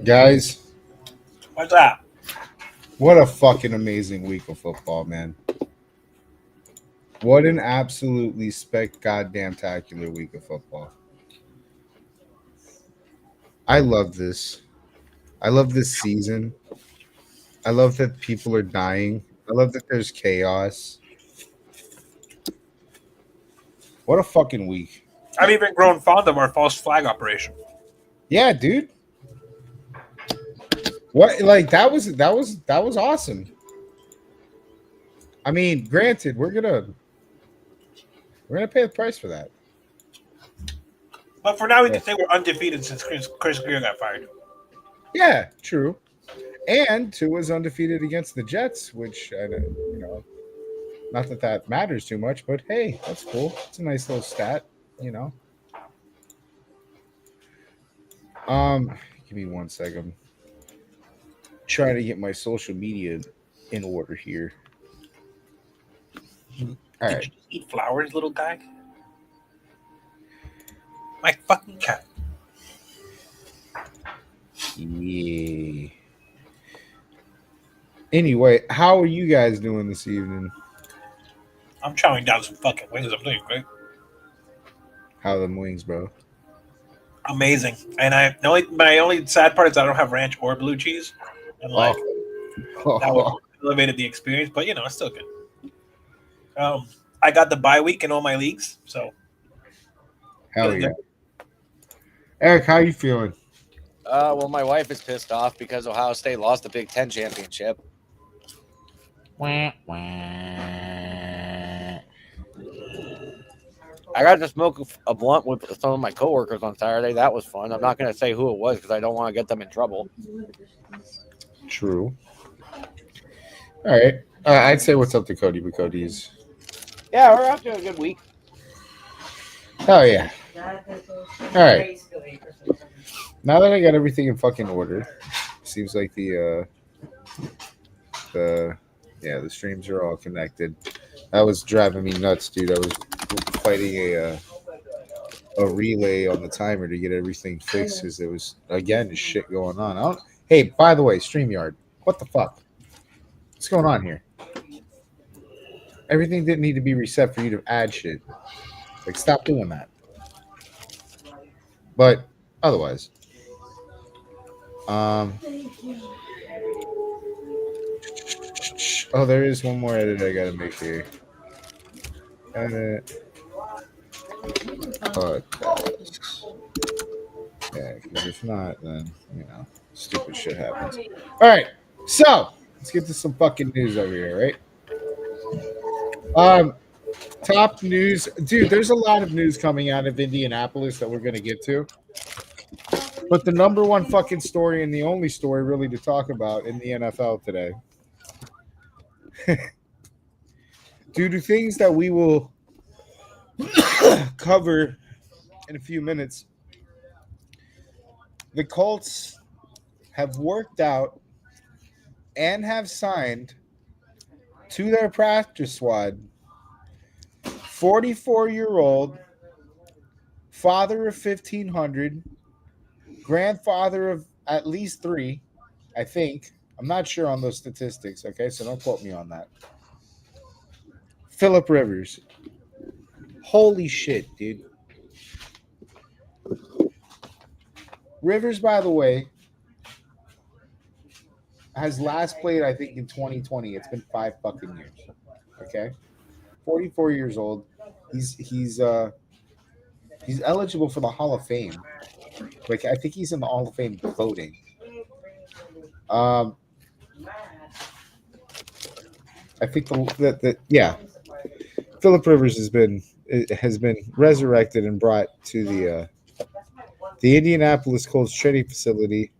Guys, What's that? what a fucking amazing week of football, man. What an absolutely goddamn tacular week of football. I love this. I love this season. I love that people are dying. I love that there's chaos. What a fucking week. I've even grown fond of our false flag operation. Yeah, dude. What like that was awesome. I mean, granted, we're gonna pay the price for that. But for now, we can say we're undefeated since Chris Greer got fired. Yeah, true. And Tua was undefeated against the Jets, which not that matters too much, but hey, that's cool. It's a nice little stat, you know. Give me 1 second. Trying to get my social media in order here. All Did right. you just eat flowers, little guy? My fucking cat. Yeah. Anyway, how are you guys doing this evening? I'm chowing down some fucking wings. I'm doing great. How are them wings, bro? Amazing. And my only sad part is I don't have ranch or blue cheese. And like that would have elevated the experience, but it's still good. I got the bye week in all my leagues, so Hell yeah. Eric, how you feeling? Well, my wife is pissed off because Ohio State lost the Big Ten championship. Wah, wah. I got to smoke a blunt with some of my coworkers on Saturday. That was fun. I'm not going to say who it was because I don't want to get them in trouble. True. All right. I'd say what's up to Cody, but Cody's. Yeah, we're off to a good week. Oh yeah. All right. Now that I got everything in fucking order, seems like the streams are all connected. That was driving me nuts, dude. I was fighting a relay on the timer to get everything fixed because there was again shit going on. Hey, by the way, StreamYard, what the fuck? What's going on here? Everything didn't need to be reset for you to add shit. Like, stop doing that. But otherwise, oh, there is one more edit I gotta make here. Edit. Podcast. Yeah, because if not, then stupid shit happens. All right, so let's get to some fucking news over here, right? Top news, dude. There's a lot of news coming out of Indianapolis that we're gonna get to, but the number one fucking story and the only story really to talk about in the NFL today, due to things that we will cover in a few minutes, the Colts have worked out and have signed to their practice squad 44-year-old father of 1,500, grandfather of at least 3, I think. I'm not sure on those statistics, okay? So don't quote me on that. Philip Rivers. Holy shit, dude. Rivers, by the way, has last played, I think, in 2020. It's been 5 fucking years. Okay? 44 years old. He's eligible for the Hall of Fame. Like, I think he's in the Hall of Fame voting. I think yeah, Philip Rivers has been resurrected and brought to the Indianapolis Colts training facility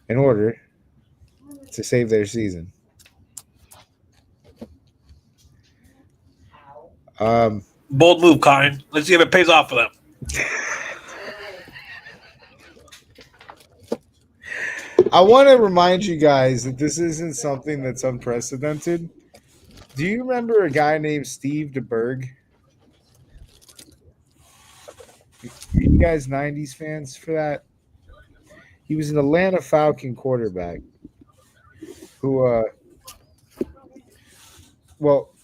in order to save their season. Bold move, Cotton. Let's see if it pays off for them. I want to remind you guys that this isn't something that's unprecedented. Do you remember a guy named Steve DeBerg? Are you guys 90s fans for that? He was an Atlanta Falcon quarterback who, well,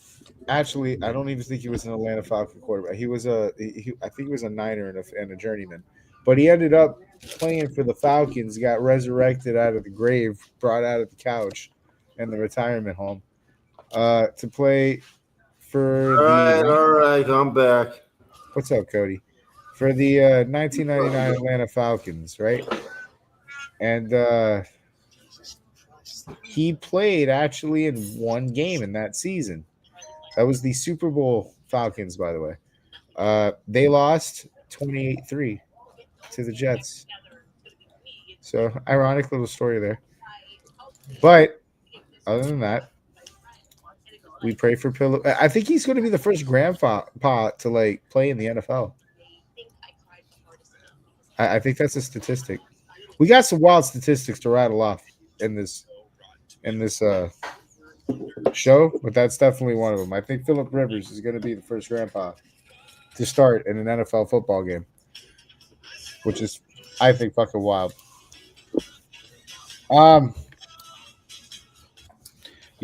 actually, I don't even think he was an Atlanta Falcon quarterback. He was I think he was a Niner and a journeyman. But he ended up playing for the Falcons, got resurrected out of the grave, brought out of the couch and the retirement home to play for all right, I'm back. What's up, Cody? For the 1999 Atlanta Falcons, right? And he played actually in one game in that season. That was the Super Bowl Falcons, by the way. They lost 28-3 to the Jets. So, ironic little story there. But other than that, we pray for Pillow. I think he's going to be the first grandpa to like play in the NFL. I think that's a statistic. We got some wild statistics to rattle off in this show, but that's definitely one of them. I think Philip Rivers is going to be the first grandpa to start in an NFL football game, which is, I think, fucking wild. You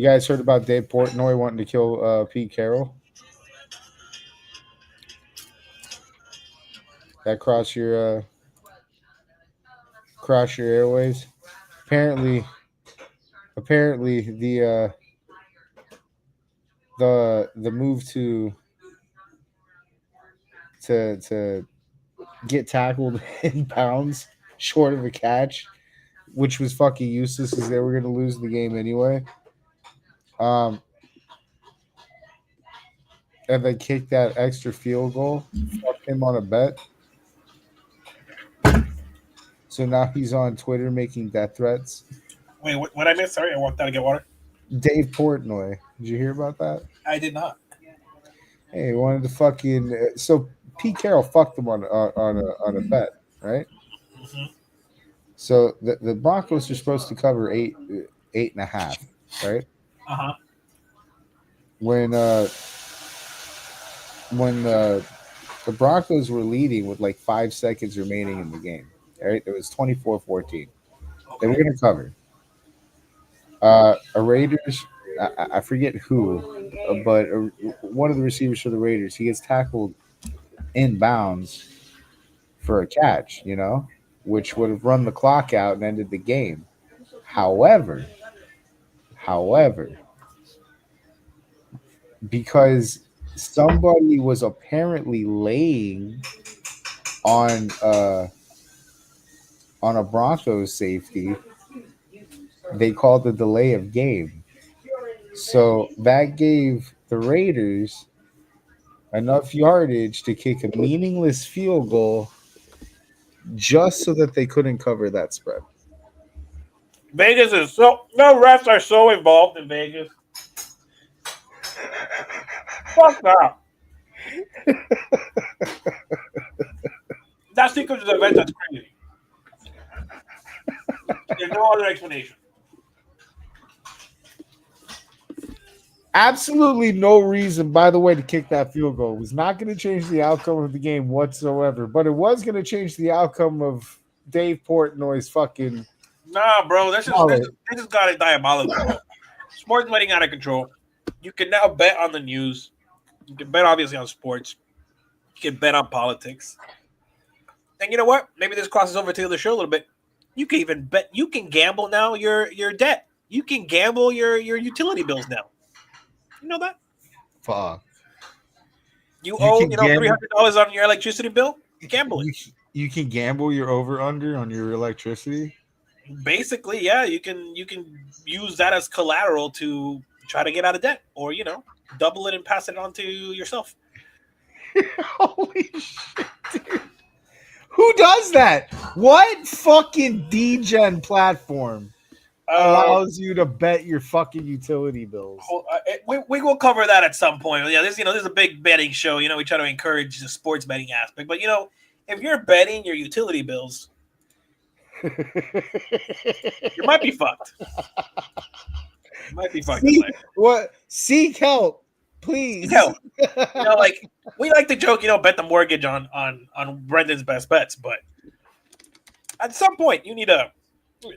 guys heard about Dave Portnoy wanting to kill Pete Carroll? That cross your airways. Apparently the move to get tackled in bounds short of a catch, which was fucking useless because they were going to lose the game anyway. And they kicked that extra field goal. Fucked him on a bet. So now he's on Twitter making death threats. Wait, what I missed? Sorry, I walked out to get water. Dave Portnoy. Did you hear about that? I did not. Hey, he wanted to fucking. So Pete Carroll fucked him on a bet, right? Mm-hmm. So the Broncos are supposed to cover 8.5, right? Uh-huh. When the Broncos were leading with like 5 seconds remaining in the game, right? It was 24-14. They were going to cover. A Raiders, I forget who, but one of the receivers for the Raiders, he gets tackled in bounds for a catch, which would have run the clock out and ended the game. However, because somebody was apparently laying on a Broncos safety, they called the delay of game. So that gave the Raiders enough yardage to kick a meaningless field goal just so that they couldn't cover that spread. Vegas is no refs are so involved in Vegas. Fuck that. That sequence of events, that's crazy. There's no other explanation. Absolutely no reason, by the way, to kick that field goal. It was not going to change the outcome of the game whatsoever, but it was going to change the outcome of Dave Portnoy's fucking. Nah, bro, this has got it diabolical. Sports betting out of control. You can now bet on the news. You can bet obviously on sports. You can bet on politics. And you know what? Maybe this crosses over to the show a little bit. You can even bet. You can gamble now your debt. You can gamble your utility bills now. You know that? Fuck. You owe $300 on your electricity bill. Gamble it. You can gamble your over under on your electricity. Basically, yeah, you can use that as collateral to try to get out of debt, or double it and pass it on to yourself. Holy shit, dude. Who does that? What fucking degen platform allows you to bet your fucking utility bills? We will cover that at some point. Yeah, this is a big betting show. We try to encourage the sports betting aspect, but if you're betting your utility bills, you might be fucked. Seek help, please. Seek help. We like to joke, bet the mortgage on Brendan's best bets, but at some point you need to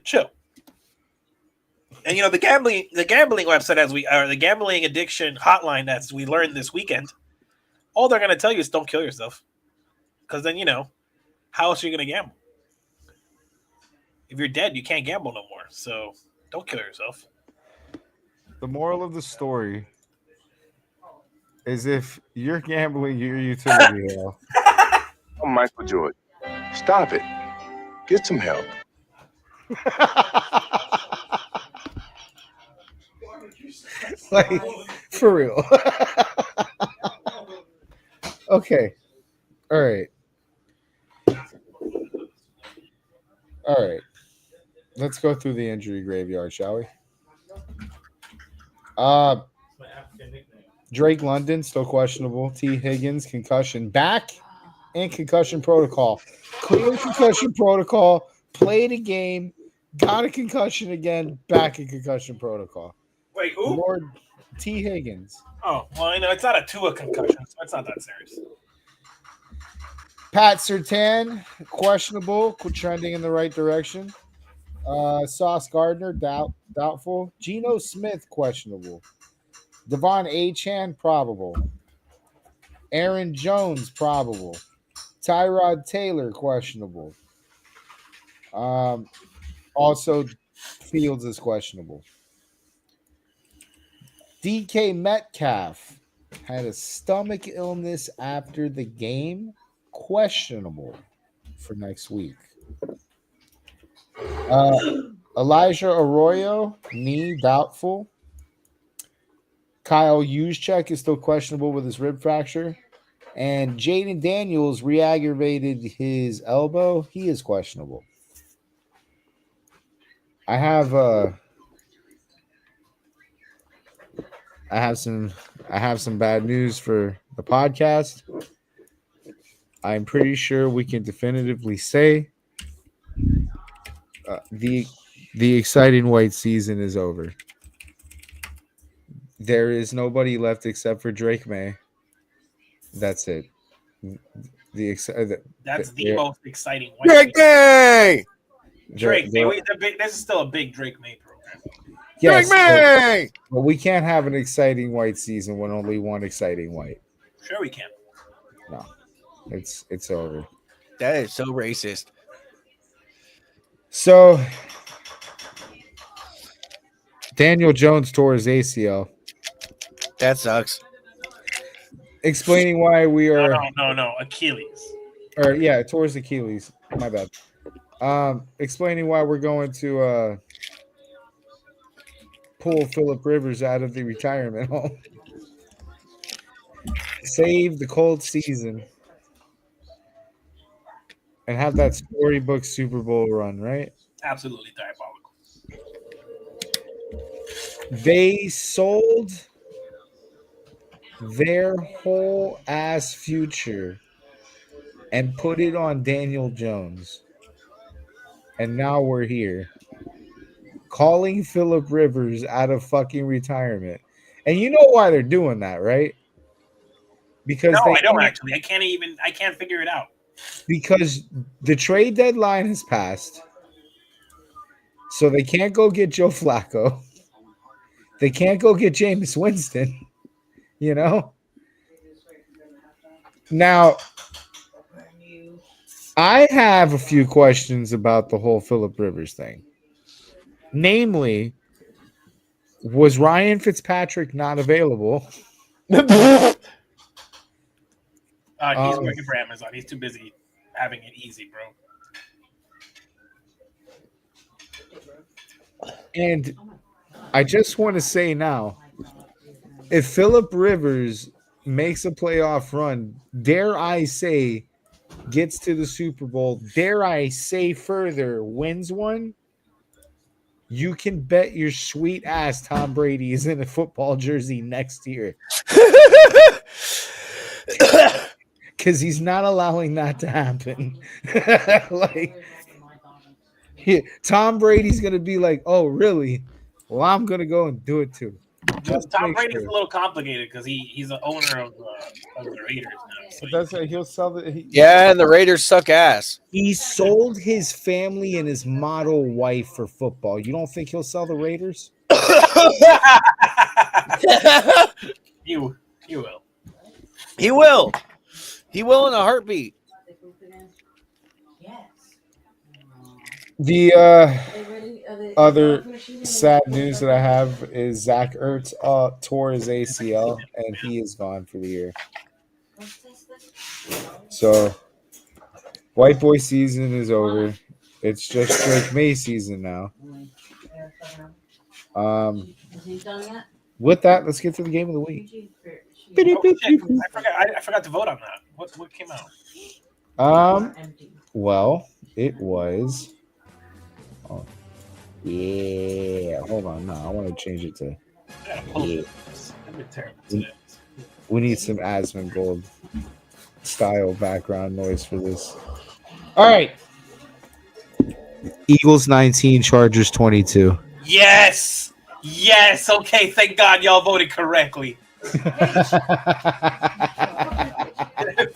chill. And the gambling website the gambling addiction hotline as we learned this weekend, all they're gonna tell you is don't kill yourself. Because then how else are you gonna gamble? If you're dead, you can't gamble no more. So don't kill yourself. The moral of the story is if you're gambling your utility bill. I'm Michael Jordan. Stop it. Get some help. Like, for real. Okay. All right. Let's go through the injury graveyard, shall we? Drake London, still questionable. T. Higgins, concussion. Back in concussion protocol. Clear concussion protocol. Played a game. Got a concussion again. Back in concussion protocol. Wait, who? Lord T. Higgins. Oh, well, it's not a Tua concussion, so it's not that serious. Pat Surtain, questionable, trending in the right direction. Sauce Gardner, doubtful. Geno Smith, questionable. Devon Achane, probable. Aaron Jones, probable. Tyrod Taylor, questionable. Also, Fields is questionable. DK Metcalf had a stomach illness after the game, questionable for next week. Elijah Arroyo, knee doubtful. Kyle Juszczyk is still questionable with his rib fracture. And Jaden Daniels re-aggravated his elbow. He is questionable. I have some bad news for the podcast. I'm pretty sure we can definitively say the exciting white season is over. There is nobody left except for Drake May. That's it. That's the most exciting white Drake May! Drake May. This is still a big Drake May program. Yes, Drake May! but we can't have an exciting white season when only one exciting white. Sure we can. No, it's over. That is so racist. So Daniel Jones tore his ACL. That sucks. Explaining why we are no, Achilles. Or yeah, towards Achilles. My bad. Explaining why we're going to pull Phillip Rivers out of the retirement home. Save the cold season. And have that storybook Super Bowl run, right? Absolutely diabolical. They sold their whole ass future and put it on Daniel Jones. And now we're here calling Phillip Rivers out of fucking retirement. And you know why they're doing that, right? Because I don't actually. I can't figure it out. Because the trade deadline has passed. So they can't go get Joe Flacco. They can't go get Jameis Winston. You know? Now, I have a few questions about the whole Phillip Rivers thing. Namely, was Ryan Fitzpatrick not available? He's working for Amazon. He's too busy having it easy, bro. And I just want to say now, if Phillip Rivers makes a playoff run, dare I say, gets to the Super Bowl, dare I say further, wins one, you can bet your sweet ass Tom Brady is in a football jersey next year. Because he's not allowing that to happen. Tom Brady's going to be like, oh, really? Well, I'm going to go and do it too. Tom Brady's a little complicated because he's the owner of the Raiders now. So that's he'll sell the. And the Raiders suck ass. He sold his family and his model wife for football. You don't think he'll sell the Raiders? You will. He will. He will in a heartbeat. The other sad news that I have is Zach Ertz tore his ACL and he is gone for the year. So, white boy season is over. It's just Drake May season now. With that, let's get to the game of the week. I forgot to vote on that. What came out? Well, it was. Oh, yeah. Hold on. No, I want to change it to. Yeah. We need some Asmongold style background noise for this. All right. Eagles 19, Chargers 22. Yes. Okay. Thank God y'all voted correctly.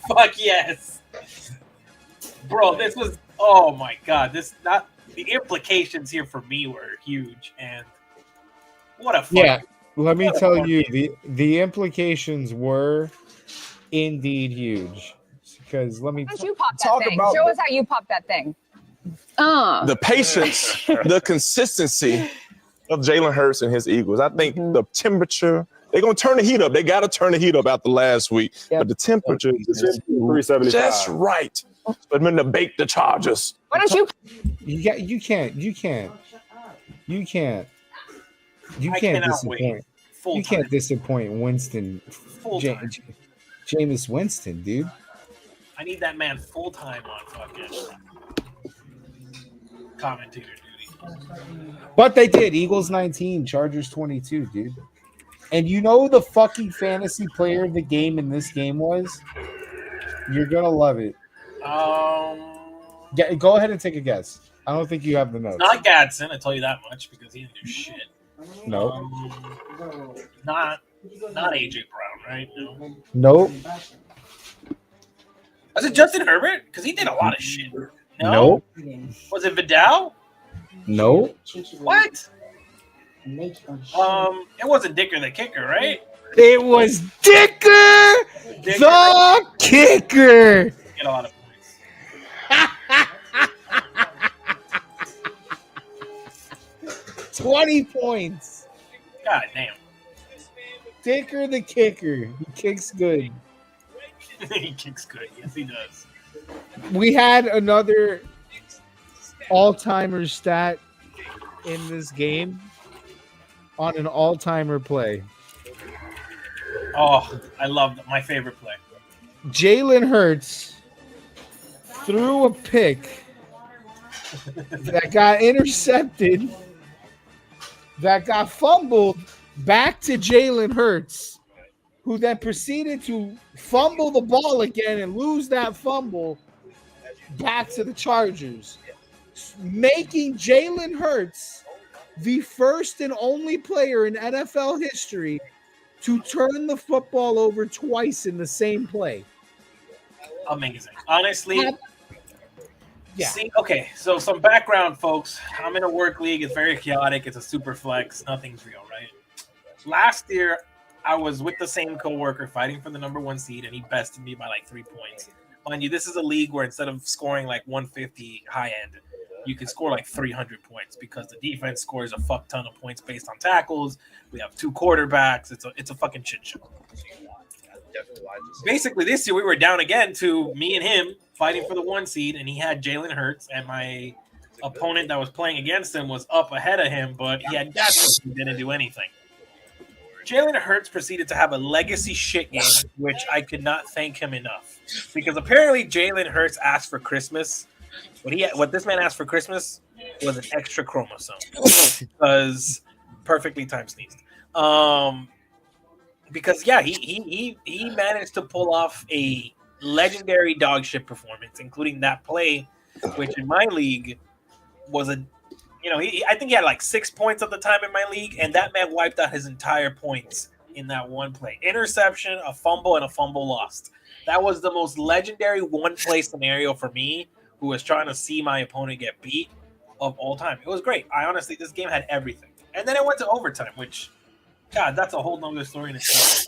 Fuck yes. Bro, this was. Oh my God. The implications here for me were huge, and what a fun. Yeah. Let me tell you, the implications were indeed huge. Because let me you pop that thing. Show us how you pop that thing. The patience, the consistency of Jalen Hurts and his Eagles. I think the temperature, they're going to turn the heat up. They got to turn the heat up after last week. Yep. But the temperature is just right. Put him in to bake the Chargers. Why don't you? You can't I cannot disappoint. wait. Full You time. can't disappoint Winston. Full time. Jameis Winston, dude. I need that man full time on fucking commentator duty. But they did. Eagles 19, Chargers 22, dude. And you know the fucking fantasy player of the game in this game was? You're gonna love it. Go ahead and take a guess. I don't think you have the notes. Not Gadsden, I tell you that much, because he didn't do shit. No. Not AJ Brown, right? No. Nope. Was it Justin Herbert? Because he did a lot of shit. No. Nope. Was it Vidal? Nope. What? It wasn't Dicker the kicker, right? It was Dicker the kicker. Get a lot of points. 20 points. God damn. Dicker the kicker. He kicks good. He kicks good. Yes, he does. We had another all-timer stat in this game on an all-timer play. Oh, I love my favorite play. Jalen Hurts threw a pick that got intercepted, that got fumbled back to Jalen Hurts, who then proceeded to fumble the ball again and lose that fumble back to the Chargers, making Jalen Hurts the first and only player in NFL history to turn the football over twice in the same play. Amazing. Honestly. Yeah. See, okay, so some background, folks. I'm in a work league. It's very chaotic. It's a super flex. Nothing's real, right? Last year, I was with the same coworker fighting for the number 1 seed, and he bested me by like 3 points. Mind you, this is a league where instead of scoring like 150 high end, you can score like 300 points because the defense scores a fuck ton of points based on tackles. We have 2 quarterbacks. It's a fucking shit show. Basically, this year we were down again to me and him fighting for the 1 seed, and he had Jalen Hurts, and my opponent that was playing against him was up ahead of him, but he had Gadsden who didn't do anything. Jalen Hurts proceeded to have a legacy shit game, which I could not thank him enough. Because apparently Jalen Hurts asked for Christmas. What this man asked for Christmas was an extra chromosome. Because perfectly time sneezed. Because yeah, he managed to pull off a legendary dog shit performance, including that play, which in my league was I think he had like 6 points at the time in my league, and that man wiped out his entire points in that one play. Interception, a fumble, and a fumble lost. That was the most legendary one-play scenario for me, who was trying to see my opponent get beat of all time. It was great. This game had everything. And then it went to overtime, which, God, that's a whole nother story in itself.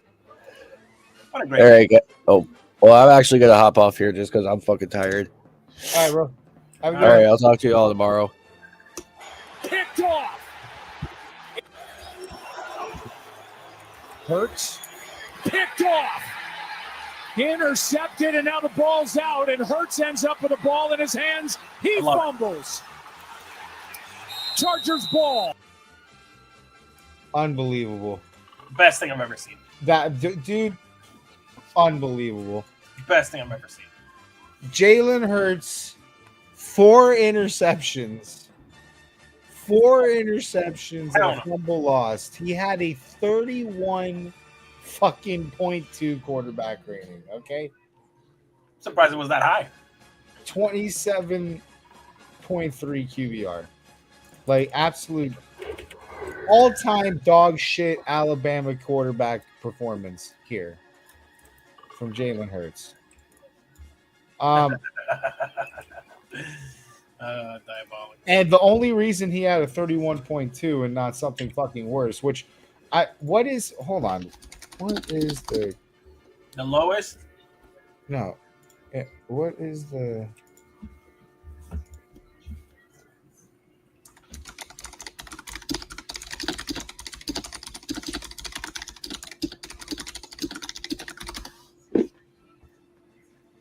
What a great All right. Oh, well, I'm actually going to hop off here just because I'm fucking tired. All right, bro. All right, I'll talk to you all tomorrow. Picked off. Hurts. Picked off. Intercepted, and now the ball's out, and Hurts ends up with the ball in his hands. He fumbles. Chargers ball. Unbelievable. Best thing I've ever seen. That dude, unbelievable. Best thing I've ever seen. Jalen Hurts, 4 interceptions. 4 interceptions and a fumble lost. He had a 31 fucking .2 quarterback rating. Okay, Surprised it was that high. 27.3 QBR. Like absolute all-time dog shit Alabama quarterback performance here from Jalen Hurts. Diabolical. And the only reason he had a 31.2 and not something fucking worse, what is the lowest? No. What is the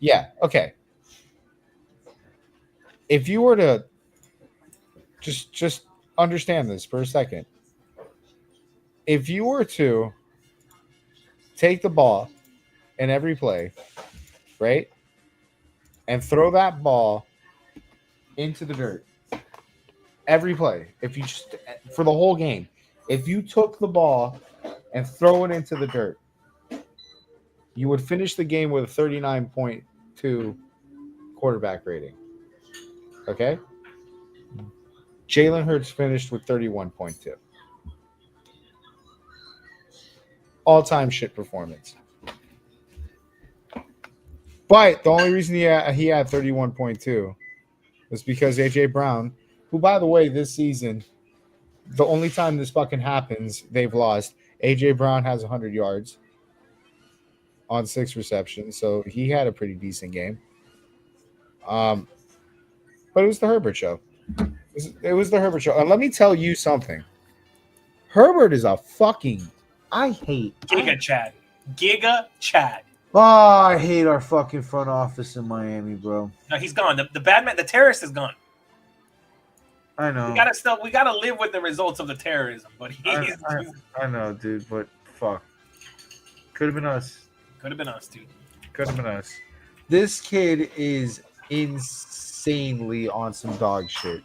Yeah, okay. if you were to just understand this for a second, if you were to take the ball in every play, right, and throw that ball into the dirt every play, if you just for the whole game, if you took the ball and throw it into the dirt, you would finish the game with a 39.2 quarterback rating. Okay? Jalen Hurts finished with 31.2. All-time shit performance. But the only reason he had 31.2 was because A.J. Brown, who, by the way, this season, the only time this fucking happens, they've lost. A.J. Brown has 100 yards on 6 receptions, so he had a pretty decent game. But it was the Herbert show. It was the Herbert show. And let me tell you something. Herbert is a fucking... I hate... Giga Chad. Oh, I hate our fucking front office in Miami, bro. No, he's gone. The bad man, the terrorist is gone. I know. We gotta live with the results of the terrorism, but I know, dude, but fuck. Could have been us. Could have been us, dude. Could have been us. This kid is insanely on some dog shit.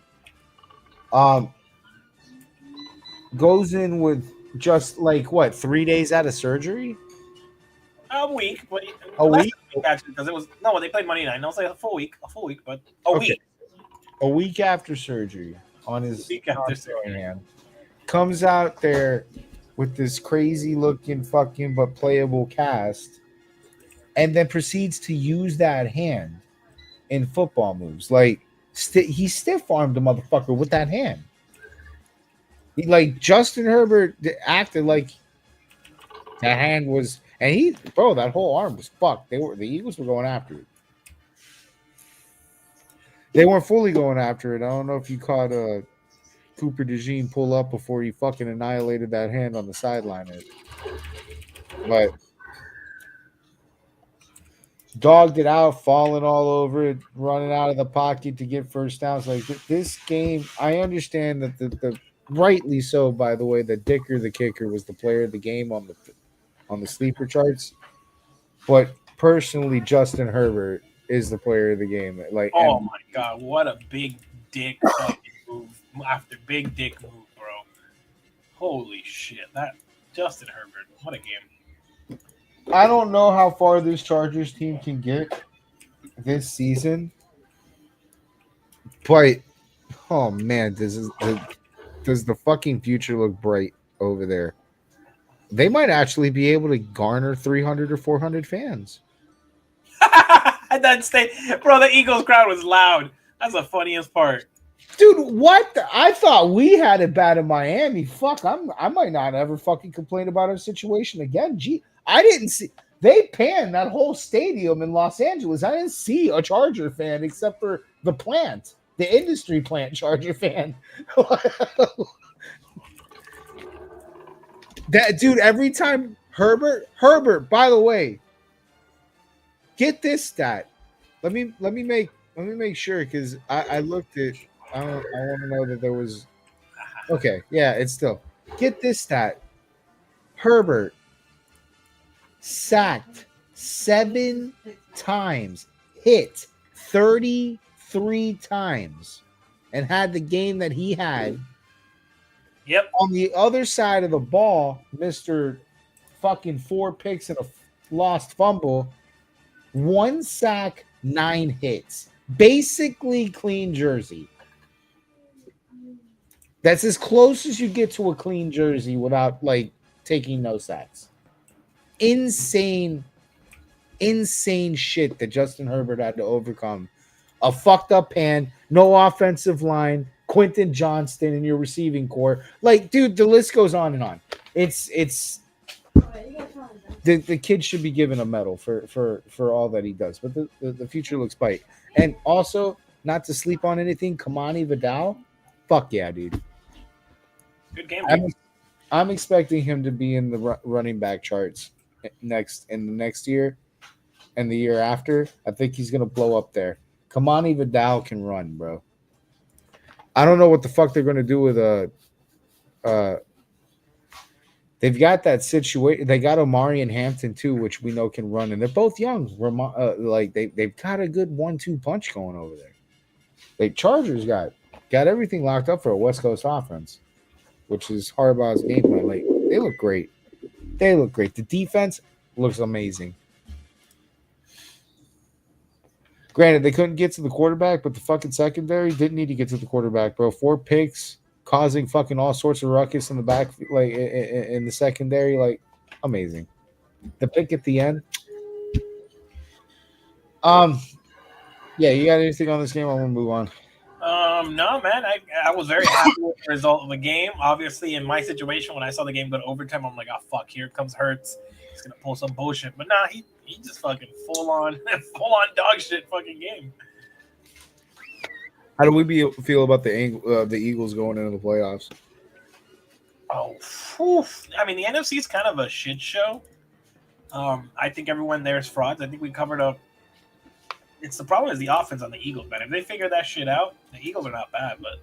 Goes in with just like what, 3 days out of surgery? A week, but a week actually, because it was when they played Monday night. No, it's like a full week, but a week. A week after surgery on his hand, comes out there with this crazy looking fucking but playable cast, and then proceeds to use that hand in football moves. Like he stiff armed the motherfucker with that hand. He, like Justin Herbert acted like that hand was, and that whole arm was fucked. The Eagles were going after it. They weren't fully going after it. I don't know if you caught Cooper DeJean pull up before he fucking annihilated that hand on the sideline. But dogged it out, falling all over it, running out of the pocket to get first downs. Like this game, I understand that the rightly so, by the way, that Dicker, the kicker, was the player of the game on the sleeper charts. But personally, Justin Herbert is the player of the game. Like, oh my god, what a big dick fucking move after big dick move, bro. Holy shit, that Justin Herbert, what a game. I don't know how far this Chargers team can get this season, but oh man, does the fucking future look bright over there? They might actually be able to garner 300 or 400 fans. And then bro, the Eagles crowd was loud. That's the funniest part. Dude, what? I thought we had it bad in Miami. Fuck, I might not ever fucking complain about our situation again. Gee, I didn't see. They panned that whole stadium in Los Angeles. I didn't see a Charger fan except for the plant, the industry plant Charger fan. That dude, every time Herbert, by the way, get this stat. Let me make sure, because I looked at. I want to know that there was. Okay, yeah, it's still. Get this stat. Herbert sacked 7 times, hit 33 times, and had the game that he had. Yep. On the other side of the ball, Mr. fucking 4 picks and a lost fumble, 1 sack, 9 hits. Basically clean jersey. That's as close as you get to a clean jersey without like taking no sacks. Insane shit that Justin Herbert had to overcome. A fucked up hand, no offensive line, Quentin Johnston in your receiving core. Like, dude, the list goes on and on. It's the kid should be given a medal for all that he does. But the future looks bright. And also, not to sleep on anything, Kamani Vidal, fuck yeah, dude. Good game. I'm expecting him to be in the running back charts in the next year and the year after. I think he's gonna blow up there. Kamani Vidal can run, bro. I don't know what the fuck they're gonna do with they've got that situation. They got Omari and Hampton too, which we know can run, and they're both young. Like they've got a good 1-2 punch going over there. Like Chargers got everything locked up for a West Coast offense, which is Harbaugh's game plan. Like they look great. They look great. The defense looks amazing. Granted, they couldn't get to the quarterback, but the fucking secondary didn't need to get to the quarterback, bro. 4 picks, causing fucking all sorts of ruckus in the back, like in the secondary, like amazing. The pick at the end. Yeah, you got anything on this game? I'm gonna move on. No, man. I was very happy with the result of the game. Obviously, in my situation, when I saw the game go to overtime, I'm like, oh fuck, here comes Hurts. He's gonna pull some bullshit. But nah, he just fucking full on dog shit fucking game. How do we feel about the Eagles going into the playoffs? Oh, oof. I mean, the NFC is kind of a shit show. I think everyone there is frauds. I think we covered up. It's the problem is the offense on the Eagles, man. If they figure that shit out, the Eagles are not bad, but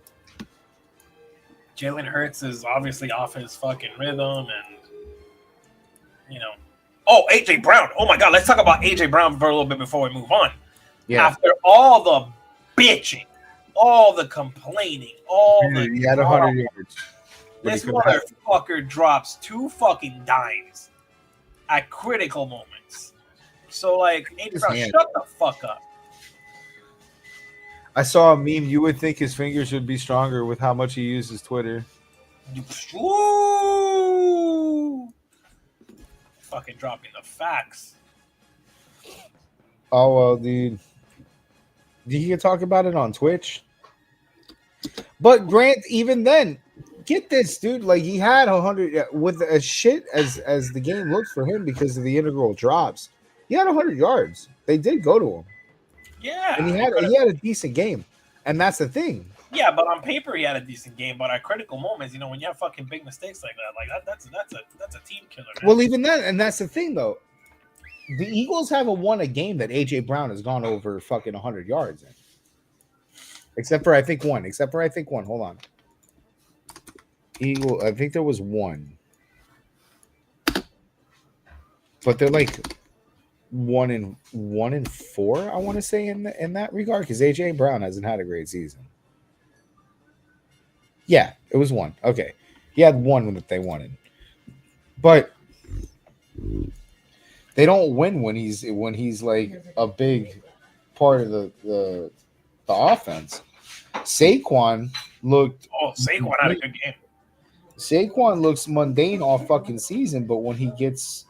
Jalen Hurts is obviously off his fucking rhythm, and AJ Brown. Oh my God, let's talk about AJ Brown for a little bit before we move on. Yeah. After all the bitching, all the complaining, He had 100 yards. This motherfucker drops 2 fucking dimes at critical moments. So, like, AJ Brown, shut the fuck up. I saw a meme. You would think his fingers would be stronger with how much he uses Twitter. Ooh. Fucking dropping the facts. Oh, well, dude. You can talk about it on Twitch. But Grant, even then, get this, dude. Like, he had 100 with as shit as the game looked for him because of the integral drops. He had 100 yards. They did go to him. Yeah. And he had a decent game. And that's the thing. Yeah, but on paper he had a decent game. But at critical moments, when you have fucking big mistakes like that's a team killer, man. Well, even then, and that's the thing, though. The Eagles haven't won a game that AJ Brown has gone over fucking 100 yards in. Except for I think one. Hold on. I think there was one. But they're like 1 and 4, I want to say in that regard, because AJ Brown hasn't had a great season. Yeah, it was 1. Okay, he had 1 that they wanted, but they don't win when he's like a big part of the offense. Saquon looked. Oh, Saquon had a good game. Saquon looks mundane all fucking season, but when he gets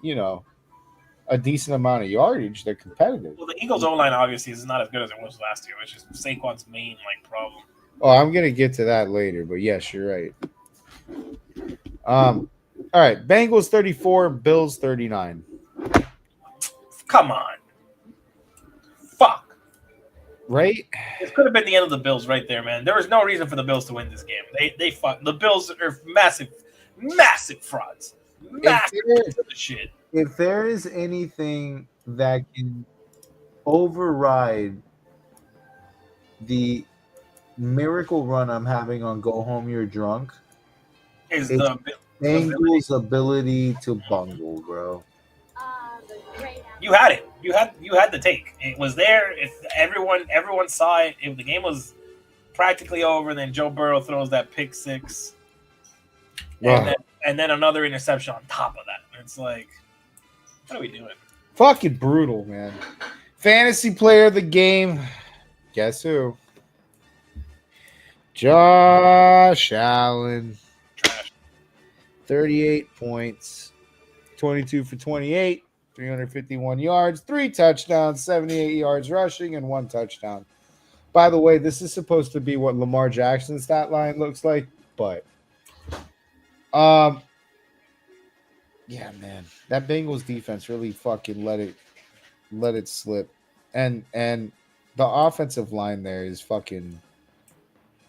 a decent amount of yardage, they're competitive. Well, the Eagles' O-line obviously is not as good as it was last year, which is Saquon's main problem. Oh, I'm gonna get to that later, but yes, you're right. All right, Bengals 34, Bills 39. Come on, fuck. Right? This could have been the end of the Bills right there, man. There was no reason for the Bills to win this game. They fuck. The Bills are massive frauds. Massive shit. If there is anything that can override the miracle run I'm having on Go Home You're Drunk, is it's the Bengals' ability to bungle, bro. You had it. You had the take. It was there. If everyone saw it. If the game was practically over, then Joe Burrow throws that pick 6, and then another interception on top of that. It's like, what are we doing? Fucking brutal, man. Fantasy player of the game. Guess who? Josh Allen. Trash. 38 points. 22 for 28. 351 yards, 3 touchdowns, 78 yards rushing, and 1 touchdown. By the way, this is supposed to be what Lamar Jackson's stat line looks like, but yeah, man, that Bengals defense really fucking let it slip, and the offensive line there is fucking.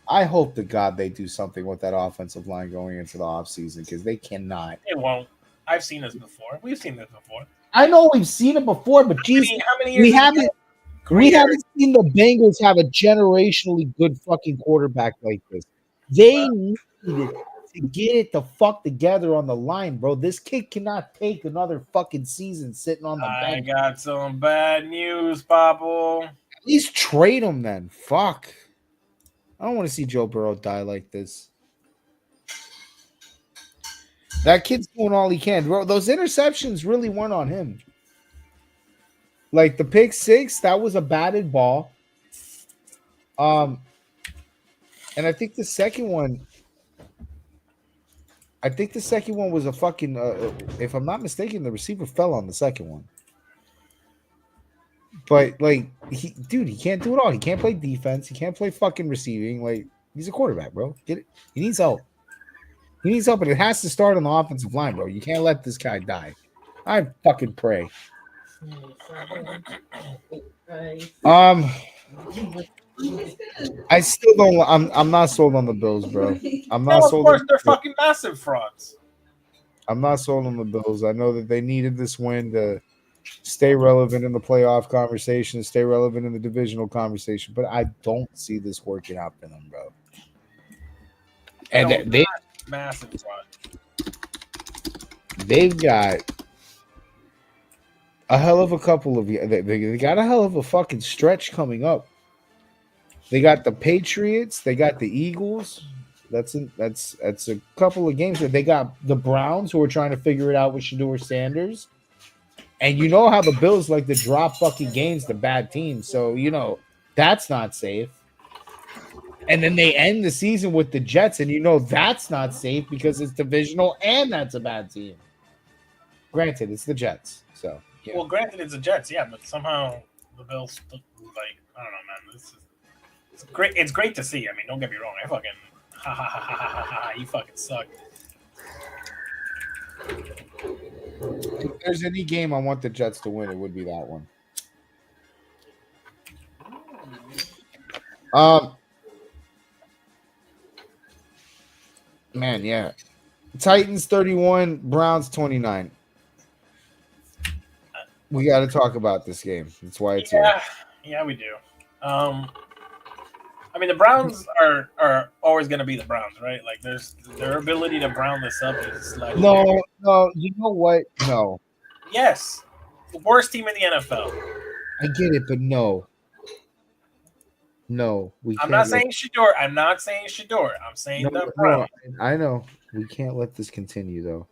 I hope to God they do something with that offensive line going into the offseason, because they cannot. It won't. I've seen this before. We've seen this before. I know we've seen it before, but geez, how many years? We haven't seen the Bengals have a generationally good fucking quarterback like this. They need to get it the fuck together on the line, bro. This kid cannot take another fucking season sitting on the I bench. got some bad news, Pablo. At least trade him then. Fuck. I don't want to see Joe Burrow die like this. That kid's doing all he can, bro. Those interceptions really weren't on him. Like the pick six, that was a batted ball. And I think the second one was a fucking. If I'm not mistaken, the receiver fell on the second one. But like, he can't do it all. He can't play defense. He can't play fucking receiving. Like, he's a quarterback, bro. Get it? He needs help. He needs help, but it has to start on the offensive line, bro. You can't let this guy die. I fucking pray. I still don't. I'm not sold on the Bills, bro. I'm not Of sold. course, they're fucking massive frauds. I'm not sold on the Bills. I know that they needed this win to stay relevant in the playoff conversation, stay relevant in the divisional conversation, but I don't see this working out for them, bro. And massive fraud. They've got a hell of a couple of they got a hell of a fucking stretch coming up. They got the Patriots, they got the Eagles. That's a couple of games. They got the Browns who are trying to figure it out with Shedeur Sanders. And you know how the Bills like to drop fucking games to bad teams. So, you know, that's not safe. And then they end the season with the Jets, and you know that's not safe because it's divisional and that's a bad team. Granted, it's the Jets. So, yeah. Well, granted, it's the Jets, yeah, but somehow the Bills, like, I don't know, man. It's great. It's great to see. I mean, don't get me wrong. I fucking you fucking suck. If there's any game I want the Jets to win, it would be that one. Man, yeah. Titans 31, Browns 29. We got to talk about this game. That's why it's here. Yeah, we do. I mean, the Browns are always going to be the Browns, right? Like, their ability to brown this up is like no. You know what? No. Yes, the worst team in the NFL. I get it, but no. We. I'm not saying Shedeur. I'm saying the Browns. No, I know. We can't let this continue, though.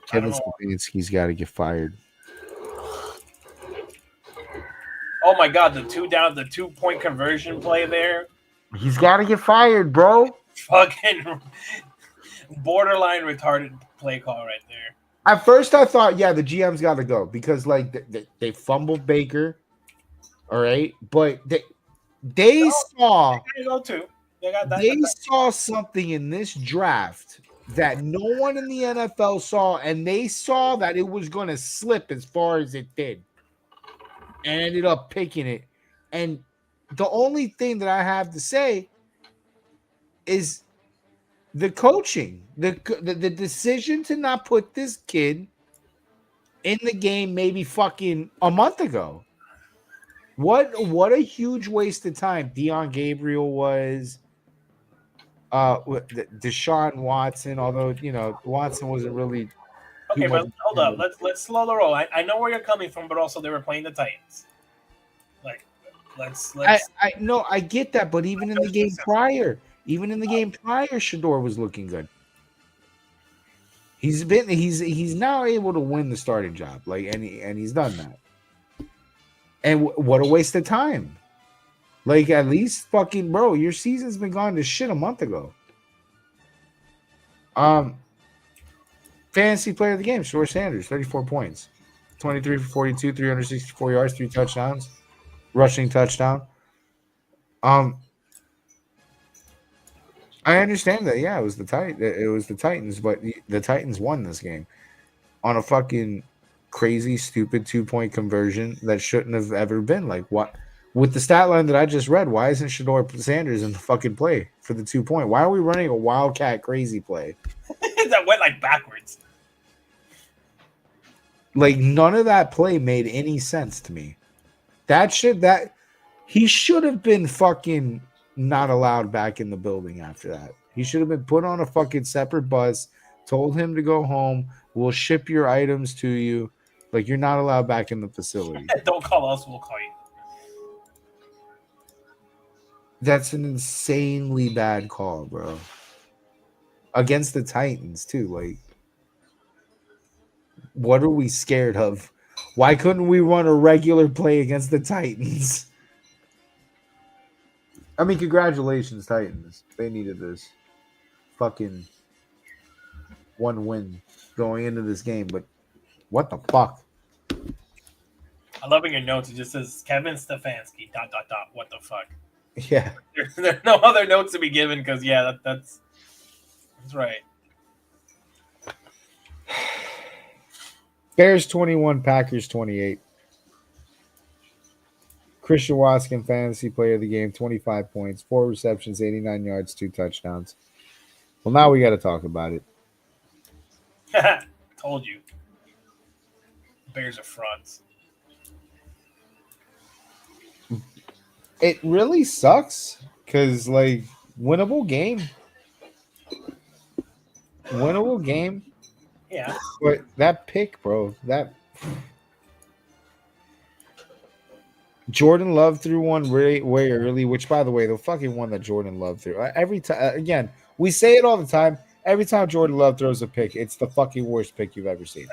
Kevin Stefanski's got to get fired. Oh my God, the 2-point conversion play there. He's got to get fired, bro. Fucking borderline retarded play call right there. At first, I thought, yeah, the GM's got to go because, like, they fumbled Baker. All right, but they saw something in this draft that no one in the NFL saw, and they saw that it was going to slip as far as it did. And ended up picking it. And the only thing that I have to say is the coaching, the decision to not put this kid in the game maybe fucking a month ago. What a huge waste of time Deion Gabriel was. Deshaun Watson, although, you know, Watson wasn't really. Okay, but hold up. Let's slow the roll. I know where you're coming from, but also they were playing the Titans. Like, let's. I get that, but even in the game prior, Shedeur was looking good. He's now able to win the starting job, like, and he's done that. And what a waste of time! Like, at least fucking bro, your season's been gone to shit a month ago. Fantasy player of the game, Shedeur Sanders, 34 points, 23 for 42, 364 yards, 3 touchdowns, rushing touchdown. I understand that. Yeah, it was the Titans, but the Titans won this game on a fucking crazy, stupid 2-point conversion that shouldn't have ever been. Like, what? With the stat line that I just read, why isn't Shedeur Sanders in the fucking play for the 2-point? Why are we running a wildcat crazy play? That went like backwards. Like none of that play made any sense to me. That he should have been fucking not allowed back in the building after that. He should have been put on a fucking separate bus, told him to go home. We'll ship your items to you. Like you're not allowed back in the facility. Don't call us, we'll call you. That's an insanely bad call, bro. Against the Titans, too. Like, what are we scared of? Why couldn't we run a regular play against the Titans? I mean, congratulations, Titans. They needed this fucking one win going into this game, but what the fuck? I love in your notes. It just says Kevin Stefanski. ... What the fuck? Yeah. There are no other notes to be given because that's right. Bears 21, Packers 28. Christian Watson, fantasy player of the game, 25 points, 4 receptions, 89 yards, 2 touchdowns. Well, now we got to talk about it. Told you. Bears are frauds. It really sucks because, like, winnable game. Yeah. But that pick, bro, that Jordan Love threw one way early, which, by the way, the fucking one that Jordan Love threw. Every time, again, we say it all the time. Every time Jordan Love throws a pick, it's the fucking worst pick you've ever seen.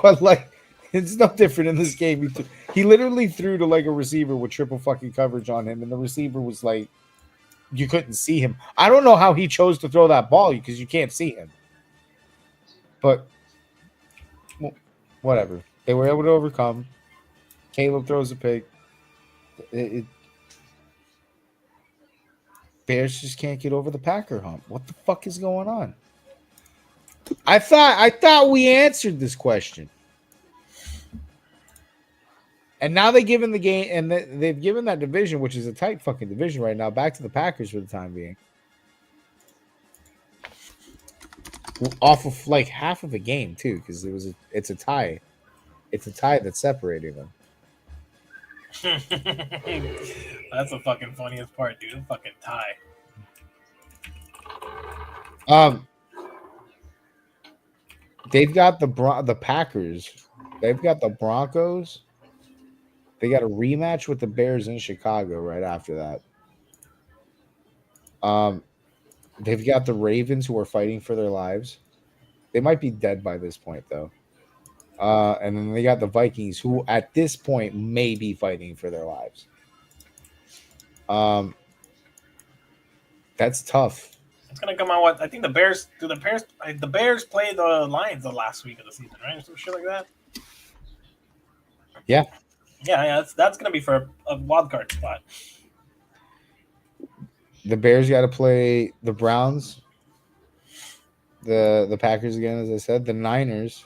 But, like, it's no different in this game. He literally threw to, like, a receiver with triple fucking coverage on him, and the receiver was, like, you couldn't see him. I don't know how he chose to throw that ball because you can't see him. But, well, whatever. They were able to overcome. Caleb throws a pick. Bears just can't get over the Packer hump. What the fuck is going on? I thought we answered this question. And now they've given the game, and they've given that division, which is a tight fucking division right now, back to the Packers for the time being. Off of like half of a game too, because it's a tie. It's a tie that's separating them. That's the fucking funniest part, dude. A fucking tie. They've got the Packers. They've got the Broncos. They got a rematch with the Bears in Chicago right after that. They've got the Ravens who are fighting for their lives. They might be dead by this point, though. And then they got the Vikings who, at this point, may be fighting for their lives. That's tough. It's gonna come out. I think the Bears. The Bears play the Lions the last week of the season, right? Some shit like that. Yeah. Yeah. That's gonna be for a wild card spot. The Bears got to play the Browns, the Packers again, as I said, the Niners.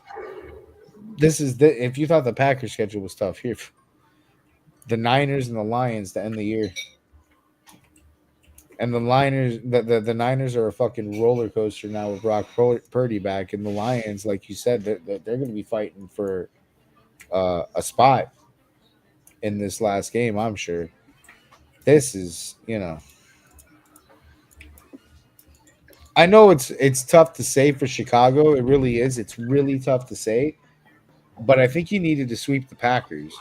If you thought the Packers schedule was tough, here, the Niners and the Lions to end the year. And the Niners are a fucking roller coaster now with Brock Purdy back, and the Lions, like you said, they're going to be fighting for a spot in this last game. I'm sure. This is, I know it's tough to say for Chicago. It really is. It's really tough to say, but I think you needed to sweep the Packers.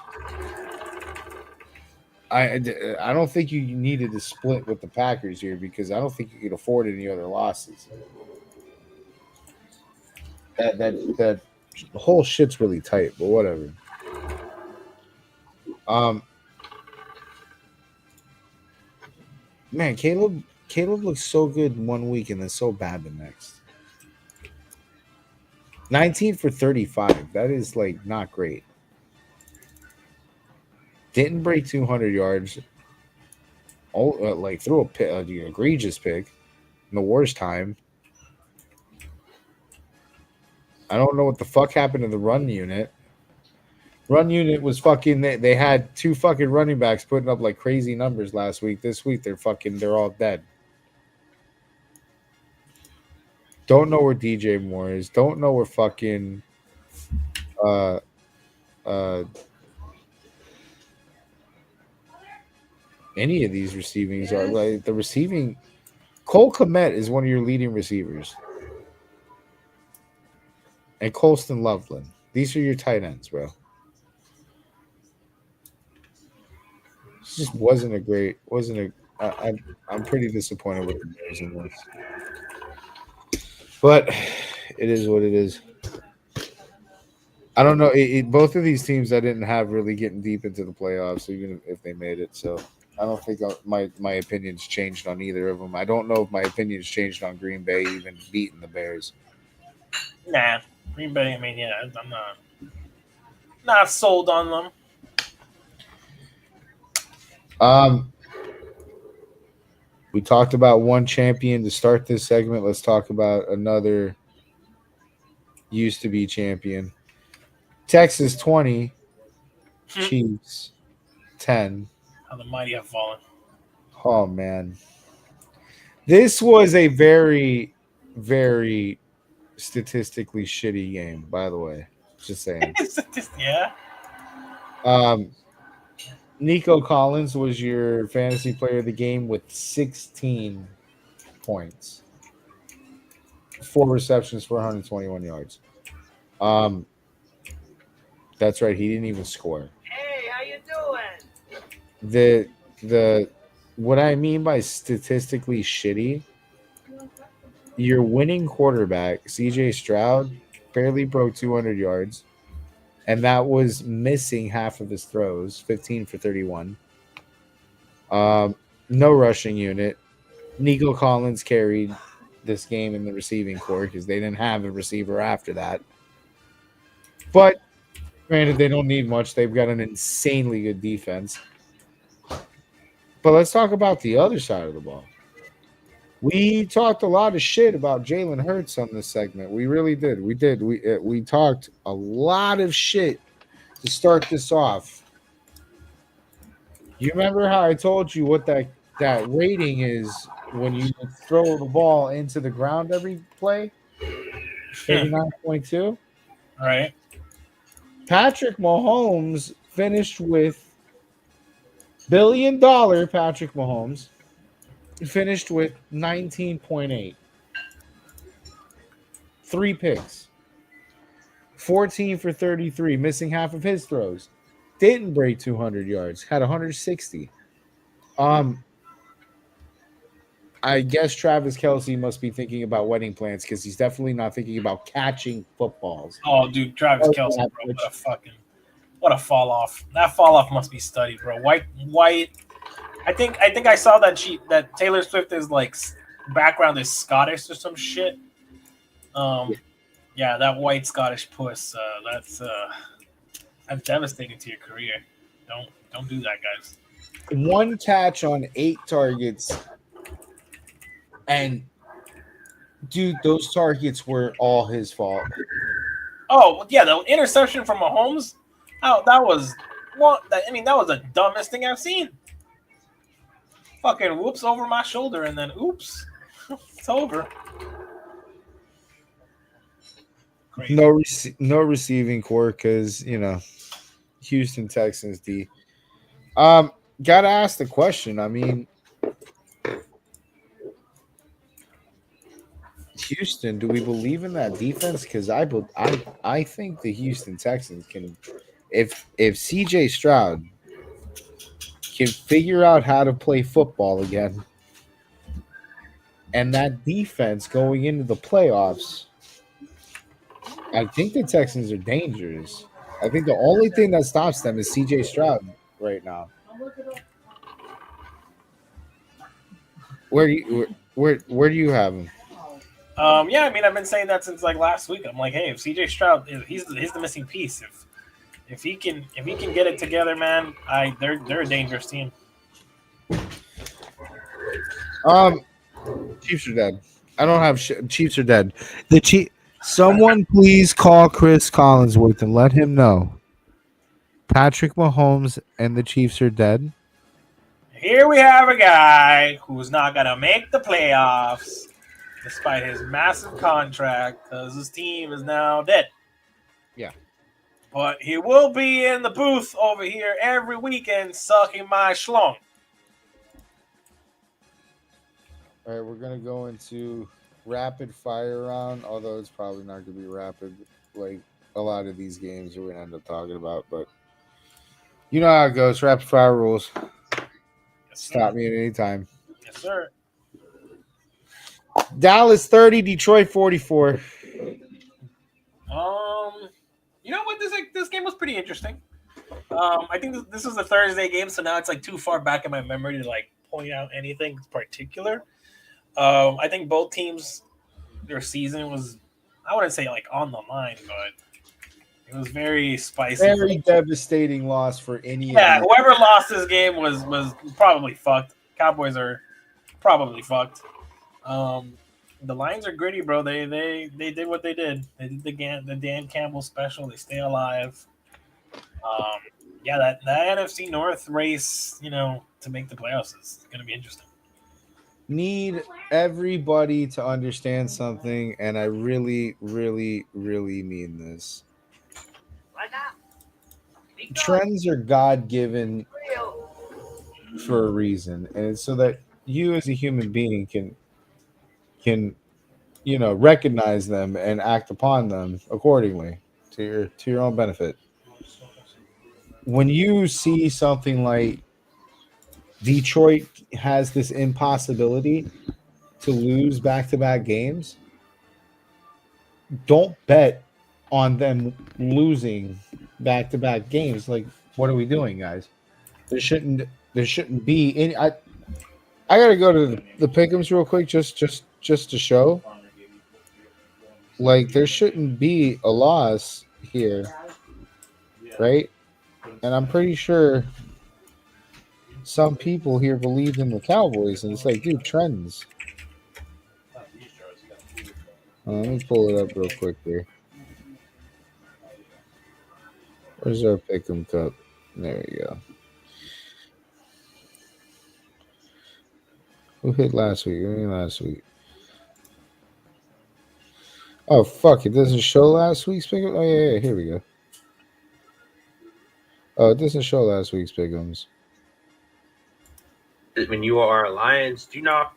I don't think you needed to split with the Packers here because I don't think you could afford any other losses. That whole shit's really tight, but whatever. Man, Caleb looks so good in 1 week and then so bad the next. 19 for 35. That is like not great. Didn't break 200 yards. Oh, like threw an egregious pick in the worst time. I don't know what the fuck happened to the run unit. Run unit was fucking. They had 2 fucking running backs putting up like crazy numbers last week. This week they're all dead. Don't know where DJ Moore is. Don't know where fucking uh any of these receivings are. Like the receiving, Cole Kmet is one of your leading receivers, and Colston Loveland. These are your tight ends, bro. This just wasn't a great. Wasn't a. I'm pretty disappointed with the Bears in this, but it is what it is. I don't know. Both of these teams I didn't have really getting deep into the playoffs, even if they made it. So I don't think my opinions changed on either of them. I don't know if my opinions changed on Green Bay even beating the Bears. Nah, Green Bay. I mean, yeah, I'm not sold on them. We talked about one champion to start this segment. Let's talk about another used to be champion. Texas 20, Chiefs 10. How the mighty have fallen. Oh man. This was a very, very statistically shitty game, by the way. Just saying. Yeah. Nico Collins was your fantasy player of the game with 16 points. 4 receptions for 121 yards. That's right. He didn't even score. Hey, how you doing? The what I mean by statistically shitty, your winning quarterback, CJ Stroud, barely broke 200 yards, and that was missing half of his throws, 15 for 31. No rushing unit. Nico Collins carried this game in the receiving corps because they didn't have a receiver after that. But granted, they don't need much. They've got an insanely good defense. But let's talk about the other side of the ball. We talked a lot of shit about Jalen Hurts on this segment. We really did. We talked a lot of shit to start this off. You remember how I told you what that rating is when you throw the ball into the ground every play? 39.2. All right. Patrick Mahomes finished with $1 billion. Patrick Mahomes finished with 19.8. 3 picks. 14 for 33, missing half of his throws. Didn't break 200 yards. Had 160. I guess Travis Kelce must be thinking about wedding plans because he's definitely not thinking about catching footballs. Oh, dude, Travis Kelce, bro, what a fall off. That fall off must be studied, bro. White. I think I saw that Taylor Swift is like background is Scottish or some shit. Yeah, that white Scottish puss. That's devastating to your career. Don't do that, guys. 1 catch on 8 targets. And, dude, those targets were all his fault. Oh, yeah, the interception from Mahomes. Oh, that was that was the dumbest thing I've seen. Fucking whoops over my shoulder and then oops. It's over. Crazy. No receiving core because, Houston Texans D. Gotta ask the question. I mean, Houston, do we believe in that defense? Because I think the Houston Texans can, if CJ Stroud can figure out how to play football again, and that defense going into the playoffs, I think the Texans are dangerous. I think the only thing that stops them is CJ Stroud right now. Where do you have him? Yeah, I mean, I've been saying that since like last week. I'm like, hey, if CJ Stroud, he's the missing piece. If he can get it together, man, they're a dangerous team. Chiefs are dead. I don't have Chiefs are dead. Someone please call Chris Collinsworth and let him know Patrick Mahomes and the Chiefs are dead. Here we have a guy who's not gonna make the playoffs. despite his massive contract, because his team is now dead. Yeah. But he will be in the booth over here every weekend sucking my schlong. All right, we're gonna go into rapid fire round, although it's probably not gonna be rapid like a lot of these games we're gonna end up talking about, but you know how it goes. Rapid fire rules. Yes, Stop me at any time. Yes, sir. Dallas 30, Detroit 44. You know what? This game was pretty interesting. I think this was a Thursday game, so now it's like too far back in my memory to like point out anything particular. I think both teams, their season was, I wouldn't say like on the line, but it was very spicy. Very devastating loss for any. Yeah, whoever lost this game was probably fucked. Cowboys are probably fucked. The Lions are gritty, bro. They did what they did. They did the Dan Campbell special. They stay alive. Yeah, that NFC North race, to make the playoffs is going to be interesting. Need everybody to understand something, and I really, really, really mean this. Trends are God-given for a reason, and it's so that you as a human being can recognize them and act upon them accordingly to your own benefit. When you see something like Detroit has this impossibility to lose back-to-back games, don't bet on them losing back-to-back games. Like, what are we doing, guys? There shouldn't be any. I gotta go to the pick'ems real quick, just to show. Like, there shouldn't be a loss here, right? And I'm pretty sure some people here believe in the Cowboys, and it's like, dude, trends. Let me pull it up real quick here. Where's our pick'em cup? There we go. Who hit last week? Oh, fuck. It doesn't show last week's pick'em? Oh, yeah, here we go. Oh, it doesn't show last week's pick'ems. When you are a Lions, do you know?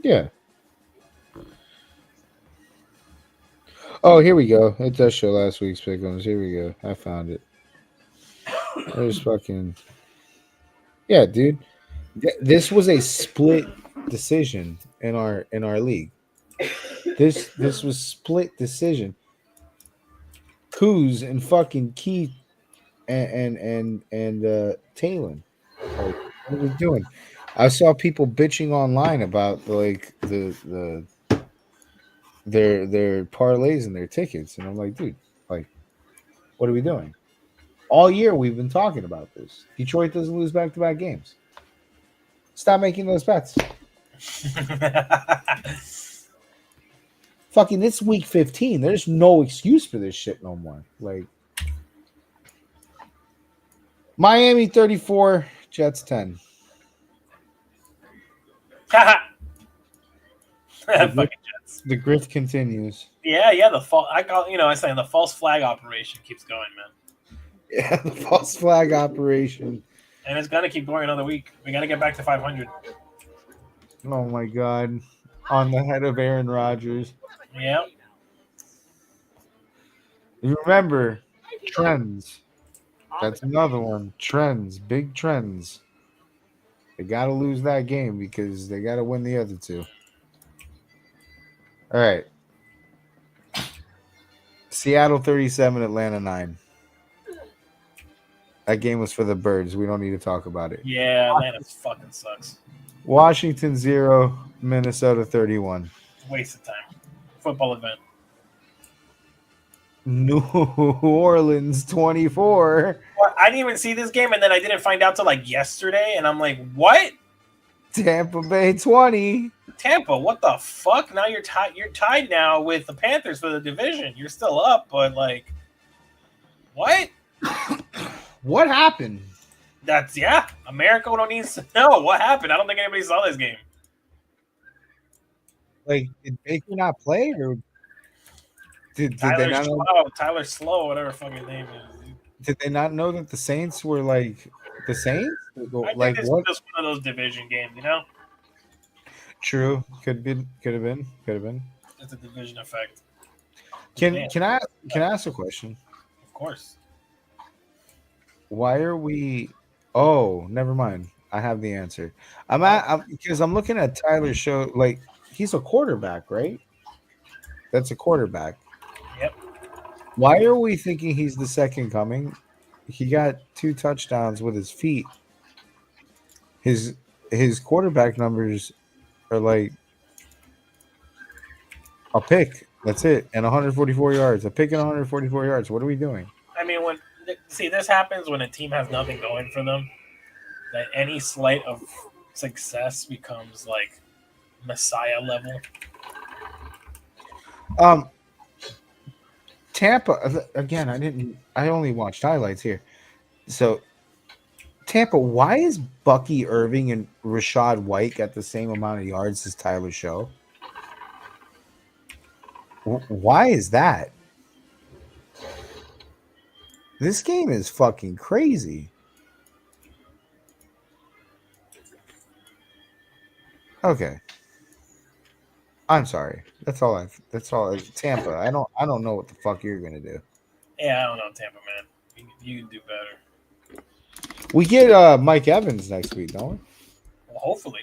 Yeah. Oh, here we go. It does show last week's pick'ems. Here we go. I found it. There's fucking... Yeah, dude. This was a split decision in our league. This was split decision. Kuz and fucking Keith and Talon. Like, what are we doing? I saw people bitching online about their parlays and their tickets, and I'm like, dude, like, what are we doing? All year we've been talking about this. Detroit doesn't lose back-to-back games. Stop making those bets. Fucking, it's week 15. There's no excuse for this shit no more. Like, Miami 34, Jets 10. The grift continues. Yeah. The false flag operation keeps going, man. Yeah, the false flag operation. And it's gonna keep going another week. We gotta get back to 500. Oh my god. On the head of Aaron Rodgers. Yeah. You remember trends. That's another one. Trends. Big trends. They gotta lose that game because they gotta win the other two. All right. Seattle 37, Atlanta 9. That game was for the birds. We don't need to talk about it. Yeah, Atlanta fucking sucks. Washington 0, Minnesota 31. Waste of time. Football event. New Orleans 24. I didn't even see this game, and then I didn't find out till like yesterday, and I'm like, what? Tampa Bay 20. Tampa, what the fuck? Now you're tied. You're tied now with the Panthers for the division. You're still up, but like, what? What happened? America don't need to know what happened. I don't think anybody saw this game. Like, did Baker not play, or did they Tyler not know? Slow, Tyler Slow, whatever fucking his name is. Did they not know that the Saints were like the Saints? I think Like this what? is just one of those division games, you know? True. Could have been. It's a division effect. Can I ask a question? Of course. Why are we? Oh, never mind. I have the answer. Because I'm looking at Tyler's show. Like he's a quarterback, right? That's a quarterback. Yep. Why are we thinking he's the second coming? He got 2 touchdowns with his feet. His quarterback numbers are like a pick. That's it, and 144 yards. A pick and 144 yards. What are we doing? I mean, this happens when a team has nothing going for them. That any slight of success becomes like Messiah level. Tampa again. I only watched highlights here. So Tampa, why is Bucky Irving and Rashad White got the same amount of yards as Tyler Show? Why is that? This game is fucking crazy. Okay. I'm sorry. That's all. Tampa. I don't know what the fuck you're gonna do. Yeah, I don't know, Tampa, man. You can do better. We get Mike Evans next week, don't we? Well, hopefully.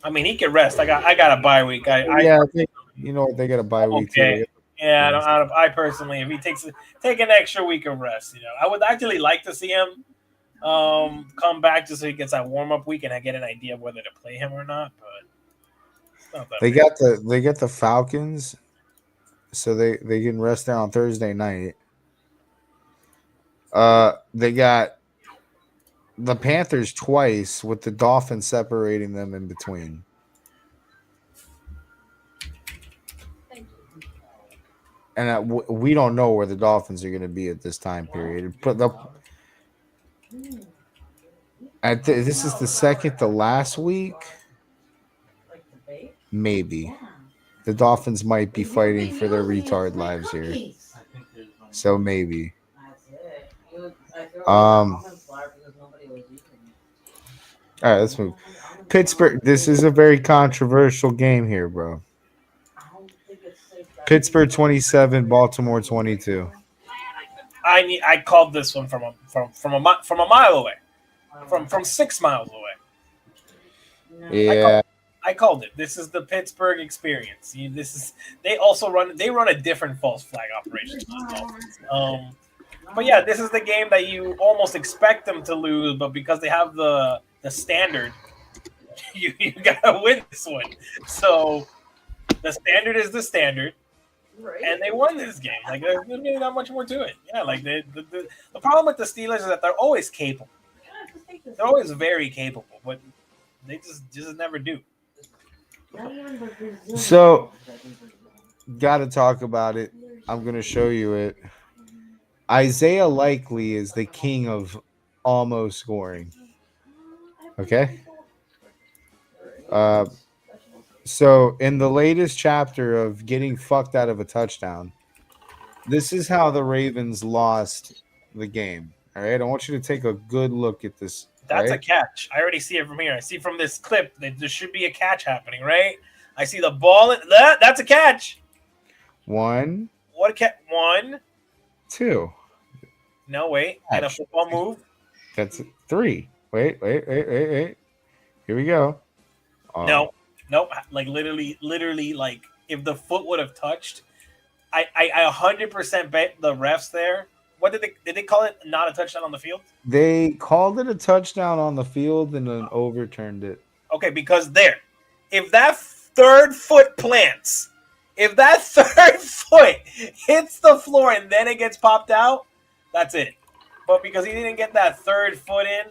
I mean, he can rest. I got a bye week. You know what? They got a bye week too. Yeah, I personally, if he take an extra week of rest, I would actually like to see him come back just so he gets that warm up week and I get an idea of whether to play him or not. But it's not that They bad. got the Falcons, so they can rest there on Thursday night. They got the Panthers twice with the Dolphins separating them in between. And we don't know where the Dolphins are going to be at this time period. But this is the second to last week. Maybe the Dolphins might be fighting for their retard lives here. So maybe. All right, let's move. Pittsburgh. This is a very controversial game here, bro. Pittsburgh 27, Baltimore 22. I called this one from a mile away, from 6 miles away. Yeah, I called it. This is the Pittsburgh experience. They run a different false flag operation. But yeah, this is the game that you almost expect them to lose, but because they have the standard, you gotta win this one. So the standard is the standard. Right. And they won this game. Like there's really not much more to it. Yeah, like the problem with the Steelers is that they're always capable. They're always very capable, but they just never do. So, got to talk about it. I'm going to show you it. Isaiah Likely is the king of almost scoring. Okay? So, in the latest chapter of getting fucked out of a touchdown, this is how the Ravens lost the game. All right? I want you to take a good look at this. That's a catch. I already see it from here. I see from this clip that there should be a catch happening, right? I see the ball. That's a catch. One. What a catch. 1. 2. No, wait. Catch. And a football move. That's 3. Wait. Here we go. Nope. Like literally, like if the foot would have touched, I 100% bet the refs there. What did they call it? Not a touchdown on the field? They called it a touchdown on the field and then overturned it. Okay, because if that third foot plants, if that third foot hits the floor and then it gets popped out, that's it. But because he didn't get that third foot in,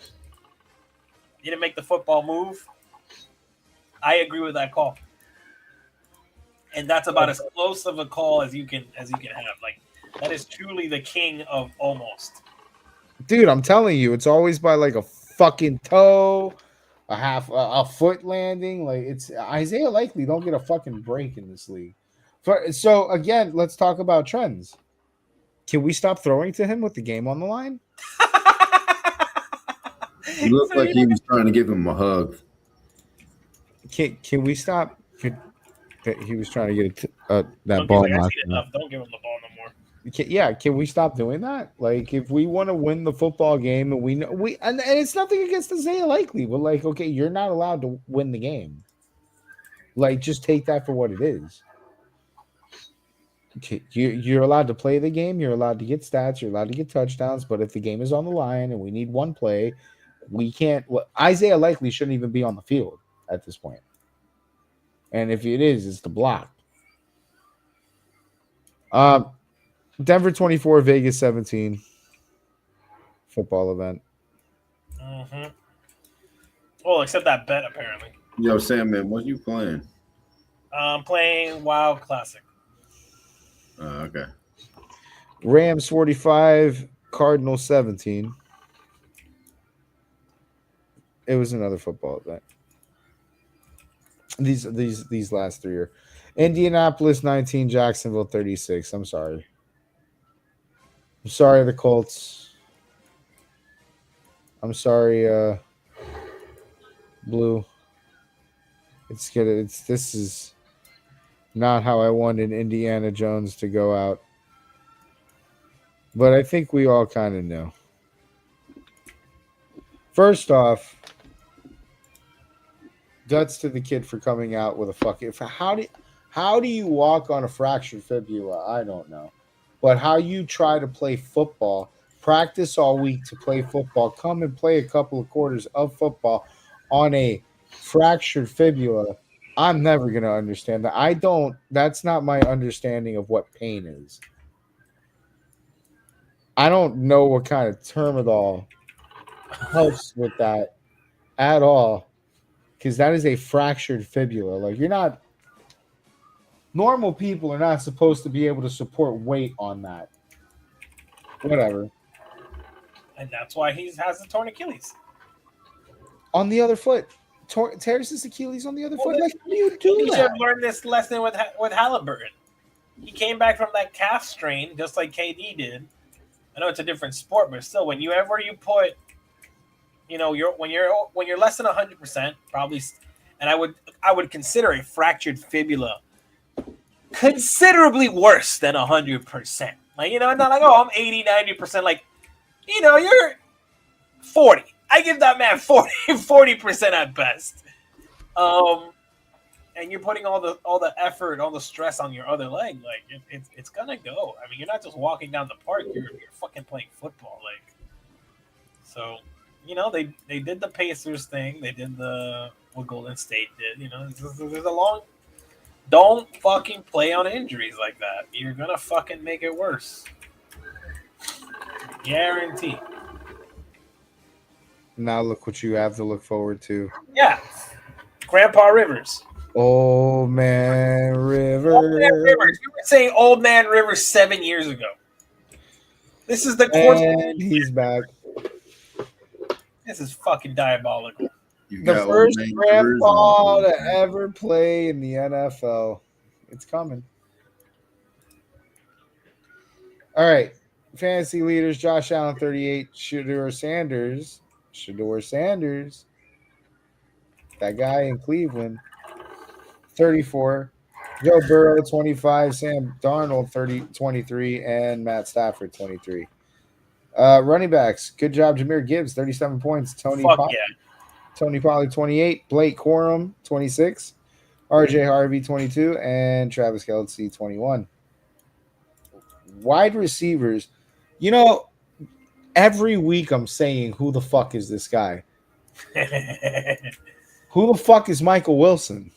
he didn't make the football move. I agree with that call. And that's about as close of a call as you can have. Like that is truly the king of almost. Dude, I'm telling you, it's always by like a fucking toe a foot landing. Like it's Isaiah Likely don't get a fucking break in this league. So again, let's talk about trends. Can we stop throwing to him with the game on the line? He looked like he was trying to give him a hug. Can we stop? He was trying to get that Don't ball. I've seen enough. Don't give him the ball no more. Can we stop doing that? Like, if we want to win the football game, and we know and it's nothing against Isaiah Likely, but like, okay, you're not allowed to win the game. Like, just take that for what it is. Okay, you're allowed to play the game. You're allowed to get stats. You're allowed to get touchdowns. But if the game is on the line and we need one play, we can't. Well, Isaiah Likely shouldn't even be on the field at this point. And if it is, it's the block. Denver 24, Vegas 17. Football event. Mm-hmm. Well, except that bet apparently. Yo, Sam, man, what you playing? I'm playing WoW Classic. Okay. Rams 45, Cardinals 17. It was another football event. These last three are Indianapolis 19, Jacksonville 36. I'm sorry. I'm sorry, the Colts. I'm sorry, Blue. This is not how I wanted Indiana Jones to go out. But I think we all kind of know. First off, guts to the kid for coming out with a fucking. How do you walk on a fractured fibula? I don't know. But how you try to play football, practice all week to play football, come and play a couple of quarters of football on a fractured fibula, I'm never going to understand that. That's not my understanding of what pain is. I don't know what kind of Termadol helps with that at all, because that is a fractured fibula. Like, normal people are not supposed to be able to support weight on that. Whatever. And that's why he has a torn Achilles. On the other foot. Tears his Achilles on the other foot. Like, how do you do He that? should have learned this lesson with Halliburton. He came back from that calf strain just like KD did. I know it's a different sport, but still, whenever you put, when you're less than 100%, probably, and I would consider a fractured fibula considerably worse than 100%. Like, not like, oh, I'm 80, 90%. Like, you're 40. I give that man 40% at best. And you're putting all the effort, all the stress on your other leg. Like, it's gonna go. I mean, you're not just walking down the park. You're fucking playing football. Like, so, they did the Pacers thing. They did what Golden State did. There's a long. Don't fucking play on injuries like that. You're gonna fucking make it worse. Guarantee. Now look what you have to look forward to. Yeah. Grandpa Rivers. Old Man Rivers. Old Man Rivers. You were saying Old Man Rivers 7 years ago. This is the course. And he's back. This is fucking diabolical. The first grandpa to ever play in the NFL. It's coming. All right. Fantasy leaders, Josh Allen, 38. Shedeur Sanders. That guy in Cleveland, 34. Joe Burrow, 25. Sam Darnold, 23. And Matt Stafford, 23. Running backs. Good job, Jahmyr Gibbs, 37 points. Tony Pollard, 28. Blake Corum, 26. RJ Harvey, 22. And Travis Kelce, 21. Wide receivers. Every week I'm saying, who the fuck is this guy? Who the fuck is Michael Wilson?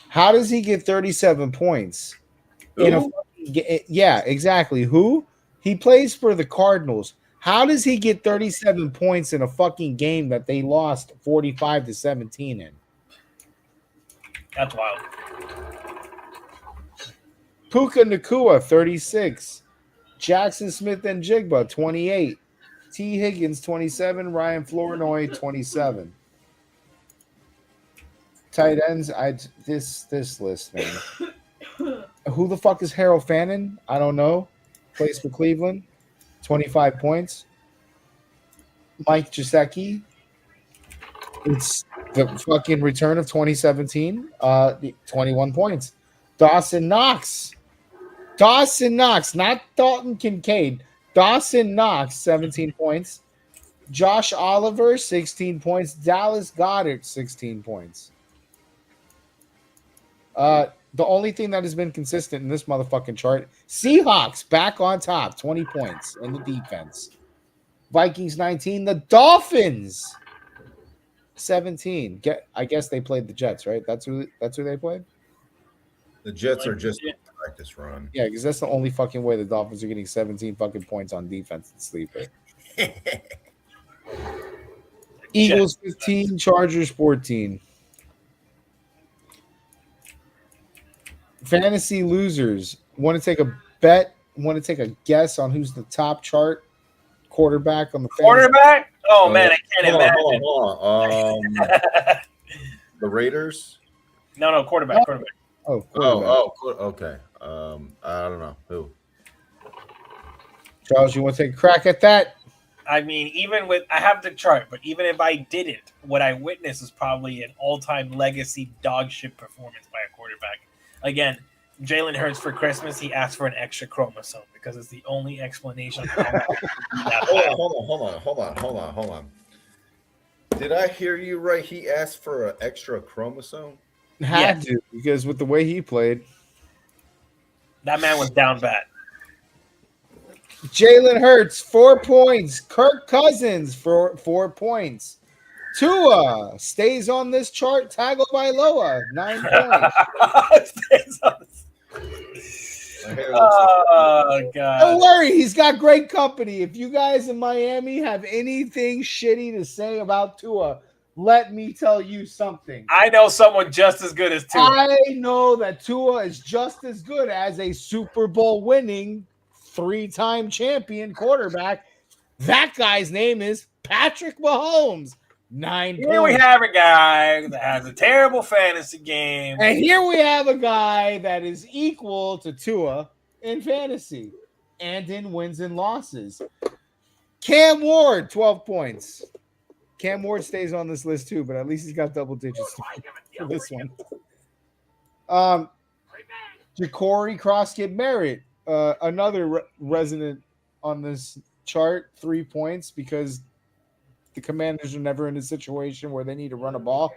How does he get 37 points? Yeah, exactly. Who? He plays for the Cardinals. How does he get 37 points in a fucking game that they lost 45-17 in? That's wild. Puka Nacua, 36. Jackson Smith and Jigba, 28. T. Higgins, 27. Ryan Flournoy, 27. Tight ends. This list, man. Who the fuck is Harold Fannin? I don't know. Plays for Cleveland. 25 points. Mike Gesicki. It's the fucking return of 2017. 21 points. Dawson Knox. Not Dalton Kincaid. Dawson Knox, 17 points. Josh Oliver, 16 points. Dallas Goedert, 16 points. The only thing that has been consistent in this motherfucking chart, Seahawks back on top, 20 points in the defense. Vikings 19, the Dolphins 17. I guess they played the Jets, right? That's who they played? The Jets are just a practice run. Yeah, because that's the only fucking way the Dolphins are getting 17 fucking points on defense and sleeper. Eagles 15, Chargers 14. Fantasy losers. Want to take a bet? Want to take a guess on who's the top chart quarterback on the quarterback? Oh man, I can't imagine. Hold on. The Raiders? No, quarterback. Okay. I don't know who. Charles, you want to take a crack at that? I mean, I have the chart, but even if I didn't, what I witnessed is probably an all-time legacy dog shit performance by a quarterback. Again, Jalen Hurts for Christmas, he asked for an extra chromosome because it's the only explanation. Hold on. Did I hear you right? He asked for an extra chromosome? Had to, because with the way he played. That man was down bad. Jalen Hurts, 4 points. Kirk Cousins, 4 points. Tua stays on this chart. Tagovailoa, 9 points. Oh, God. Don't worry, he's got great company. If you guys in Miami have anything shitty to say about Tua, let me tell you something. I know someone just as good as Tua. I know that Tua is just as good as a Super Bowl winning 3-time champion quarterback. That guy's name is Patrick Mahomes. 9 points. Here we have a guy that has a terrible fantasy game. And here we have a guy that is equal to Tua in fantasy and in wins and losses. Cam Ward, 12 points. Cam Ward stays on this list too, but at least he's got double digits for this one. Ja'Cory Crosskit Merritt, another resident on this chart, 3 points because the Commanders are never in a situation where they need to run a ball.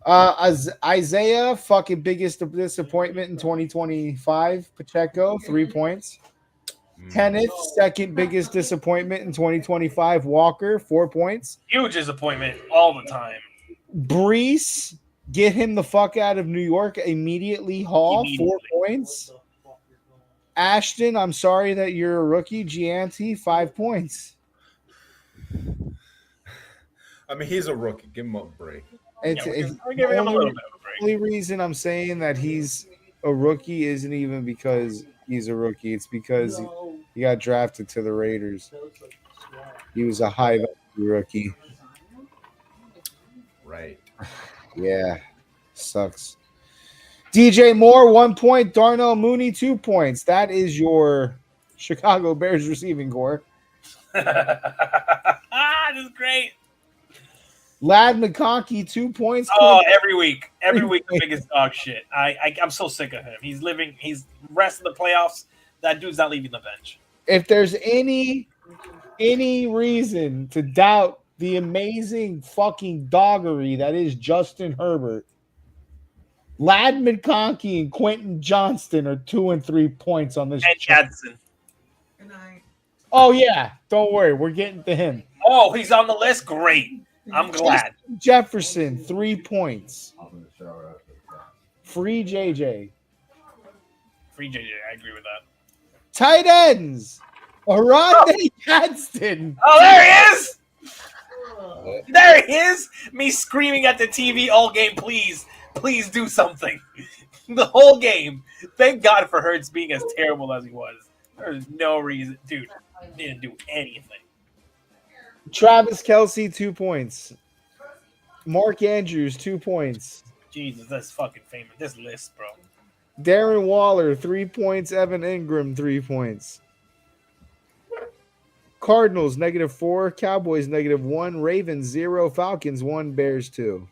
Isaiah, fucking biggest disappointment in 2025. Pacheco, 3 points. Kenneth, second biggest disappointment in 2025. Walker, 4 points. Huge disappointment all the time. Brees, get him the fuck out of New York immediately. Hall, 4 points. Ashton, I'm sorry that you're a rookie. Gianti, 5 points. I mean, he's a rookie. Give him a break. We're giving him a little bit of a break. The only reason I'm saying that he's a rookie isn't even because he's a rookie. It's because he got drafted to the Raiders. He was a high value rookie. Right. Yeah. Sucks. DJ Moore, 1 point. Darnell Mooney, 2 points. That is your Chicago Bears receiving corps. This is great. Lad McConkey, 2 points. Oh, every week the biggest dog shit. I'm so sick of him. He's rest of the playoffs. That dude's not leaving the bench. If there's any reason to doubt the amazing fucking doggery that is Justin Herbert, Lad McConkey and Quentin Johnston are 2 and 3 points on this. And Jadson. Oh yeah, don't worry, we're getting to him. Oh, he's on the list. Great. I'm glad. Jefferson, 3 points. Free JJ. Free JJ. I agree with that. Tight ends. Arande Gadsden. Oh, there he is. There he is. Me screaming at the TV all game. Please do something. The whole game. Thank God for Hurts being as terrible as he was. There's no reason. Dude, didn't do anything. Travis Kelce, 2 points. Mark Andrews, 2 points. Jesus, that's fucking famous. This list, bro. Darren Waller, 3 points. Evan Ingram, 3 points. Cardinals, -4. Cowboys, -1. Ravens, 0. Falcons, 1. Bears, 2.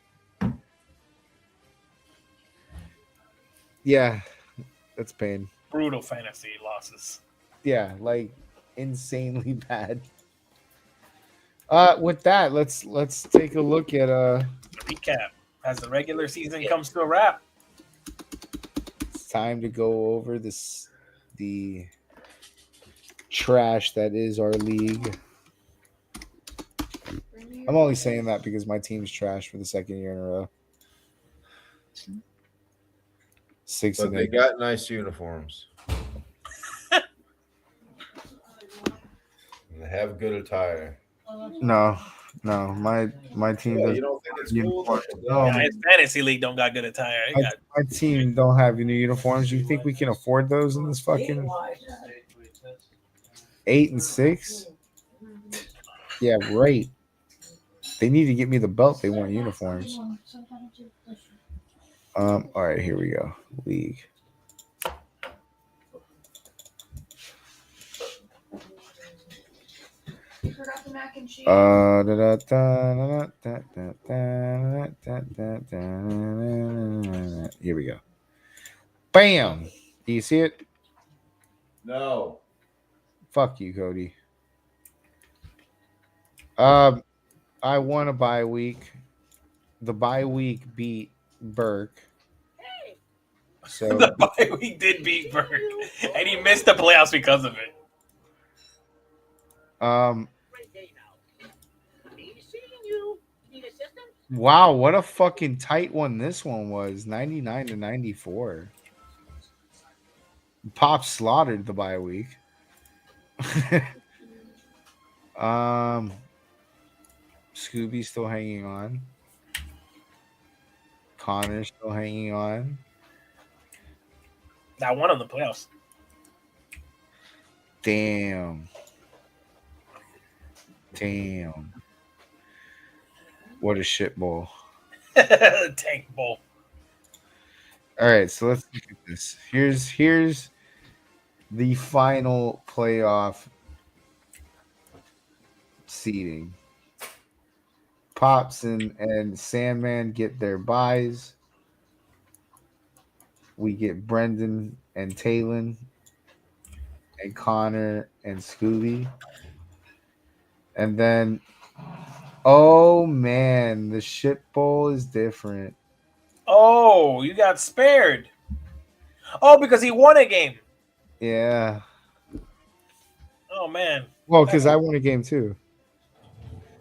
Yeah, that's pain. Brutal fantasy losses. Yeah, like insanely bad. With that, let's take a look at recap as the regular season comes to a wrap. It's time to go over the trash that is our league. I'm only saying that because my team's trash for the second year in a row. 6 But and they 8. got nice uniforms. They have good attire. No, my team Yeah, doesn't. you don't think it's cool? No, Yeah, his fantasy league don't got good attire. my team don't have any uniforms. You think we can afford those in this fucking 8 and 6? Yeah, right. They need to get me the belt. They want uniforms. All right, here we go. League. Here we go. Bam! Do you see it? No. Fuck you, Cody. I won a bye week. The bye week beat Burke. So the bye week did beat Burke, and he missed the playoffs because of it. Wow, what a fucking tight one this one was. 99-94. Pop slaughtered the bye week. Scooby's still hanging on. Connor's still hanging on. That won on the playoffs. Damn. What a shit bowl. Tank bowl. All right, so let's look at this. Here's the final playoff seeding. Pops and Sandman get their buys. We get Brendan and Talon and Connor and Scooby. And then, oh man, the shit bowl is different. Oh, you got spared. Oh, because he won a game. Yeah. Oh man. Well, because I won a game too.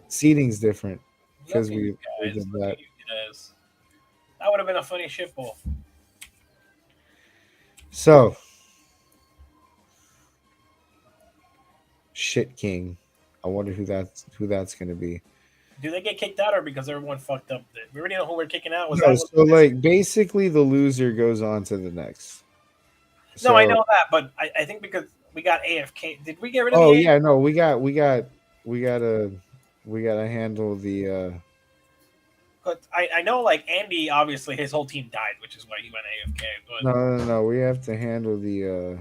Seating's different because Look at we you guys. did Look that. at you guys. That would have been a funny shit bowl. So, Shit King. I wonder who that's going to be. Do they get kicked out or because everyone fucked up? We already know who we're kicking out. No, so like basically the loser goes on to the next. No, I know that, but I think because we got AFK. Did we get rid of? Oh the yeah, no, we gotta handle the. But I know like Andy, obviously his whole team died, which is why he went AFK. But No, we have to handle the.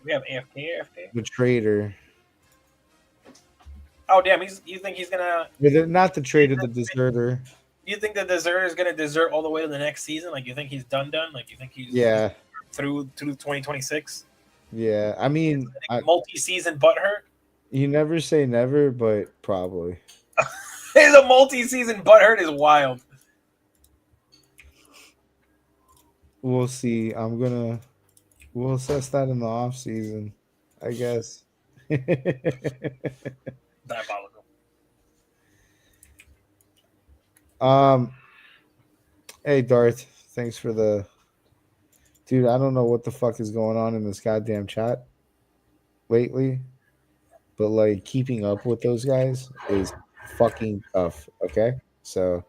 we have AFK. The traitor. Oh damn! You think he's gonna? Not the traitor, the deserter. You think the deserter is gonna desert all the way to the next season? Like you think he's done? Like you think he's through 2026? Yeah, I mean, multi-season butthurt. You never say never, but probably. He's a multi-season butthurt is wild. We'll see. We'll assess that in the off season, I guess. Diabolical. Hey Darth, thanks for the dude. I don't know what the fuck is going on in this goddamn chat lately, but like keeping up with those guys is fucking tough. Okay, so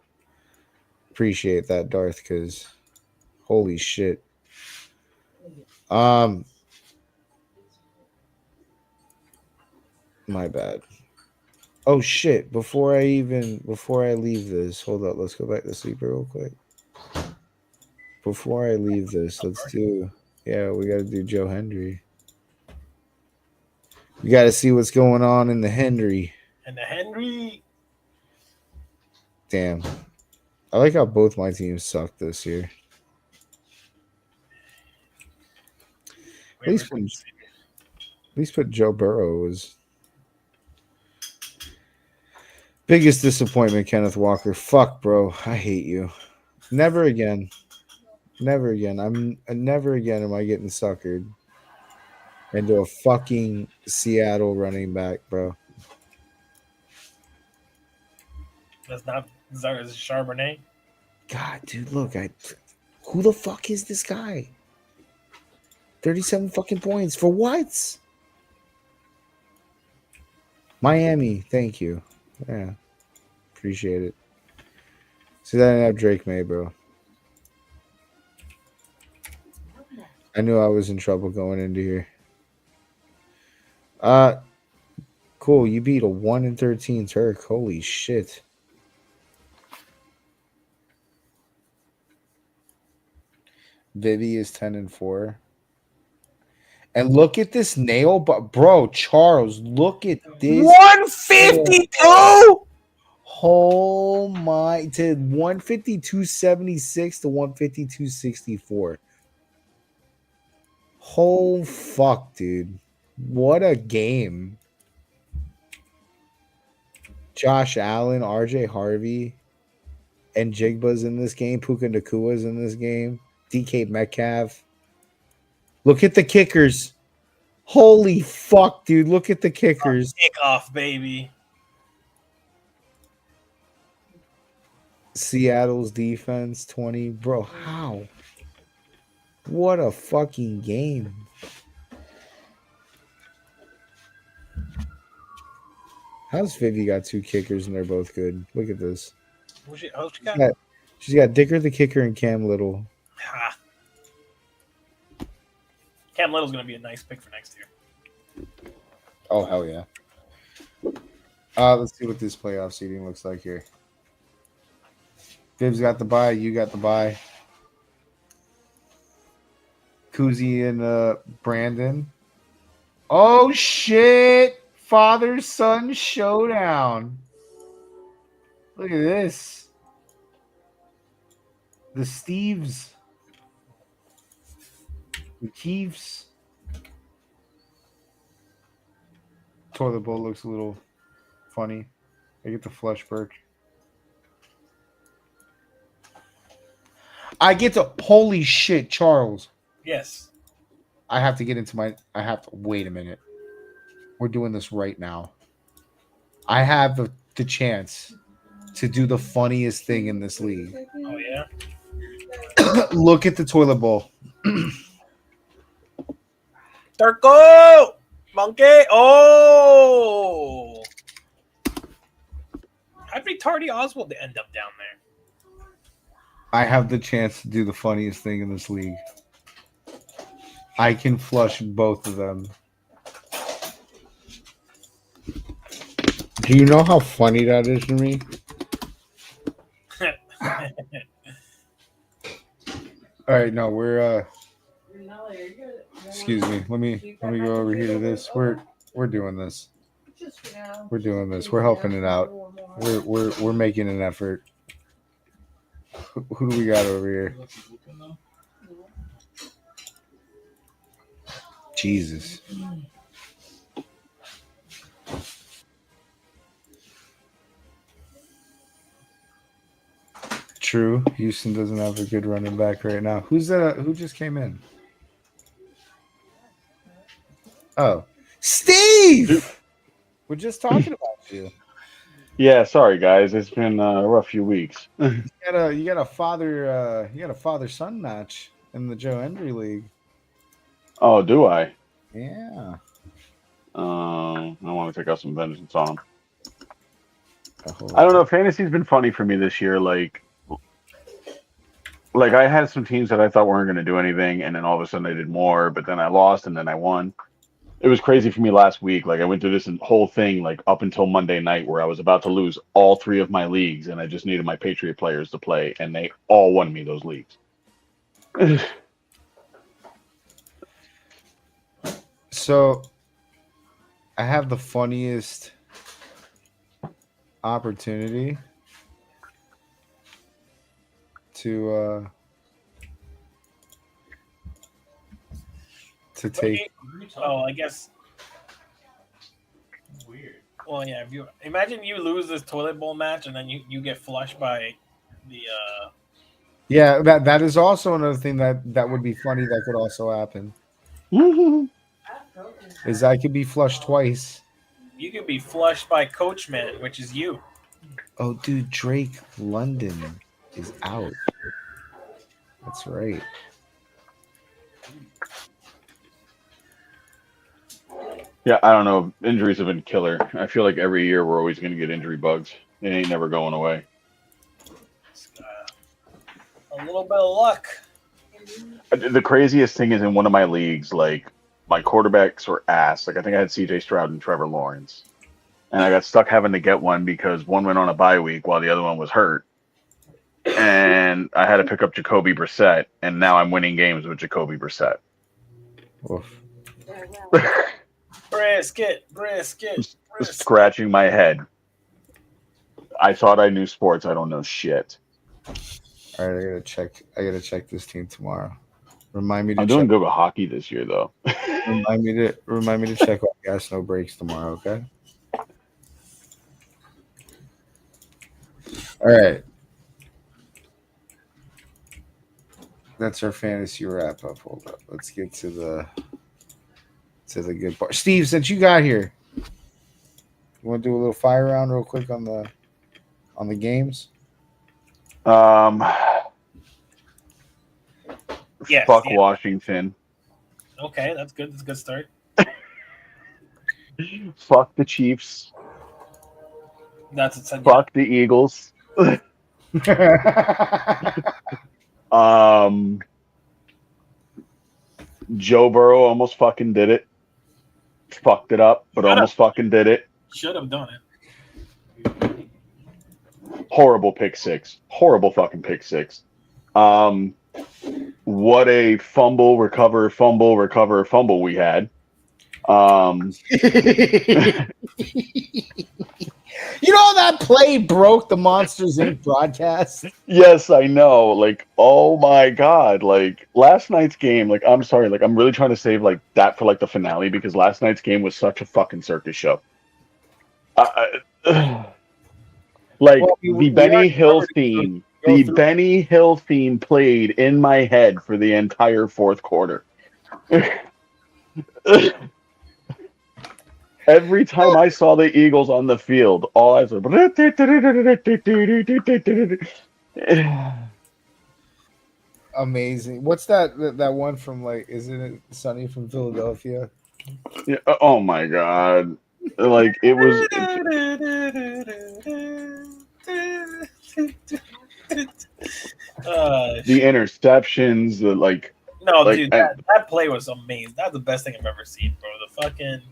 appreciate that, Darth, because holy shit. My bad. Oh shit! Before I leave this, hold up. Let's go back to sleep real quick. Before I leave this, let's do. Yeah, we got to do Joe Hendry. We got to see what's going on in the Hendry. And the Henry. Damn, I like how both my teams suck this year. At least put Joe Burrow was biggest disappointment. Kenneth Walker. Fuck, bro. I hate you. Never again. Never again. Never again am I getting suckered into a fucking Seattle running back, bro. That's not Charbonnet. God, dude, look, who the fuck is this guy? 37 fucking points for what? Miami, thank you. Yeah, appreciate it. See, that I didn't have Drake May, bro. I knew I was in trouble going into here. Cool. You beat a 1-13 Turk. Holy shit. Vivi is 10-4. And look at this nail, but bro, Charles, look at this. 152. Oh my, to 152.76 to 152.64. Oh fuck, dude. What a game. Josh Allen, RJ Harvey, and Jigba's in this game. Puka Nakua's in this game. DK Metcalf. Look at the kickers. Holy fuck, dude. Look at the kickers. Kickoff, baby. Seattle's defense, 20. Bro, how? What a fucking game. How's Vivi got 2 kickers and they're both good? Look at this. Who's she got? She's got Dicker the kicker and Cam Little. Ha. Cam Little's going to be a nice pick for next year. Oh, hell yeah. Let's see what this playoff seeding looks like here. Viv's got the bye. You got the bye. Kuzi and Brandon. Oh, shit. Father-son showdown. Look at this. The Steves. The Keefs. Toilet bowl looks a little funny. I get the flush perk. I get to holy shit, Charles. Yes. I have to get into my wait a minute. We're doing this right now. I have the chance to do the funniest thing in this league. Oh yeah. Look at the toilet bowl. Turco! Monkey! Oh! How'd Tardy Oswald end up down there? I have the chance to do the funniest thing in this league. I can flush both of them. Do you know how funny that is to me? All right, no, we're excuse me. Let me go over here to this. We're doing this. We're doing this. We're helping it out. We're making an effort. Who do we got over here? Jesus. True. Houston doesn't have a good running back right now. Who's that? Who just came in? Oh, Steve. We're just talking about you. Yeah, sorry guys. It's been a rough few weeks. You got a father-son match in the Joe Hendry League. Oh, do I? Yeah. I want to take out some vengeance on him. I don't know. Fantasy's been funny for me this year. Like I had some teams that I thought weren't going to do anything, and then all of a sudden they did more. But then I lost, and then I won. It was crazy for me last week. Like I went through this whole thing like up until Monday night where I was about to lose all 3 of my leagues and I just needed my Patriot players to play and they all won me those leagues. So I have the funniest opportunity to take. Oh, I guess. Weird. Well, yeah. If you imagine you lose this toilet bowl match and then you get flushed by the. Yeah, that is also another thing that would be funny. That could also happen. Is I could be flushed twice. You could be flushed by Coachman, which is you. Oh, dude, Drake London is out. That's right. Yeah, I don't know. Injuries have been killer. I feel like every year we're always going to get injury bugs. It ain't never going away. A little bit of luck. The craziest thing is in one of my leagues, like my quarterbacks were ass. Like I think I had CJ Stroud and Trevor Lawrence. And I got stuck having to get one because one went on a bye week while the other one was hurt. And I had to pick up Jacoby Brissett, and now I'm winning games with Jacoby Brissett. Brisket. Scratching my head. I thought I knew sports. I don't know shit. All right, I gotta check this team tomorrow. Remind me to I'm doing good with hockey this year, though. remind me to check off gas no breaks tomorrow, okay? All right. That's our fantasy wrap up. Hold up. Let's get to the good part. Steve, since you got here, you want to do a little fire round real quick on the games? Yes, Fuck yeah. Washington. Okay, that's good. That's a good start. Fuck the Chiefs. That's it. Said, Fuck the Eagles. Joe Burrow almost fucking did it. Fucked it up, but almost fucking did it. Should have done it. Horrible pick six. Horrible fucking pick six. What a fumble, recover we had. You know that play broke the Monsters Inc. broadcast? Yes, I know. Like, oh my god. Like last night's game, like I'm sorry, like I'm really trying to save like that for like the finale because last night's game was such a fucking circus show. The Benny Hill theme. The Benny Hill theme played in my head for the entire fourth quarter. Every time I saw the Eagles on the field, all I said. Amazing. What's that one from? Like, isn't it Sunny from Philadelphia? Yeah, oh my god! Like it was. The interceptions, dude, that play was amazing. That's the best thing I've ever seen, bro. The fucking,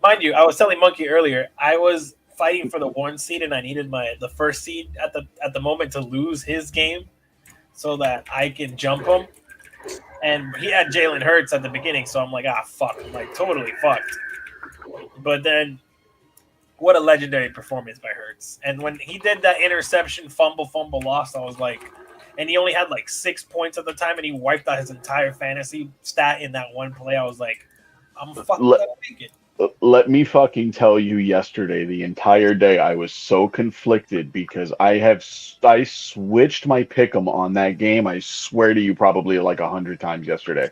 mind you, I was telling Monkey earlier, I was fighting for the 1 seed and I needed the first seed at the moment to lose his game so that I can jump him. And he had Jalen Hurts at the beginning, so I'm like, fuck, I'm like totally fucked. But then, what a legendary performance by Hurts. And when he did that interception, fumble loss, I was like, and he only had like 6 points at the time, and he wiped out his entire fantasy stat in that one play. I was like, I'm fucking gonna make it. Let me fucking tell you, yesterday, the entire day, I was so conflicted because I switched my pick'em on that game. I swear to you, probably like 100 times yesterday.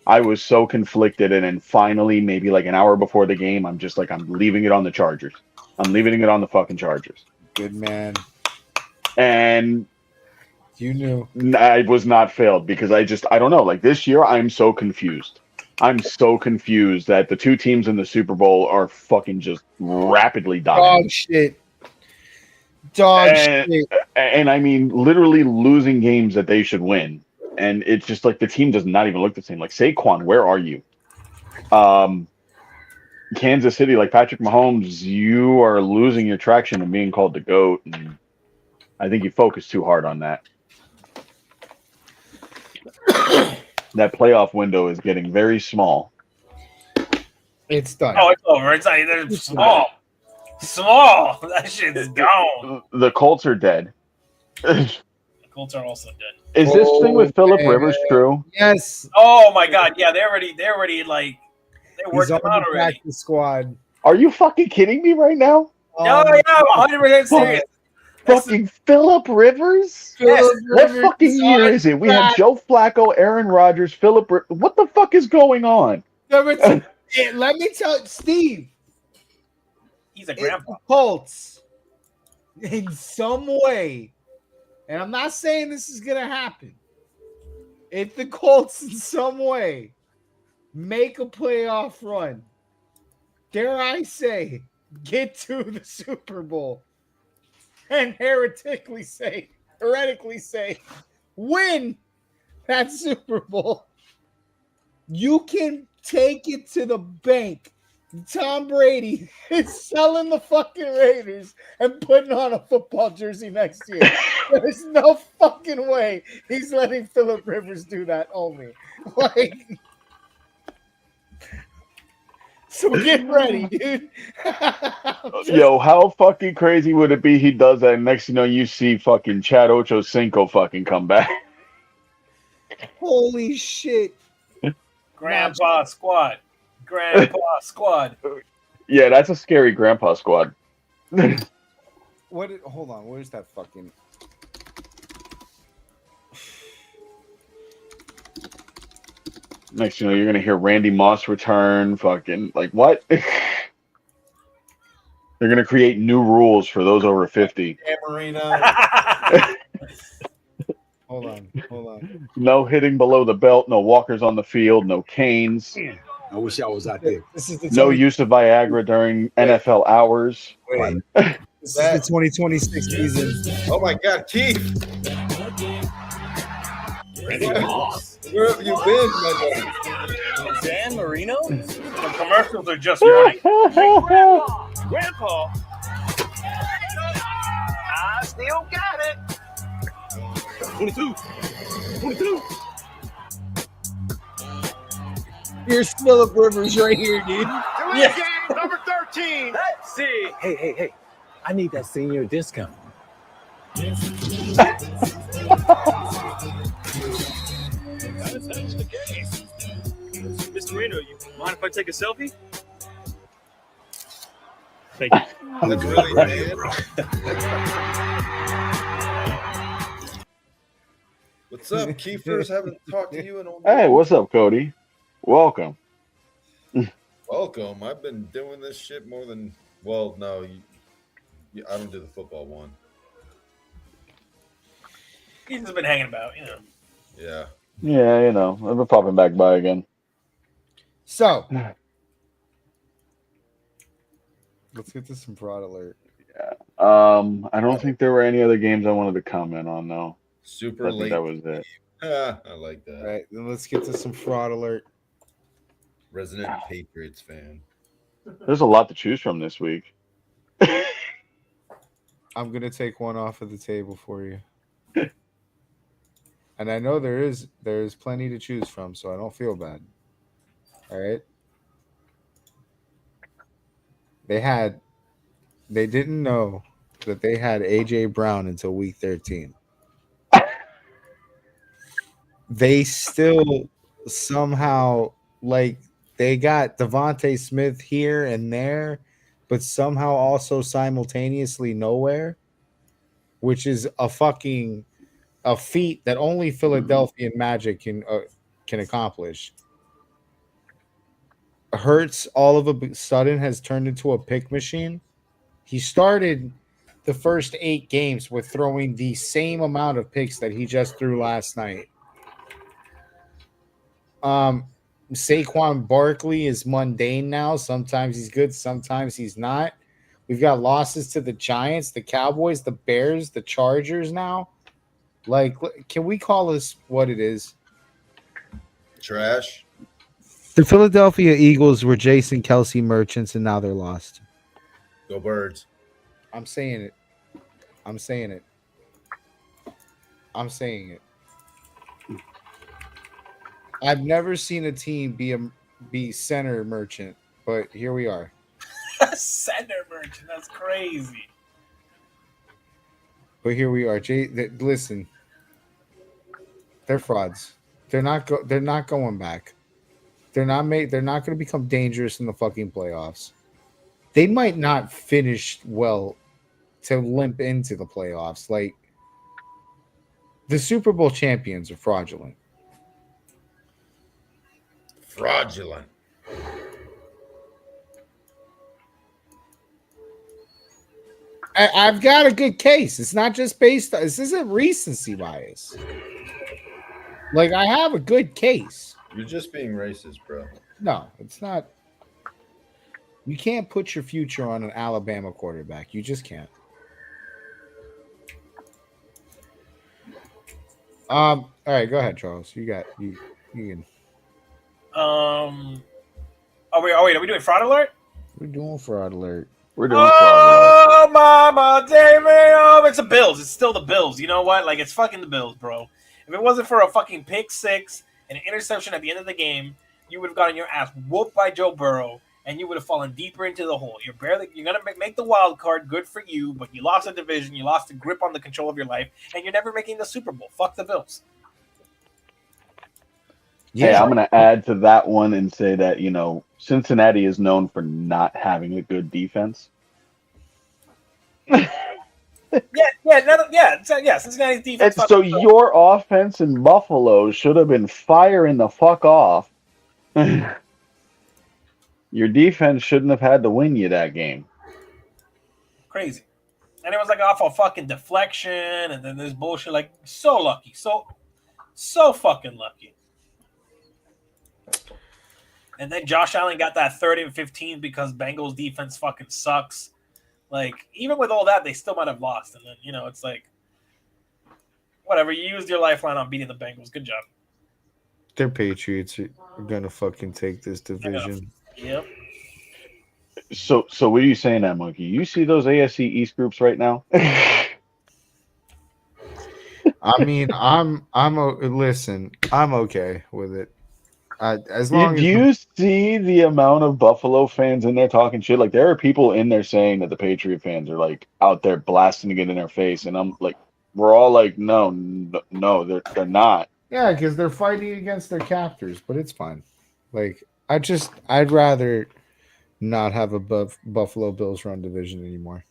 I was so conflicted, and then finally, maybe like an hour before the game, I'm just like, I'm leaving it on the Chargers. I'm leaving it on the fucking Chargers. Good man. And you knew I was not failed because I don't know. Like this year, I'm so confused. I'm so confused that the two teams in the Super Bowl are fucking just rapidly dying. Dog shit. And I mean, literally losing games that they should win. And it's just like the team does not even look the same. Like Saquon, where are you? Kansas City, like Patrick Mahomes, you are losing your traction and being called the GOAT. And I think you focus too hard on that. That playoff window is getting very small. It's done. Oh, it's over. It's not even small. Small. That shit's gone. The Colts are dead. The Colts are also dead. Is this thing with Phillip Rivers true? Yes. Oh my God! Yeah, they already like they worked He's him on out the already. practice squad. Are you fucking kidding me right now? No, yeah, I'm 100% serious. Fucking Phillip Rivers? Yes. What fucking year is it? We have Joe Flacco, Aaron Rodgers, Phillip. What the fuck is going on? Let me tell Steve. He's a grandpa. The Colts, in some way, and I'm not saying this is gonna happen. If the Colts, in some way, make a playoff run, dare I say, get to the Super Bowl, and heretically say, win that Super Bowl, you can take it to the bank. Tom Brady is selling the fucking Raiders and putting on a football jersey next year. There's no fucking way he's letting Phillip Rivers do that only. Like, so get ready, dude. Yo, how fucking crazy would it be he does that and next you know you see fucking Chad Ochocinco fucking come back? Holy shit. Grandpa squad. Grandpa squad. Yeah, that's a scary grandpa squad. Hold on, where's that fucking Next you know you're gonna hear Randy Moss return, fucking like what? They're gonna create new rules for those over 50. Marino. Hold on. No hitting below the belt, no walkers on the field, no canes. I wish I was out there. No use of Viagra during NFL hours. Wait. This is the 2026 season. Oh my God, Keith! Where have you been, my buddy? Dan Marino? The commercials are just running. Grandpa? I still got it. 22. Here's Phillip Rivers right here, dude. Yeah. Game number 13. Let's see. Hey. I need that senior discount. That's the case. Mr. Marino, you mind if I take a selfie? Thank you. That's really bad. What's up, Keefers? Haven't talked to you in a while. Hey, what's up, Cody? Welcome. Welcome. I've been doing this shit more than I don't do the football one. He's just been hanging about, you know. Yeah. Yeah, you know, I've been popping back by again. So let's get to some fraud alert. Yeah. I don't think there were any other games I wanted to comment on though. Super late. That was it. I like that. All right, then let's get to some fraud alert. Resident Patriots fan. There's a lot to choose from this week. I'm gonna take one off of the table for you. And I know there is plenty to choose from, so I don't feel bad. All right. They didn't know that they had AJ Brown until week 13. They still somehow they got Devontae Smith here and there, but somehow also simultaneously nowhere, which is a feat that only Philadelphia Magic can accomplish. Hurts all of a sudden has turned into a pick machine. He started the first 8 games with throwing the same amount of picks that he just threw last night. Saquon Barkley is mundane now. Sometimes he's good, sometimes he's not. We've got losses to the Giants, the Cowboys, the Bears, the Chargers now. Like, can we call this what it is? Trash. The Philadelphia Eagles were Jason Kelsey merchants, and now they're lost. Go Birds. I'm saying it. I'm saying it. I'm saying it. I've never seen a team be center merchant, but here we are. Center merchant. That's crazy. But here we are. Listen, they're frauds. They're not going back. They're not going to become dangerous in the fucking playoffs. They might not finish well to limp into the playoffs. Like, the Super Bowl champions are fraudulent. Fraudulent. I've got a good case. It's not just based on, this isn't recency bias. Like, I have a good case. You're just being racist, bro. No, it's not. You can't put your future on an Alabama quarterback. You just can't. All right, go ahead, Charles. You can. Are we doing fraud alert? We're doing fraud alert. We're doing fraud alert. Oh, Mama, David! Oh, it's the Bills. It's still the Bills. You know what? Like, it's fucking the Bills, bro. If it wasn't for a fucking pick six and an interception at the end of the game, you would have gotten your ass whooped by Joe Burrow, and you would have fallen deeper into the hole. You're gonna make the wild card. Good for you, but you lost the division. You lost the grip on the control of your life, and you're never making the Super Bowl. Fuck the Bills. Yeah, hey, I'm going to add to that one and say that, Cincinnati is known for not having a good defense. Cincinnati's defense. And so your offense in Buffalo should have been firing the fuck off. Your defense shouldn't have had to win you that game. Crazy. And it was like off a fucking deflection, and then this bullshit. Like, so lucky. So fucking lucky. And then Josh Allen got that 3rd and 15 because Bengals defense fucking sucks. Like, even with all that, they still might have lost. And then, it's like, whatever. You used your lifeline on beating the Bengals. Good job. Their Patriots are going to fucking take this division. Yep. So what are you saying, that monkey? You see those AFC East groups right now? I mean, listen, I'm okay with it. As long do you see the amount of Buffalo fans in there talking shit? Like, there are people in there saying that the Patriot fans are like out there blasting it in their face, and I'm like, we're all like, no, they're not. Yeah, because they're fighting against their captors, but it's fine. Like, I'd rather not have a Buffalo Bills run division anymore.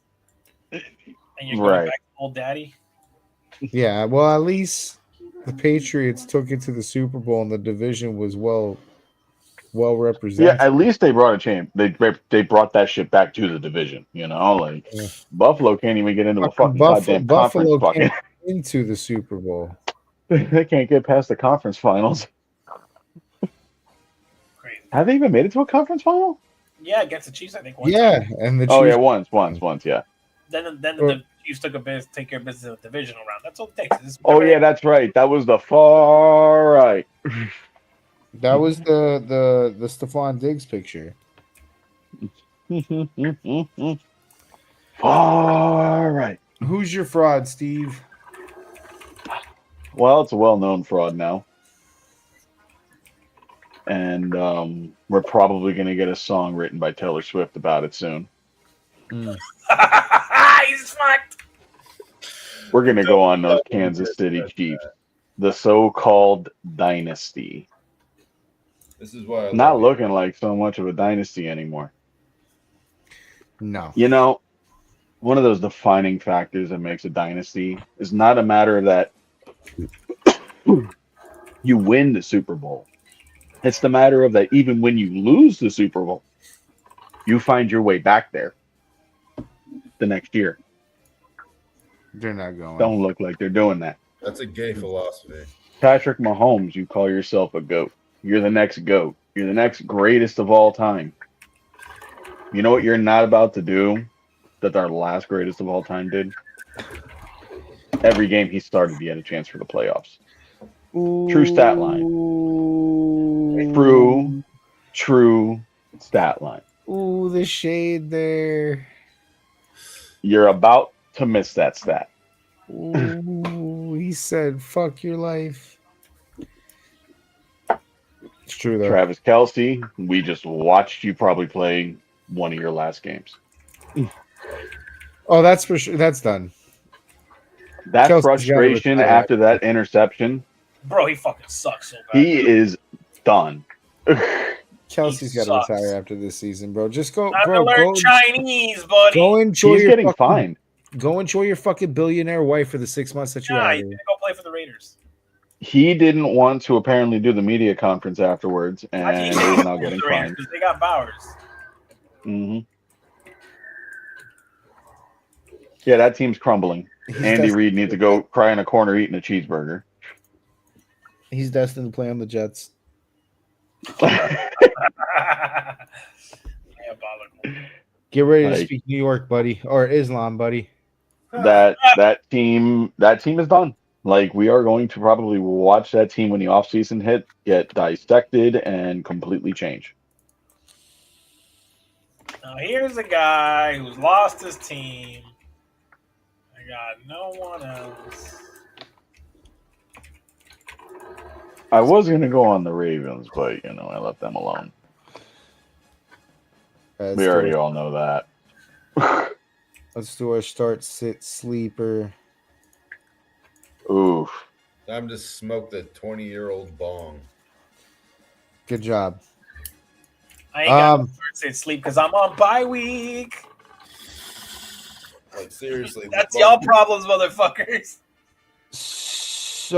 And you're going back to old daddy? Yeah, well, at least the Patriots took it to the Super Bowl, and the division was well represented. Yeah, at least they brought a champ. They brought that shit back to the division. Buffalo can't even get into a fucking goddamn Buffalo conference. Can't into the Super Bowl. They can't get past the conference finals. Crazy. Have they even made it to a conference final? Yeah, against the Chiefs, I think. Once. Yeah, and the Chiefs. Once, yeah. Then the Chiefs take care of business in the divisional round. That's all it takes. Yeah, that's right. That was the far right. That was the Stephon Diggs picture. Far right. Who's your fraud, Steve? Well, it's a well-known fraud now. And we're probably going to get a song written by Taylor Swift about it soon. He's fucked. We're going to go on those Kansas City Chiefs. The so-called dynasty. This is why not looking like so much of a dynasty anymore. No. One of those defining factors that makes a dynasty is not a matter that you win the Super Bowl. It's the matter of that even when you lose the Super Bowl, you find your way back there the next year. They're not going. Don't look like they're doing that. That's a gay philosophy. Patrick Mahomes, you call yourself a GOAT. You're the next GOAT. You're the next greatest of all time. You know what you're not about to do that our last greatest of all time did? Every game he started, he had a chance for the playoffs. True stat line. True true stat line. Ooh, the shade there. You're about to miss that stat. Ooh, he said, "Fuck your life." It's true though. Travis Kelsey, we just watched you probably play one of your last games. Oh, that's for sure. That's done. That Kelsey's gotta frustration retire. after that interception, Bro, he fucking sucks so bad. he is done. Kelsey's got to retire after this season, bro. Just go, Time bro. to learn Go, Chinese, buddy. go enjoy He's your getting fucking, fined. Go enjoy your fucking billionaire wife for the 6 months that you Nah, have he's here. gonna go play for the Raiders. He didn't want to apparently do the media conference afterwards, and is now getting fined. Because they got Bowers. Mm-hmm. Yeah, that team's crumbling. Andy Reid needs to go cry in a corner eating a cheeseburger. He's destined to play on the Jets. Get ready to speak New York, buddy, or Islam, buddy. That team is done. Like, we are going to probably watch that team when the offseason hit get dissected and completely change. Now here's a guy who's lost his team. I got no one else. I was going to go on the Ravens, but, I left them alone. We already all know that. Let's do our start, sit, sleeper. Oof. Time to smoke the 20-year-old bong. Good job. I ain't got to say sleep because I'm on bye week. Like, seriously. That's y'all problems, motherfuckers. So,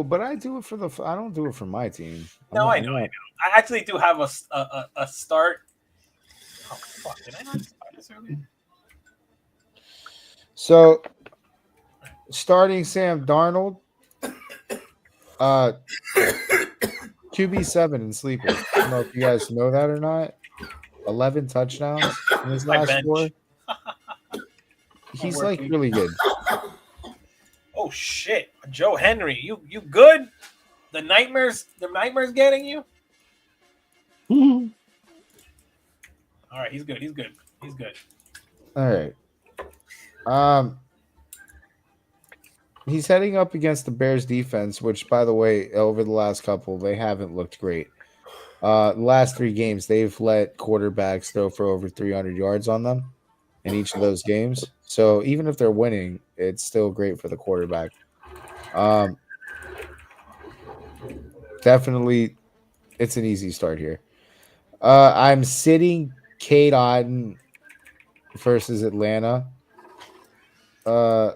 but I do it for I don't do it for my team. I know. I actually do have a start. Oh, fuck. Did I not start this earlier? So, starting Sam Darnold, QB7 in sleeper. I don't know if you guys know that or not. 11 touchdowns in his last 4. He's like really good. Oh shit, Joe Henry, you good? The nightmares getting you? All right, he's good. All right. He's heading up against the Bears defense, which, by the way, over the last couple, they haven't looked great. The last 3 games, they've let quarterbacks throw for over 300 yards on them in each of those games. So even if they're winning, it's still great for the quarterback. Definitely, it's an easy start here. I'm sitting Cade Otton versus Atlanta. I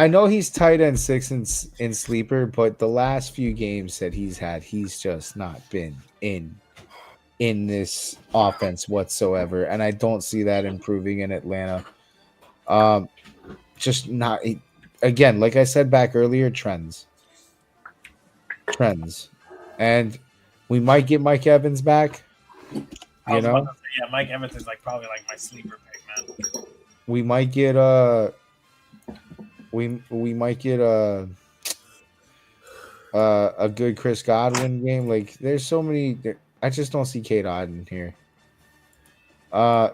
know he's tight end 6 in sleeper, but the last few games that he's had, he's just not been in this offense whatsoever, and I don't see that improving in Atlanta. Just not again, like I said back earlier, trends, and we might get Mike Evans back. Mike Evans is probably my sleeper pick, man. We might get we might get a good Chris Godwin game. Like, there's so many. I just don't see Cade Otton here.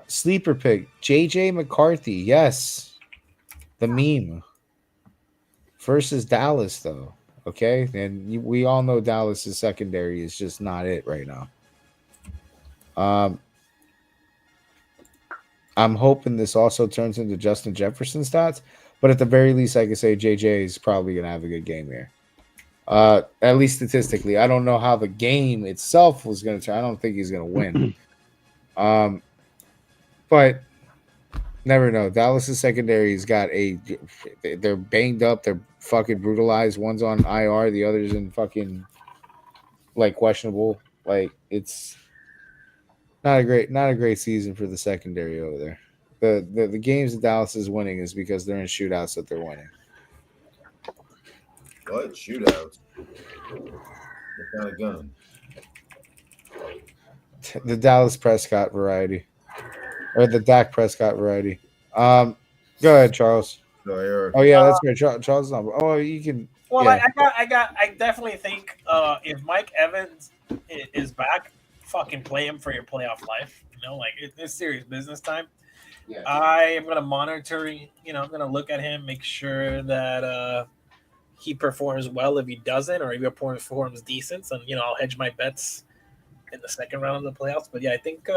Sleeper pick JJ McCarthy. Yes, the meme versus Dallas though. Okay, and we all know Dallas's secondary is just not it right now. I'm hoping this also turns into Justin Jefferson stats, but at the very least, I can say JJ is probably going to have a good game here. At least statistically. I don't know how the game itself was going to turn. I don't think he's going to win. But never know. Dallas' secondary's got they're banged up. They're fucking brutalized. One's on IR. The other's in fucking questionable. It's not a great season for the secondary over there. The games that Dallas is winning is because they're in shootouts that they're winning. What? Shootouts? What kind of gun? The Dallas Prescott variety. Or the Dak Prescott variety. Go ahead, Charles. Oh yeah, that's right. Charles is not. Oh, you can. Well, Yeah. I definitely think if Mike Evans is back, fucking play him for your playoff life. You know, like it's serious business time. Yeah. I am gonna monitor. I'm gonna look at him, make sure that he performs well. If he doesn't, or if he performs decent, and I'll hedge my bets in the second round of the playoffs. But yeah, I think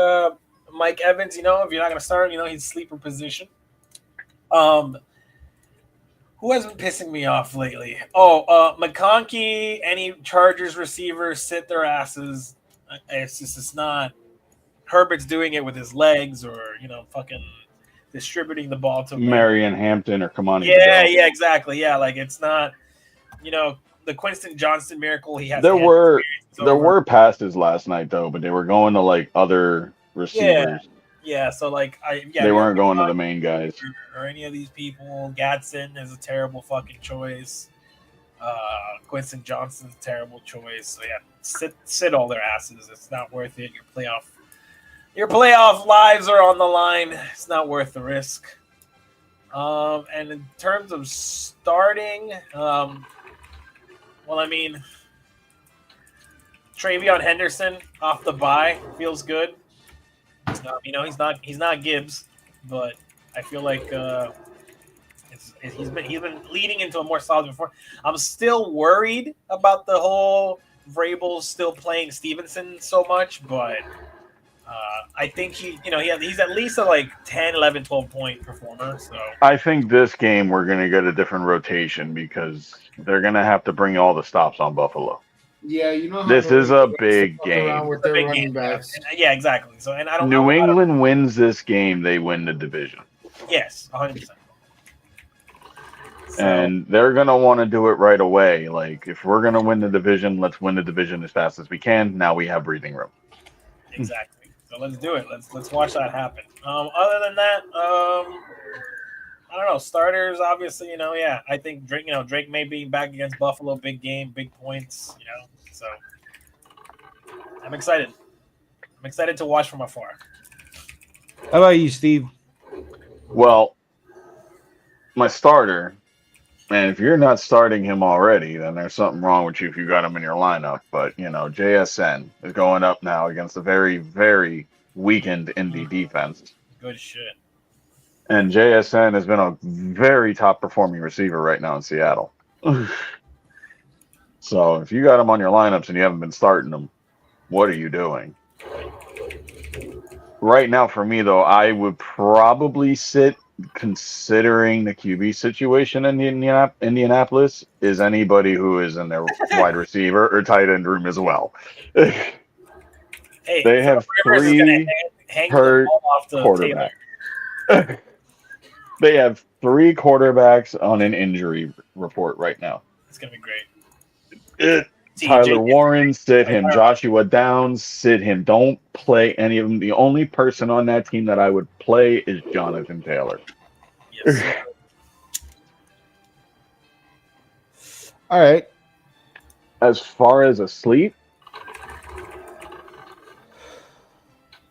Mike Evans. If you're not gonna start him, he's sleeper position. Who has been pissing me off lately? McConkey, any Chargers receivers sit their asses. It's not. Herbert's doing it with his legs or, fucking distributing the ball to Marion Hampton or Kamani. Yeah, exactly. Yeah, like it's not, the Quinton Johnston miracle he has. There were passes last night though, but they were going to like other receivers. Yeah, so like they weren't going to the main guys or any of these people. Gadsden is a terrible fucking choice. Quinton Johnston's a terrible choice. So yeah, sit all their asses. It's not worth it. Your playoff lives are on the line. It's not worth the risk. And in terms of starting, Travion Henderson off the bye feels good. He's not Gibbs, but I feel like he's been leading into a more solid performance. I'm still worried about the whole Vrabel still playing Stevenson so much, but I think he's at least a like 10, 11, 12 point performer. So I think this game we're going to get a different rotation because they're going to have to bring all the stops on Buffalo. Yeah, this is a big game. With their running backs. Yeah, exactly. So, and I don't. New England wins this game, they win the division. Yes, 100%. And they're gonna want to do it right away. Like, if we're gonna win the division, let's win the division as fast as we can. Now we have breathing room. Exactly. So let's do it. Let's watch that happen. Other than that, I don't know. Starters, obviously, I think Drake may be back against Buffalo. Big game, big points. So I'm excited. I'm excited to watch from afar. How about you, Steve? Well, my starter, and if you're not starting him already, then there's something wrong with you if you got him in your lineup. But, JSN is going up now against a very, very weakened Indy defense. Good shit. And JSN has been a very top performing receiver right now in Seattle. So if you got him on your lineups and you haven't been starting him, what are you doing? Right now, for me, though, I would probably sit, considering the QB situation in Indianapolis, is anybody who is in their wide receiver or tight end room as well. They have three hurt quarterbacks. They have three quarterbacks on an injury report right now. It's going to be great. Tyler Warren, sit him. Joshua Downs, sit him. Don't play any of them. The only person on that team that I would play is Jonathan Taylor. Yes. All right. As far as asleep,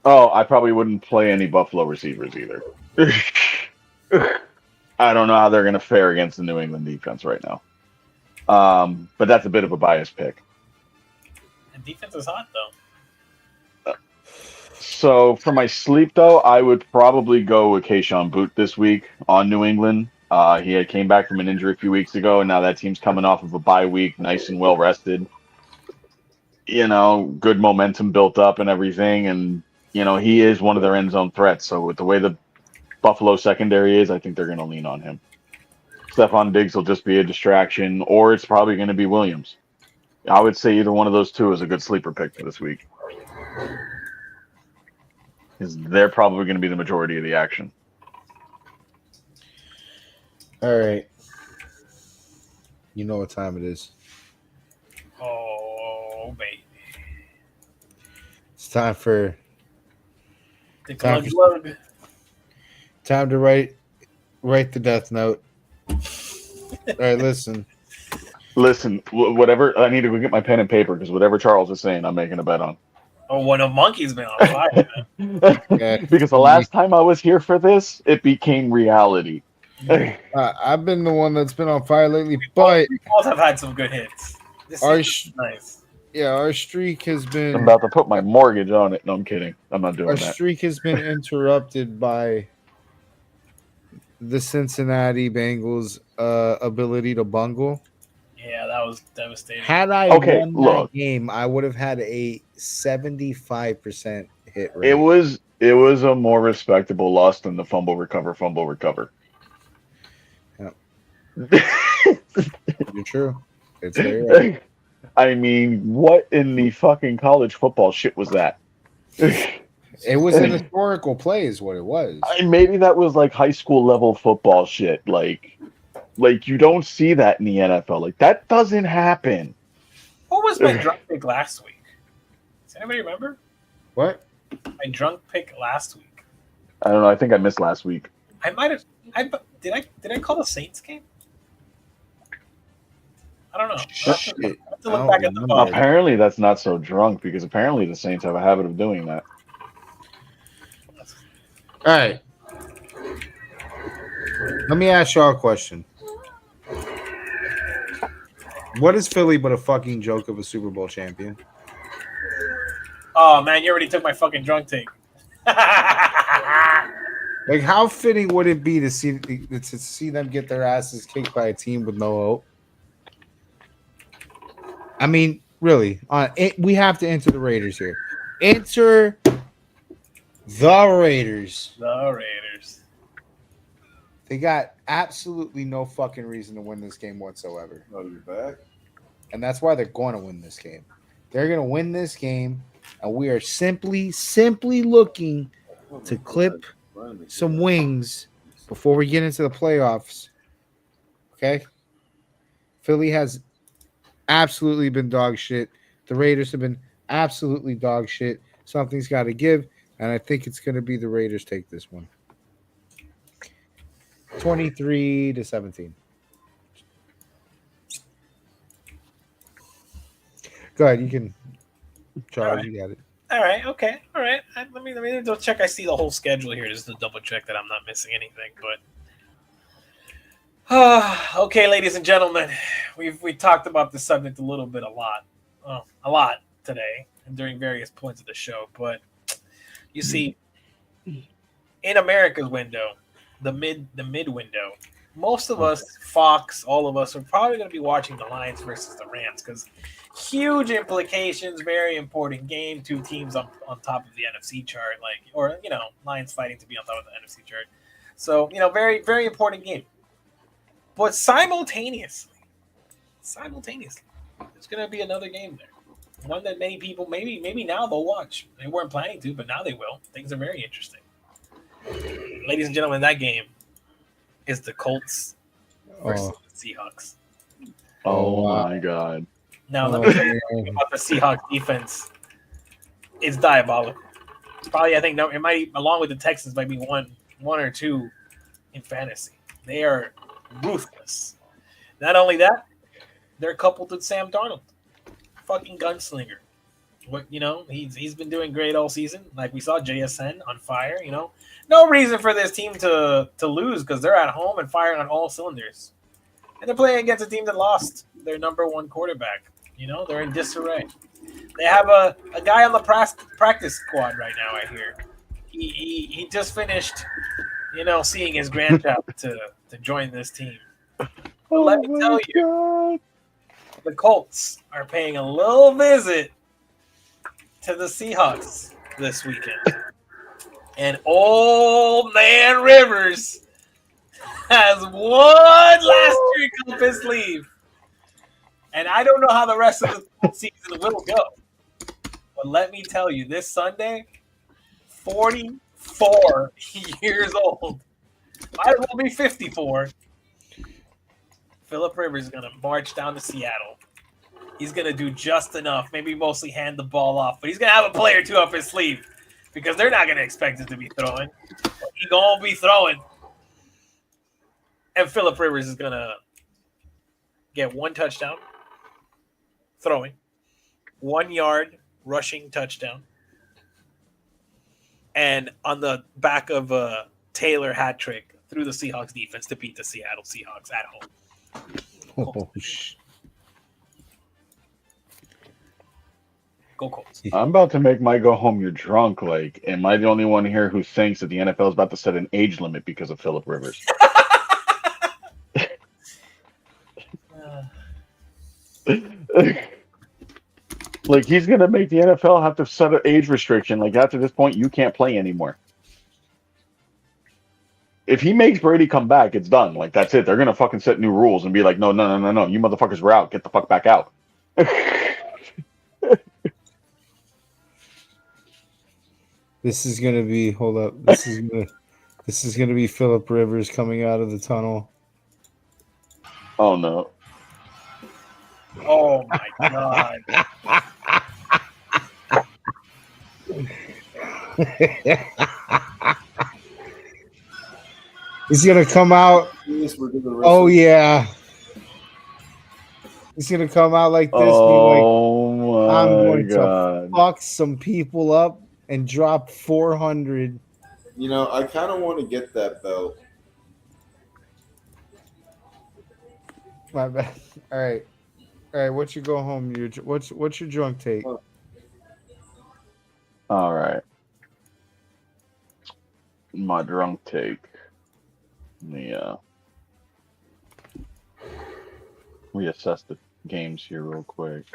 I probably wouldn't play any Buffalo receivers either. I don't know how they're going to fare against the New England defense right now. But that's a bit of a biased pick. The defense is hot, though. So for my sleep, though, I would probably go with Keyshawn Boot this week on New England. He came back from an injury a few weeks ago, and now that team's coming off of a bye week, nice and well rested. Good momentum built up and everything, and he is one of their end zone threats. So with the way the Buffalo secondary is, I think they're going to lean on him. Stephon Diggs will just be a distraction, or it's probably going to be Williams. I would say either one of those two is a good sleeper pick for this week. Because they're probably going to be the majority of the action. All right. You know what time it is. Oh, baby. It's time for... Time to write the death note. All right, listen. Whatever. I need to go get my pen and paper because whatever Charles is saying, I'm making a bet on. Oh, one of Monkey's been on fire, man. Because the last time I was here for this, it became reality. I've been the one that's been on fire lately, but we both have had some good hits. This is nice. Yeah, our streak has been. I'm about to put my mortgage on it. No, I'm kidding. I'm not doing Our that. streak has been interrupted by the Cincinnati Bengals' ability to bungle. Yeah, that was devastating. Had I won that game, I would have had a 75% hit rate. It was a more respectable loss than the fumble recover. Yeah. You're true. It's very right. I mean, what in the fucking college football shit was that? It was an historical play, is what it was. Maybe that was like high school level football shit. Like you don't see that in the NFL. Like that doesn't happen. What was my drunk pick last week? Does anybody remember? What? My drunk pick last week. I don't know. I think I missed last week. I might have. Did I call the Saints game? I don't know. I have to look back at the phone. Apparently, that's not so drunk because apparently the Saints have a habit of doing that. All right. Let me ask y'all a question. What is Philly but a fucking joke of a Super Bowl champion? Oh man, you already took my fucking drunk take. Like, how fitting would it be to see them get their asses kicked by a team with no hope? I mean, really, we have to enter the Raiders here. Enter the Raiders. The Raiders. They got absolutely no fucking reason to win this game whatsoever. Oh, you're back? And that's why they're going to win this game. They're going to win this game, and we are simply looking to clip some wings before we get into the playoffs. Okay? Philly has absolutely been dog shit. The Raiders have been absolutely dog shit. Something's got to give, and I think it's going to be the Raiders take this one. 23-17. Go ahead. You can. Charles, right. You got it. All right. Okay. All right. Let me double check. I see the whole schedule here just to double check that I'm not missing anything. But okay, ladies and gentlemen, we talked about this subject a lot today and during various points of the show. But you see, in America's window, the mid window, most of us, Fox, all of us, are probably going to be watching the Lions versus the Rams because huge implications, very important game. Two teams on top of the NFC chart, Lions fighting to be on top of the NFC chart. So, very, very important game. But simultaneously, there's going to be another game there. One that many people, maybe now they'll watch. They weren't planning to, but now they will. Things are very interesting. Ladies and gentlemen, that game is the Colts versus the Seahawks. Oh my God. Now, let me tell you about the Seahawks defense. It's diabolical. Probably, I think, it might, along with the Texans, might be one or two in fantasy. They are ruthless. Not only that, they're coupled with Sam Darnold. Fucking gunslinger. He's been doing great all season. Like we saw JSN on fire, No reason for this team to lose because they're at home and firing on all cylinders. And they're playing against a team that lost their number one quarterback. They're in disarray. They have a guy on the practice squad right now, I hear. He just finished, seeing his grandchild to join this team. But let me tell you, the Colts are paying a little visit to the Seahawks this weekend. And old man Rivers has one last trick up his sleeve. And I don't know how the rest of the season will go. But let me tell you, this Sunday, 44 years old, might as well be 54. Philip Rivers is going to march down to Seattle. He's going to do just enough, maybe mostly hand the ball off, but he's going to have a play or two up his sleeve because they're not going to expect him to be throwing. He's going to be throwing. And Philip Rivers is going to get one touchdown throwing, 1 yard rushing touchdown, and on the back of a Taylor hat trick, through the Seahawks defense to beat the Seattle Seahawks at home. Oh, Go Colts. I'm about to make my go home. You're drunk. Like, am I the only one here who thinks that the NFL is about to set an age limit because of Phillip Rivers? Like, he's gonna make the NFL have to set an age restriction. Like, after this point, you can't play anymore. If he makes Brady come back, it's done. Like, that's it. They're gonna fucking set new rules and be like, no, you motherfuckers were out. Get the fuck back out. this is gonna be. Hold up. This is gonna be Phillip Rivers coming out of the tunnel. Oh no. Oh my god. He's gonna come out. Oh yeah. He's gonna come out like this. Oh I'm my going god. to fuck some people up and drop 400. You know, I kind of want to get that belt. My bad. All right. What's your go home? What's your drunk take? All right. My drunk take. Reassess the games here real quick.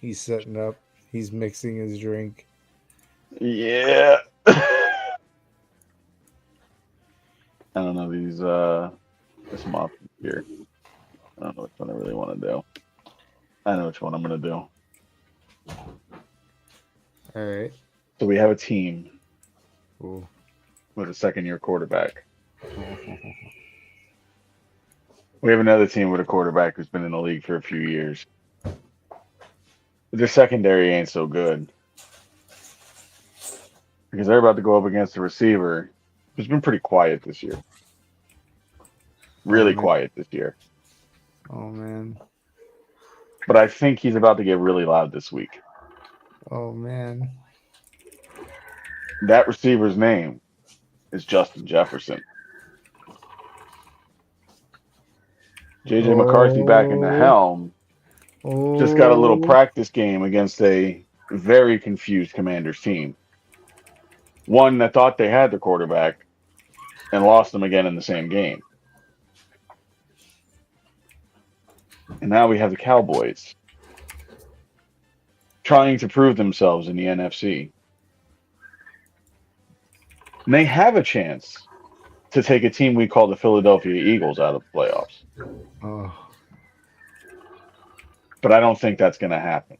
He's setting up. He's mixing his drink. Yeah. I don't know these this month here. I don't know which one I really want to do. I know which one I'm gonna do. All right. So we have a team Ooh. with a second-year quarterback. We have another team with a quarterback who's been in the league for a few years. But their secondary ain't so good. Because they're about to go up against a receiver who's been pretty quiet this year. Really quiet this year. Oh man. But I think he's about to get really loud this week. Oh man. That receiver's name is Justin Jefferson. JJ McCarthy back in the helm. Just got a little practice game against a very confused Commanders team. One that thought they had their quarterback and lost them again in the same game. And now we have the Cowboys trying to prove themselves in the NFC. And they have a chance to take a team we call the Philadelphia Eagles out of the playoffs. Oh. But I don't think that's going to happen.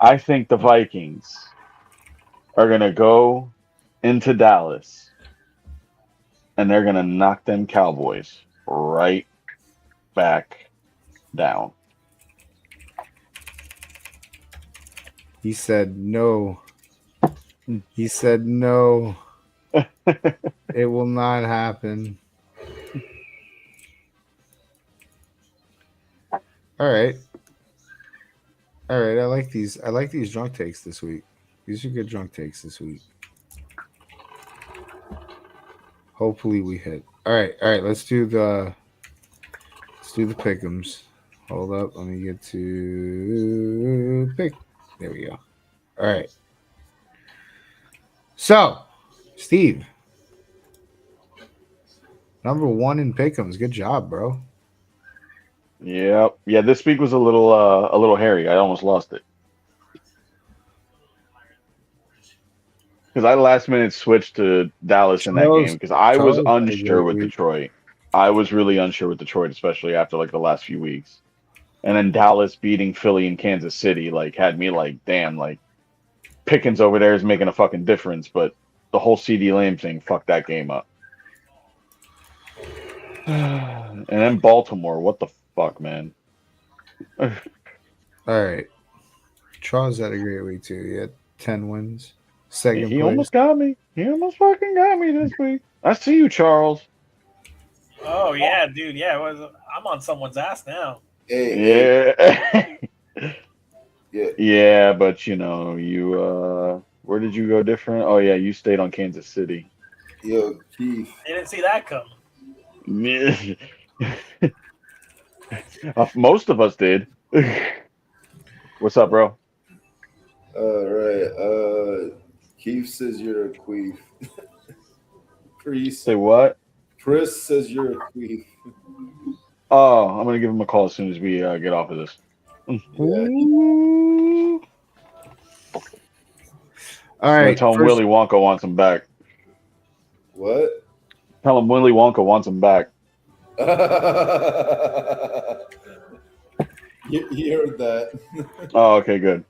I think the Vikings are going to go into Dallas and they're going to knock them Cowboys right back down. He said no. He said no. It will not happen. All right. I like these. I like these drunk takes this week. These are good drunk takes this week. Hopefully we hit. All right. Let's do the pick'ems. Hold up. Let me get to pick. There we go. All right. So, Steve, number 1 in pick'ems. Good job, bro. Yeah. This week was a little hairy. I almost lost it because I last minute switched to Dallas in that game because I was unsure with Detroit. I was really unsure with Detroit, especially after like the last few weeks. And then Dallas beating Philly and Kansas City like had me like, damn, like Pickens over there is making a fucking difference, but the whole CD Lamb thing fucked that game up. And then Baltimore, what the fuck, man? All right. Charles had a great week too. He had 10 wins. Second He place. almost got me. He almost fucking got me this week. I see you, Charles. Oh yeah, dude. Yeah, I'm on someone's ass now. Hey, Yeah. yeah. Yeah, but you where did you go different? Oh yeah, you stayed on Kansas City. Yo, Keith. You didn't see that coming. Most of us did. What's up, bro? All right. Keith says you're a queef. Say what? Chris says you're a queef. Oh, I'm gonna give him a call as soon as we get off of this. All I'm gonna right. tell him Willy Wonka wants him back. What? Tell him Willy Wonka wants him back. You heard that. Oh, okay, good.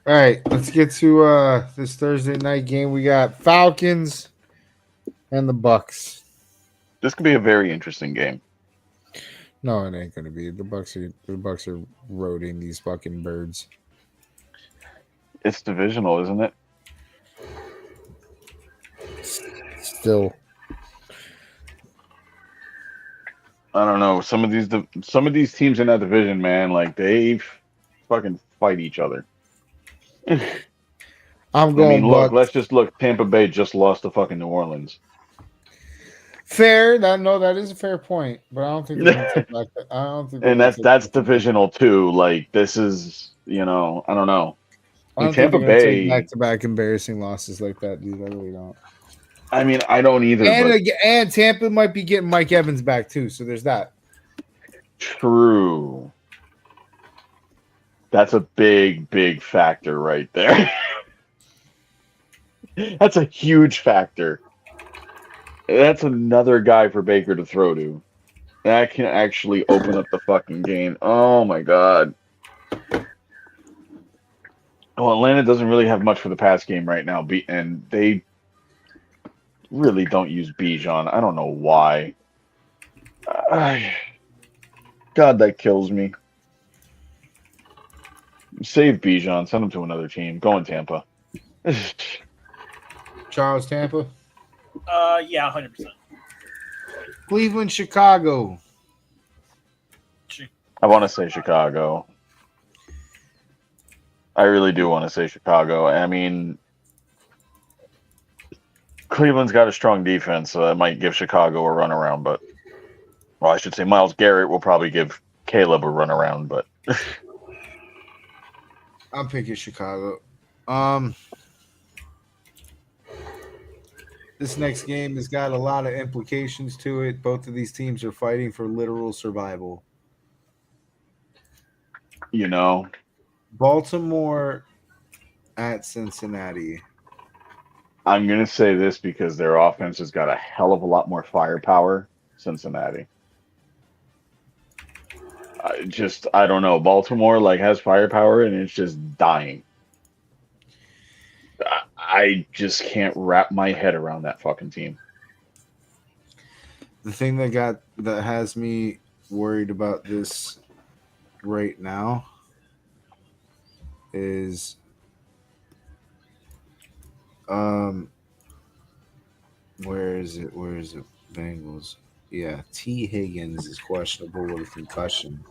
All right, let's get to this Thursday night game. We got Falcons and the Bucks. This could be a very interesting game. No, it ain't gonna be. The Bucks are roading these fucking birds. It's divisional, isn't it? Still, I don't know. Some of these teams in that division, man, like they fucking fight each other. I'm going. Look, Bucks. let's just look. Tampa Bay just lost to fucking New Orleans. Fair. That is a fair point, but I don't think they're gonna take back. I don't think. And that's divisional too. Like this is, I don't know. I don't Tampa think they're gonna Bay take back-to-back embarrassing losses like that, dude. I really don't. I mean, I don't either. And Tampa might be getting Mike Evans back too, so there's that. True. That's a big factor right there. That's a huge factor. That's another guy for Baker to throw to. That can actually open up the fucking game. Oh my god. Well, Atlanta doesn't really have much for the pass game right now, and they really don't use Bijan. I don't know why. God, that kills me. Save Bijan. Send him to another team. Go in Tampa. Charles, Tampa. Yeah, 100%. Cleveland, Chicago. I want to say Chicago. I really do want to say Chicago. I mean, Cleveland's got a strong defense, so that might give Chicago a runaround. But, well, I should say Myles Garrett will probably give Caleb a runaround. But I'm picking Chicago. This next game has got a lot of implications to it. Both of these teams are fighting for literal survival. Baltimore at Cincinnati. I'm going to say this because their offense has got a hell of a lot more firepower. Cincinnati. I don't know. Baltimore has firepower and it's just dying. I just can't wrap my head around that fucking team. The thing that has me worried about this right now is where is it Bengals? Yeah, T. Higgins is questionable with a concussion,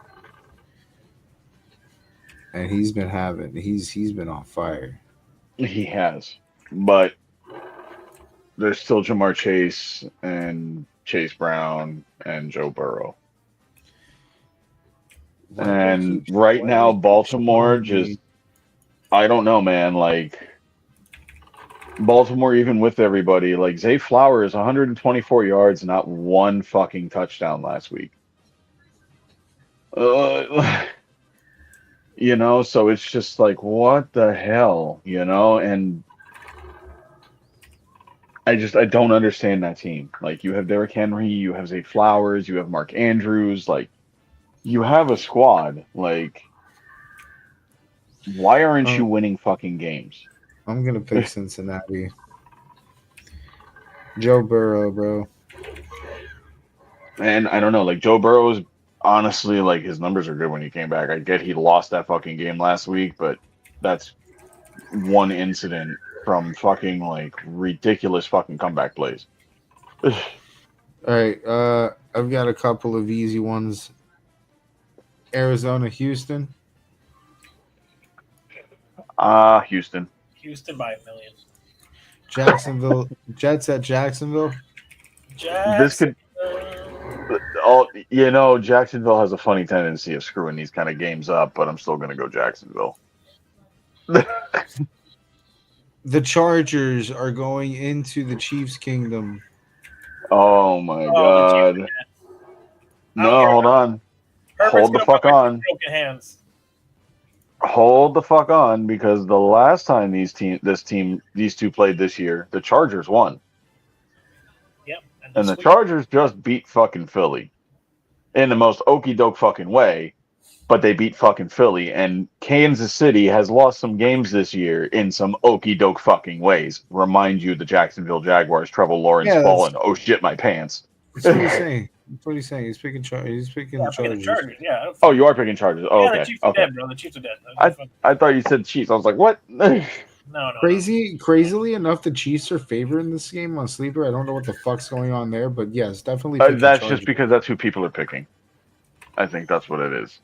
and he's been on fire. He has, but there's still Jamar Chase and Chase Brown and Joe Burrow. And right now, Baltimore I don't know, man. Baltimore, even with everybody, Zay Flowers, 124 yards, not one fucking touchdown last week. So it's just what the hell, and I don't understand that team. You have Derrick Henry, you have Zay Flowers, you have Mark Andrews, you have a squad. Why aren't you winning fucking games? I'm gonna pick Cincinnati. Joe Burrow, bro. And I don't know, Joe Burrow's honestly, his numbers are good when he came back. I get he lost that fucking game last week, but that's one incident from fucking ridiculous fucking comeback plays. All right. I've got a couple of easy ones. Arizona, Houston. Houston. Houston by a million. Jacksonville, Jets at Jacksonville. This could. Jacksonville has a funny tendency of screwing these kind of games up, but I'm still going to go Jacksonville. The Chargers are going into the Chiefs' kingdom. Oh my God! No, hold on. Hold the fuck on. Broken hands. Hold the fuck on, because the last time these two played this year, the Chargers won. Yep. And the Chargers just beat fucking Philly in the most okey doke fucking way, but they beat fucking Philly. And Kansas City has lost some games this year in some okey doke fucking ways. Remind you, the Jacksonville Jaguars, Trevor Lawrence falling. Oh shit, my pants. That's what he's saying. That's what he's saying. He's picking Chargers. Chargers. Yeah. Oh, you are picking Chargers. Oh, yeah, okay. The Chiefs are dead, bro. The Chiefs are dead. I thought you said Chiefs. I was like, what? No. Crazily enough, the Chiefs are favoring this game on Sleeper. I don't know what the fuck's going on there, but yes, definitely. That's just because that's who people are picking. I think that's what it is.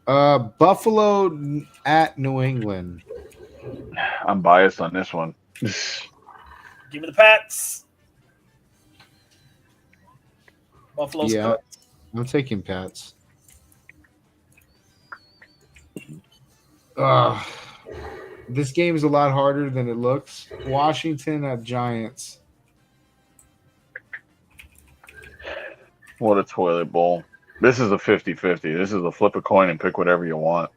Buffalo at New England. I'm biased on this one. Give me the Pats. Buffalo's cooked. I'm taking Pats. This game is a lot harder than it looks. Washington at Giants. What a toilet bowl. This is a 50-50. This is a flip a coin and pick whatever you want.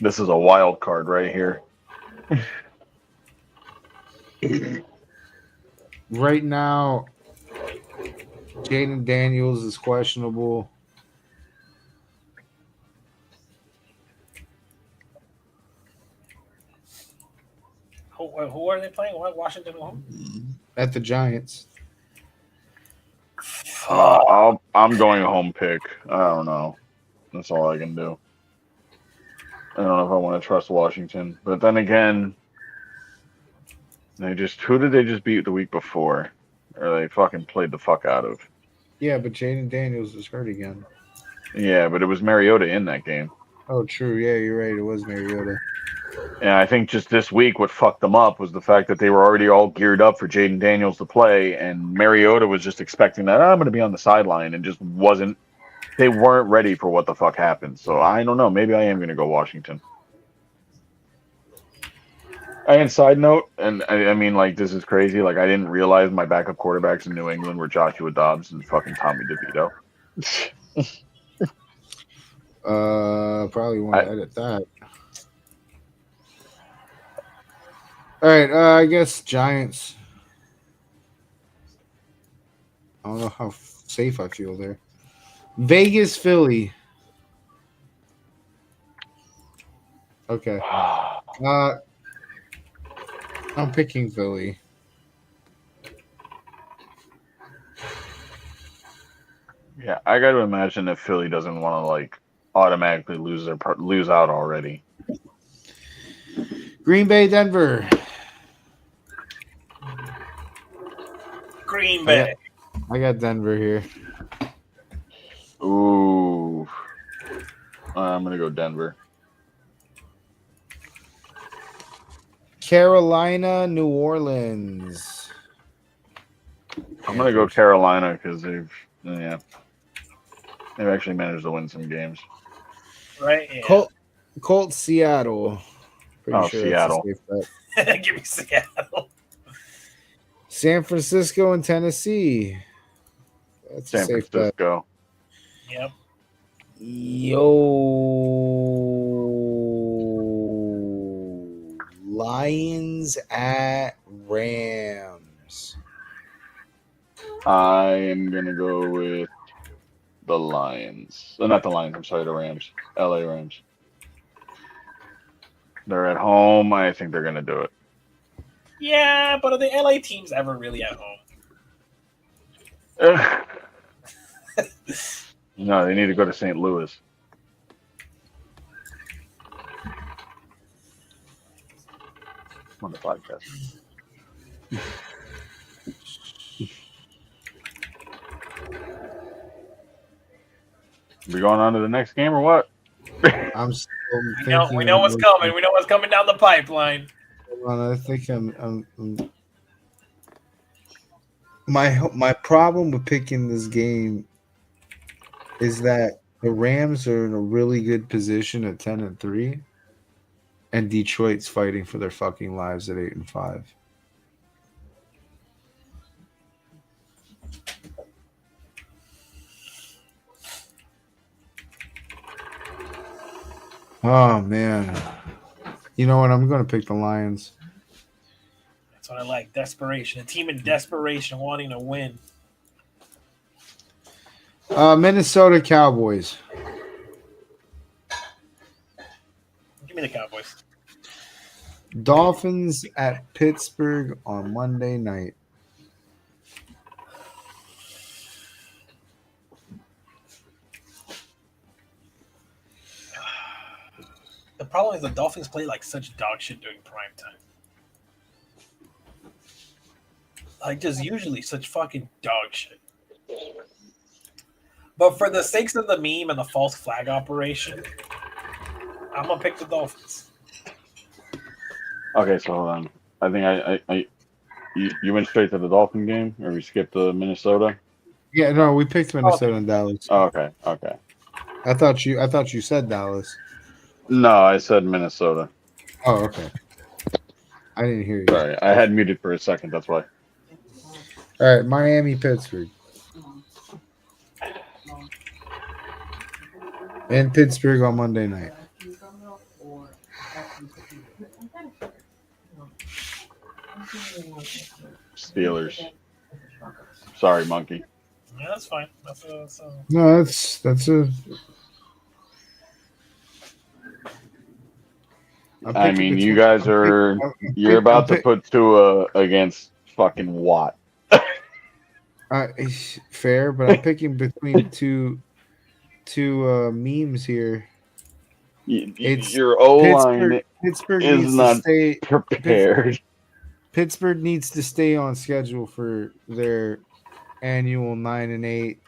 This is a wild card right here. Right now, Jaden Daniels is questionable. Who are they playing? Washington home? At the Giants. I'm going home pick. I don't know. That's all I can do. I don't know if I want to trust Washington. But then again, who did they just beat the week before? Or they fucking played the fuck out of? Yeah, but Jaden Daniels is hurt again. Yeah, but it was Mariota in that game. Oh, true. Yeah, you're right. It was Mariota. And I think just this week, what fucked them up was the fact that they were already all geared up for Jaden Daniels to play, and Mariota was just expecting that I'm going to be on the sideline, and just wasn't. They weren't ready for what the fuck happened. So I don't know. Maybe I am going to go Washington. And side note, and I mean, like, this is crazy. Like, I didn't realize my backup quarterbacks in New England were Joshua Dobbs and fucking Tommy DeVito. Probably want to edit that. All right, I guess Giants. I don't know how safe I feel there. Vegas, Philly. Okay. I'm picking Philly. Yeah, I got to imagine that Philly doesn't want to like automatically lose out already. Green Bay, Denver. Green Bay. I got Denver here. Ooh. I'm going to go Denver. Carolina, New Orleans. I'm going to go Carolina because they've actually managed to win some games. Right? Yeah. Colts, Seattle. Pretty sure Seattle. That's a safe bet. Give me Seattle. San Francisco and Tennessee. That's San a safe Francisco. bet. Yep. Yo. Lions at Rams. I am going to go with the Lions. Not the Lions. I'm sorry, the Rams. LA Rams. They're at home. I think they're going to do it. Yeah, but are the LA teams ever really at home? No, they need to go to St. Louis. On the podcast. We going on to the next game or what? I'm still We know what's coming. We know what's coming down the pipeline. Hold on, I think I'm my problem with picking this game is that the Rams are in a really good position at 10-3, and Detroit's fighting for their fucking lives at 8-5. Oh man, you know what? I'm going to pick the Lions. That's what I like. Desperation. A team in desperation wanting to win. Minnesota Cowboys. Give me the Cowboys. Dolphins at Pittsburgh on Monday night. The problem is the Dolphins play like such dog shit during prime time. Like just usually such fucking dog shit. But for the sakes of the meme and the false flag operation, I'm gonna pick the Dolphins. Okay, so hold on. I think you went straight to the Dolphin game, or we skipped the Minnesota? Yeah, no, we picked Minnesota and Dallas. Oh, okay, okay. I thought you said Dallas. No, I said Minnesota. Oh, okay. I didn't hear you. Sorry, I had muted for a second. That's why. All right, Miami, Pittsburgh. And Pittsburgh on Monday night. Steelers. Sorry, monkey. Yeah, that's fine. No, that's a. I mean, you guys you're about to put Tua against fucking Watt. Fair, but I'm picking between two memes here. Your O line Pittsburgh is needs not to stay prepared. Pittsburgh needs to stay on schedule for their annual 9-8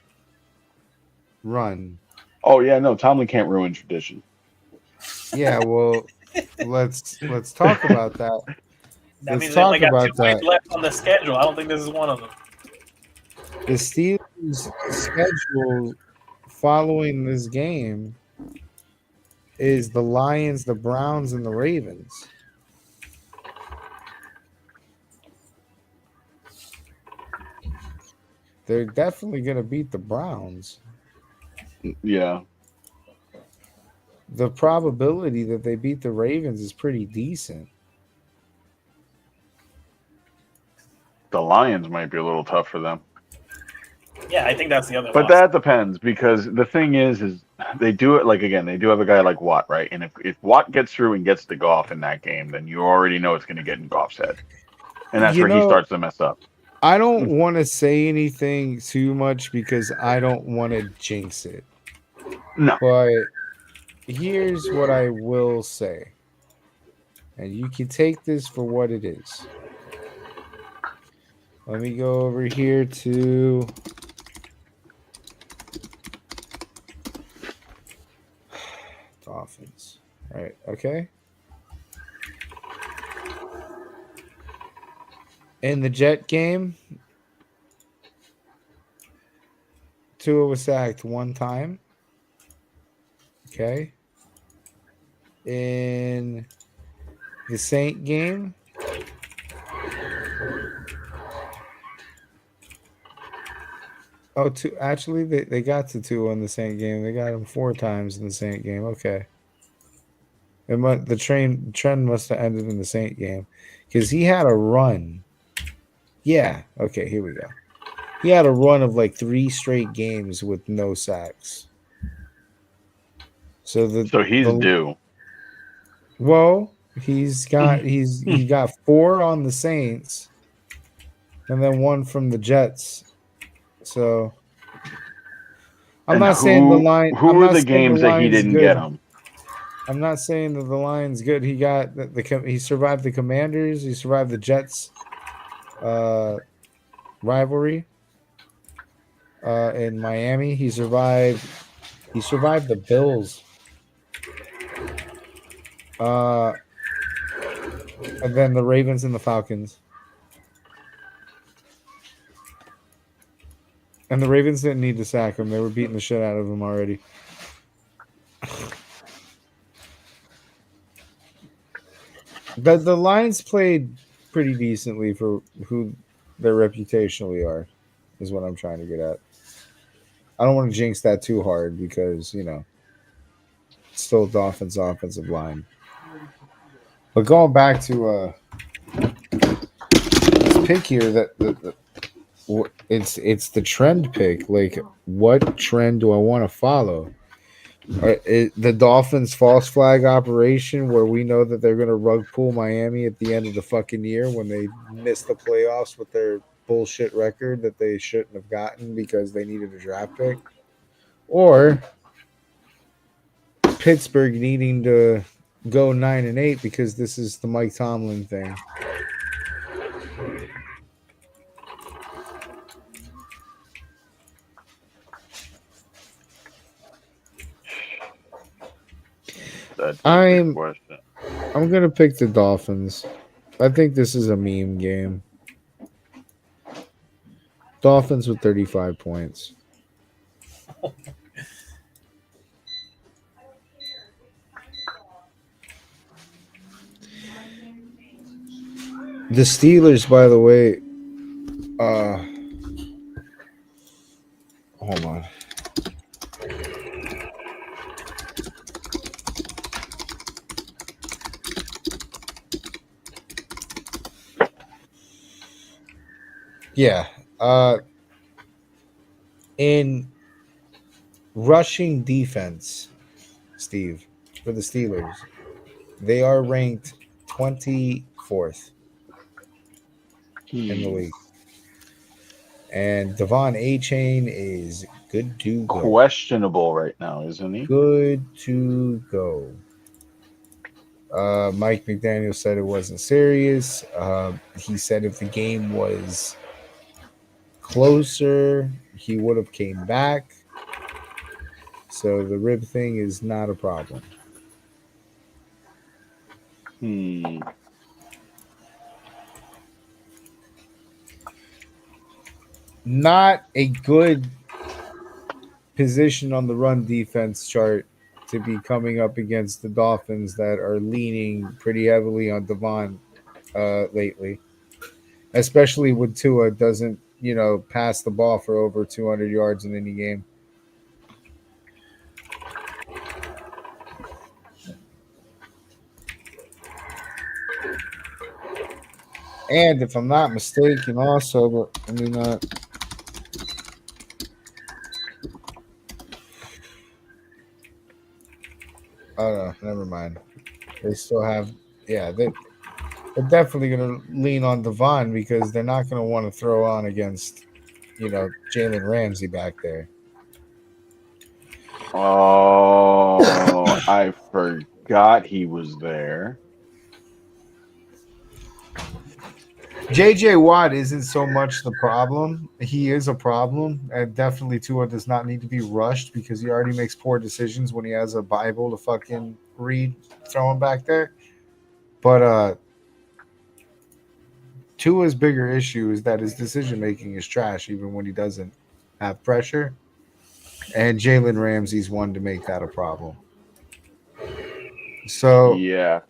run. Oh yeah, no, Tomlin can't ruin tradition. Yeah, well, let's talk about that. That means they only got 2 games left on the schedule. I don't think this is one of them. The Steelers' schedule following this game is the Lions, the Browns, and the Ravens. They're definitely going to beat the Browns. Yeah. The probability that they beat the Ravens is pretty decent. The Lions might be a little tough for them. Yeah, I think that's the other. But that depends, because the thing is they do it again, they do have a guy like Watt, right? And if Watt gets through and gets to Goff in that game, then you already know it's going to get in Goff's head. And that's where he starts to mess up. I don't want to say anything too much because I don't want to jinx it. No. But here's what I will say. And you can take this for what it is. Let me go over here to Dolphins. All right, okay. In the Jet game, Tua was sacked 1 time. Okay. In the Saint game, actually, they got to 2 in the Saint game. They got him 4 times in the Saint game. Okay. The trend must have ended in the Saint game because he had a run. Yeah. Okay, here we go. He had a run of 3 straight games with no sacks. So he's due. Well, he got 4 on the Saints, and then 1 from the Jets. So I'm not saying the line. Who are the games that he didn't get him? I'm not saying that the line's good. He got he survived the Commanders. He survived the Jets rivalry in Miami. He survived He survived the Bills. And then the Ravens and the Falcons. And the Ravens didn't need to sack him. They were beating the shit out of him already. The Lions played pretty decently for who they reputationally are, is what I'm trying to get at. I don't want to jinx that too hard because, it's still Dolphins' offensive line. But going back to this pick here, it's the trend pick. Like, what trend do I want to follow? The Dolphins false flag operation, where we know that they're going to rug pull Miami at the end of the fucking year when they miss the playoffs with their bullshit record that they shouldn't have gotten because they needed a draft pick, or Pittsburgh needing to go 9-8 because this is the Mike Tomlin thing. I'm gonna pick the Dolphins. I think this is a meme game. Dolphins with 35 points. The Steelers, by the way, hold on. Yeah. In rushing defense, Steve, for the Steelers, they are ranked 24th in the league. And Devon A-Chain is good to go. Questionable right now, isn't he? Good to go. Mike McDaniel said it wasn't serious. He said if the game was closer, he would have came back. So the rib thing is not a problem. Not a good position on the run defense chart to be coming up against the Dolphins that are leaning pretty heavily on Devon lately, especially when Tua doesn't, pass the ball for over 200 yards in any game. And if I'm not mistaken, also, oh no, never mind. They still have, they're definitely going to lean on Devon because they're not going to want to throw on against, Jalen Ramsey back there. Oh, I forgot he was there. JJ Watt isn't so much the problem. He is a problem, and definitely Tua does not need to be rushed because he already makes poor decisions when he has a Bible to fucking read, throwing back there. But Tua's bigger issue is that his decision making is trash, even when he doesn't have pressure. And Jalen Ramsey's one to make that a problem. So yeah,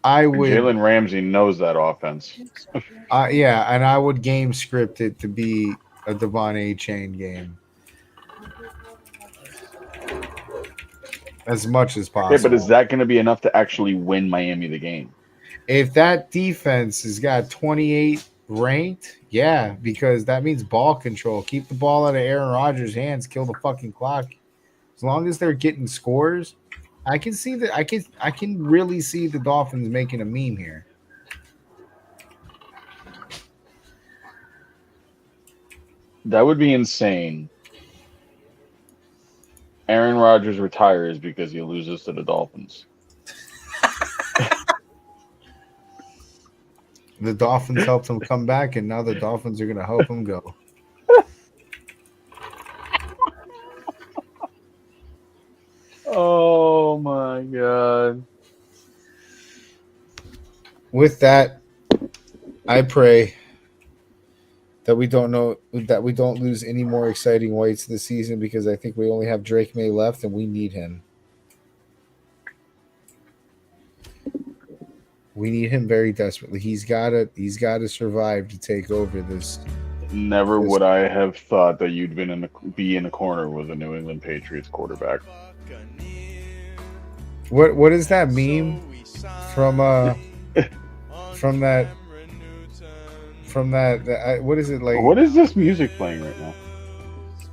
I would. Jalen Ramsey knows that offense. Yeah, and I would game script it to be a Devon A-Chain game as much as possible. Yeah, but is that going to be enough to actually win Miami the game? If that defense has got 28 ranked, yeah, because that means ball control. Keep the ball out of Aaron Rodgers' hands. Kill the fucking clock. As long as they're getting scores, I can see that. I can really see the Dolphins making a meme here. That would be insane. Aaron Rodgers retires because he loses to the Dolphins. The Dolphins helped him come back, and now the Dolphins are going to help him go. with that, I pray that we don't lose any more exciting whites this season, because I think we only have Drake May left and we need him. We need him very desperately. He's gotta survive to take over this. Never would I have thought that you'd be in a corner with a New England Patriots quarterback. What is that meme from that what is it like? What is this music playing right now?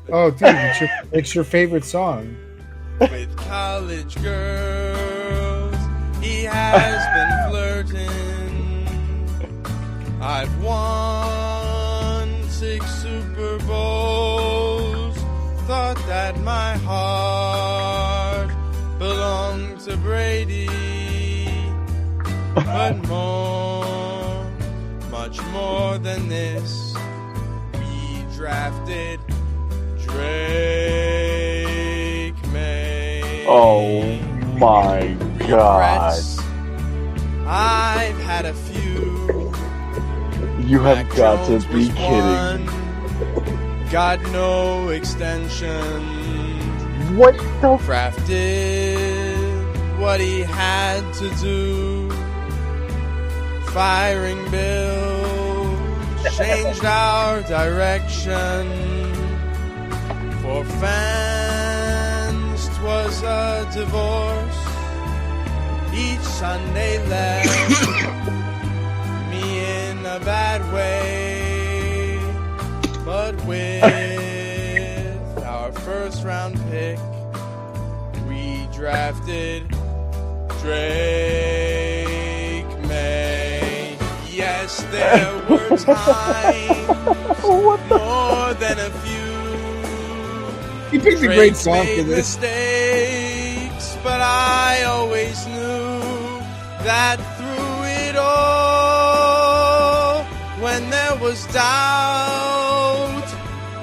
Oh, dude, it's your favorite song. With college girls, he has been flirting. I've won 6 Super Bowls. Thought that my heart belonged to Brady, but much more than this, we drafted Drake May. Oh my God. I've had a few. You have got to be kidding. Got no extension. What the? Crafted what he had to do. Firing Bill changed our direction. For fans, 'twas a divorce. Each Sunday left me in a bad way. But with our first round pick, we drafted Drake May. Yes, there were times more than a few. He picked a great song for this. Mistakes, but I always knew that through it all, when there was doubt,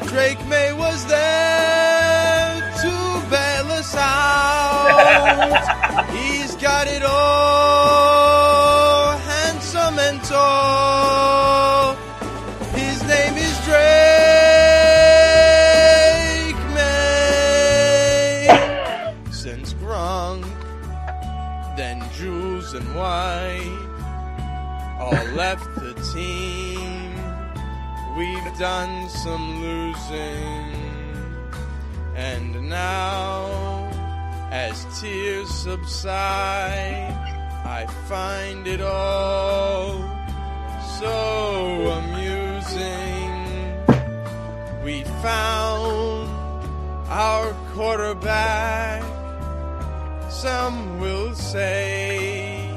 Drake May was there to bail us out. He's got it all, handsome and tall. His name is Drake May. Since Gronk, then Jules and White all left the team, we've done some losing. And now, as tears subside, I find it all so amusing. We found our quarterback. Some will say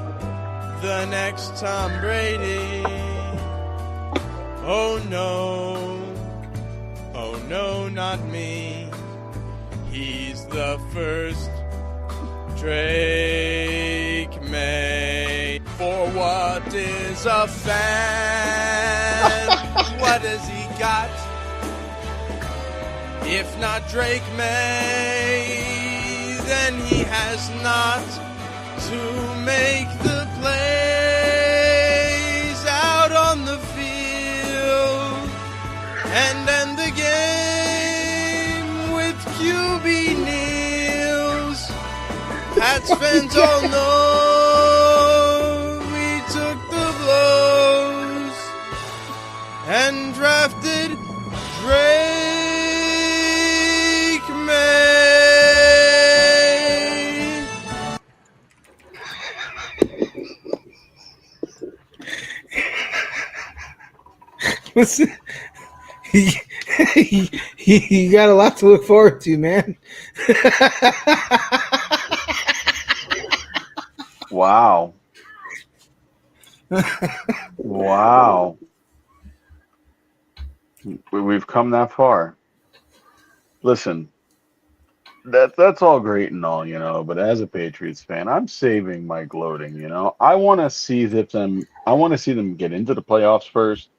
the next Tom Brady. Oh no, not me. He's the first Drake May. For what is a fan? What has he got? If not Drake May, then he has not to make the plays out on the field and end the game with QB kneels. Pats fans all know we took the blows and drafted Drake May. Listen, you got a lot to look forward to, man. Wow. Wow. We've come that far. Listen, that's all great and all, but as a Patriots fan, I'm saving my gloating, I want to see them get into the playoffs first,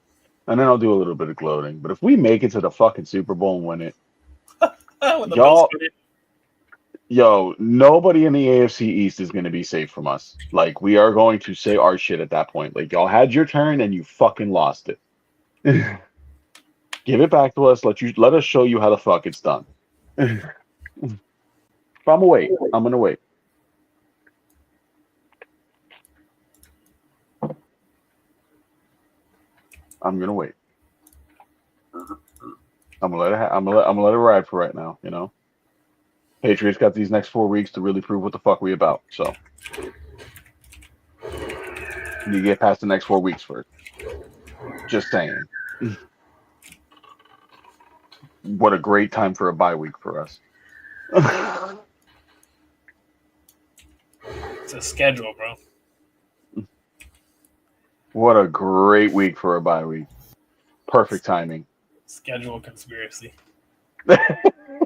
and then I'll do a little bit of gloating. But if we make it to the fucking Super Bowl and win it, Yo, nobody in the AFC East is going to be safe from us. Like, we are going to say our shit at that point. Like, y'all had your turn and you fucking lost it. Give it back to us. Let us show you how the fuck it's done. I'm gonna wait. I'm gonna wait. I'm gonna wait. I'm gonna let it ride for right now. You know, Patriots got these next 4 weeks to really prove what the fuck we about. So you get past the next 4 weeks first. Just saying. What a great time for a bye week for us. It's a schedule, bro. What a great week for a bye week. Perfect timing. Schedule conspiracy.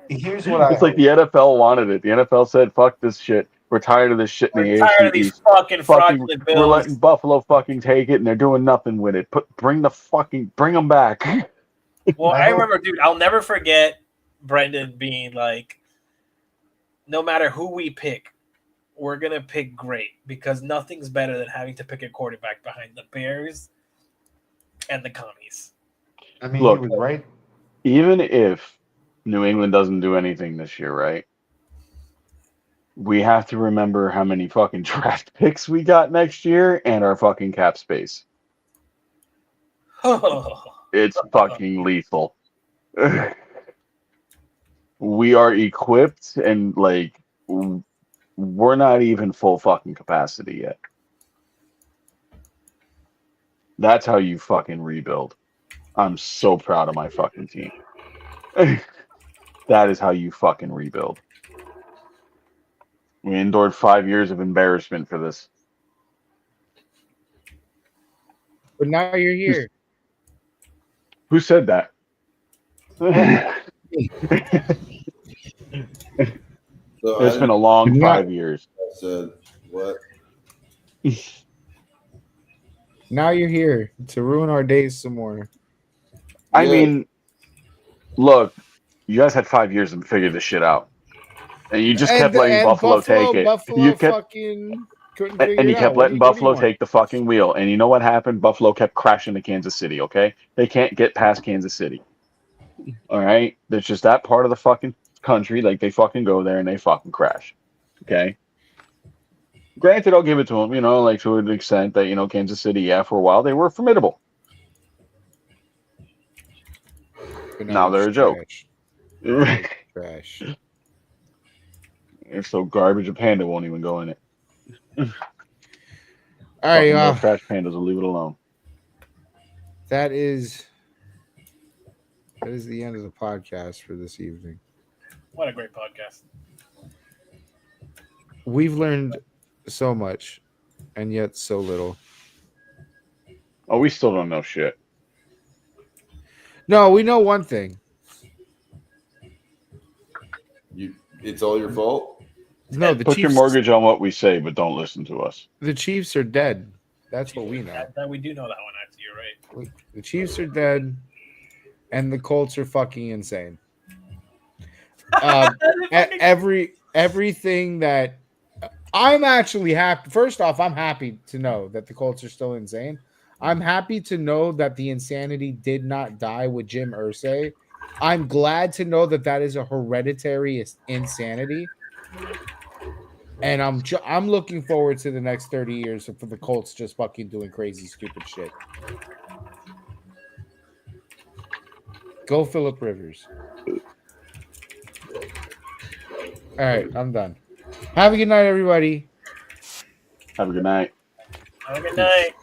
Here's what It's like the NFL wanted it. The NFL said, "Fuck this shit. We're tired of this shit in the We're tired AFC of these East. fucking fraudulent bills. We're letting Buffalo fucking take it, and they're doing nothing with it. Bring them back." Well, I remember, dude. I'll never forget Brendan being like, "No matter who we pick, we're gonna pick great because nothing's better than having to pick a quarterback behind the Bears and the Commies." I mean, Look, he was right. Even if New England doesn't do anything this year, right? We have to remember how many fucking draft picks we got next year and our fucking cap space. It's fucking lethal. We are equipped and like we're not even full fucking capacity yet. That's how you fucking rebuild. I'm so proud of my fucking team. That is how you fucking rebuild. We endured 5 years of embarrassment for this. But now you're here. Who said that? It's been a long 5 years. I said, what? Now you're here to ruin our days some more. I mean, look, you guys had 5 years to figure this shit out. And you just kept letting Buffalo take it. Buffalo fucking couldn't figure and it you kept out. letting What do you Buffalo want? take the fucking wheel. And you know what happened? Buffalo kept crashing to Kansas City, okay? They can't get past Kansas City. All right? There's just that part of the fucking country. Like, they fucking go there and they fucking crash. Okay? Granted, I'll give it to them, you know, like to an extent that, you know, Kansas City, yeah, for a while, they were formidable. Now they're a joke. Trash. They're so garbage, a panda won't even go in it. All right, no trash pandas will leave it alone. That is the end of the podcast for this evening. What a great podcast. We've learned so much and yet so little. Oh, we still don't know shit. No, we know one thing. It's all your fault? No, the Put Chiefs, your mortgage on what we say, but don't listen to us. the Chiefs are dead. That's what we know. That we do know that one. Actually, you're right. The Chiefs are dead, and the Colts are fucking insane. Everything that I'm actually happy. First off, I'm happy to know that the Colts are still insane. I'm happy to know that the insanity did not die with Jim Irsay. I'm glad to know that that is a hereditary insanity. And I'm looking forward to the next 30 years for the Colts just fucking doing crazy, stupid shit. Go Phillip Rivers. All right, I'm done. Have a good night, everybody. Have a good night. Have a good night.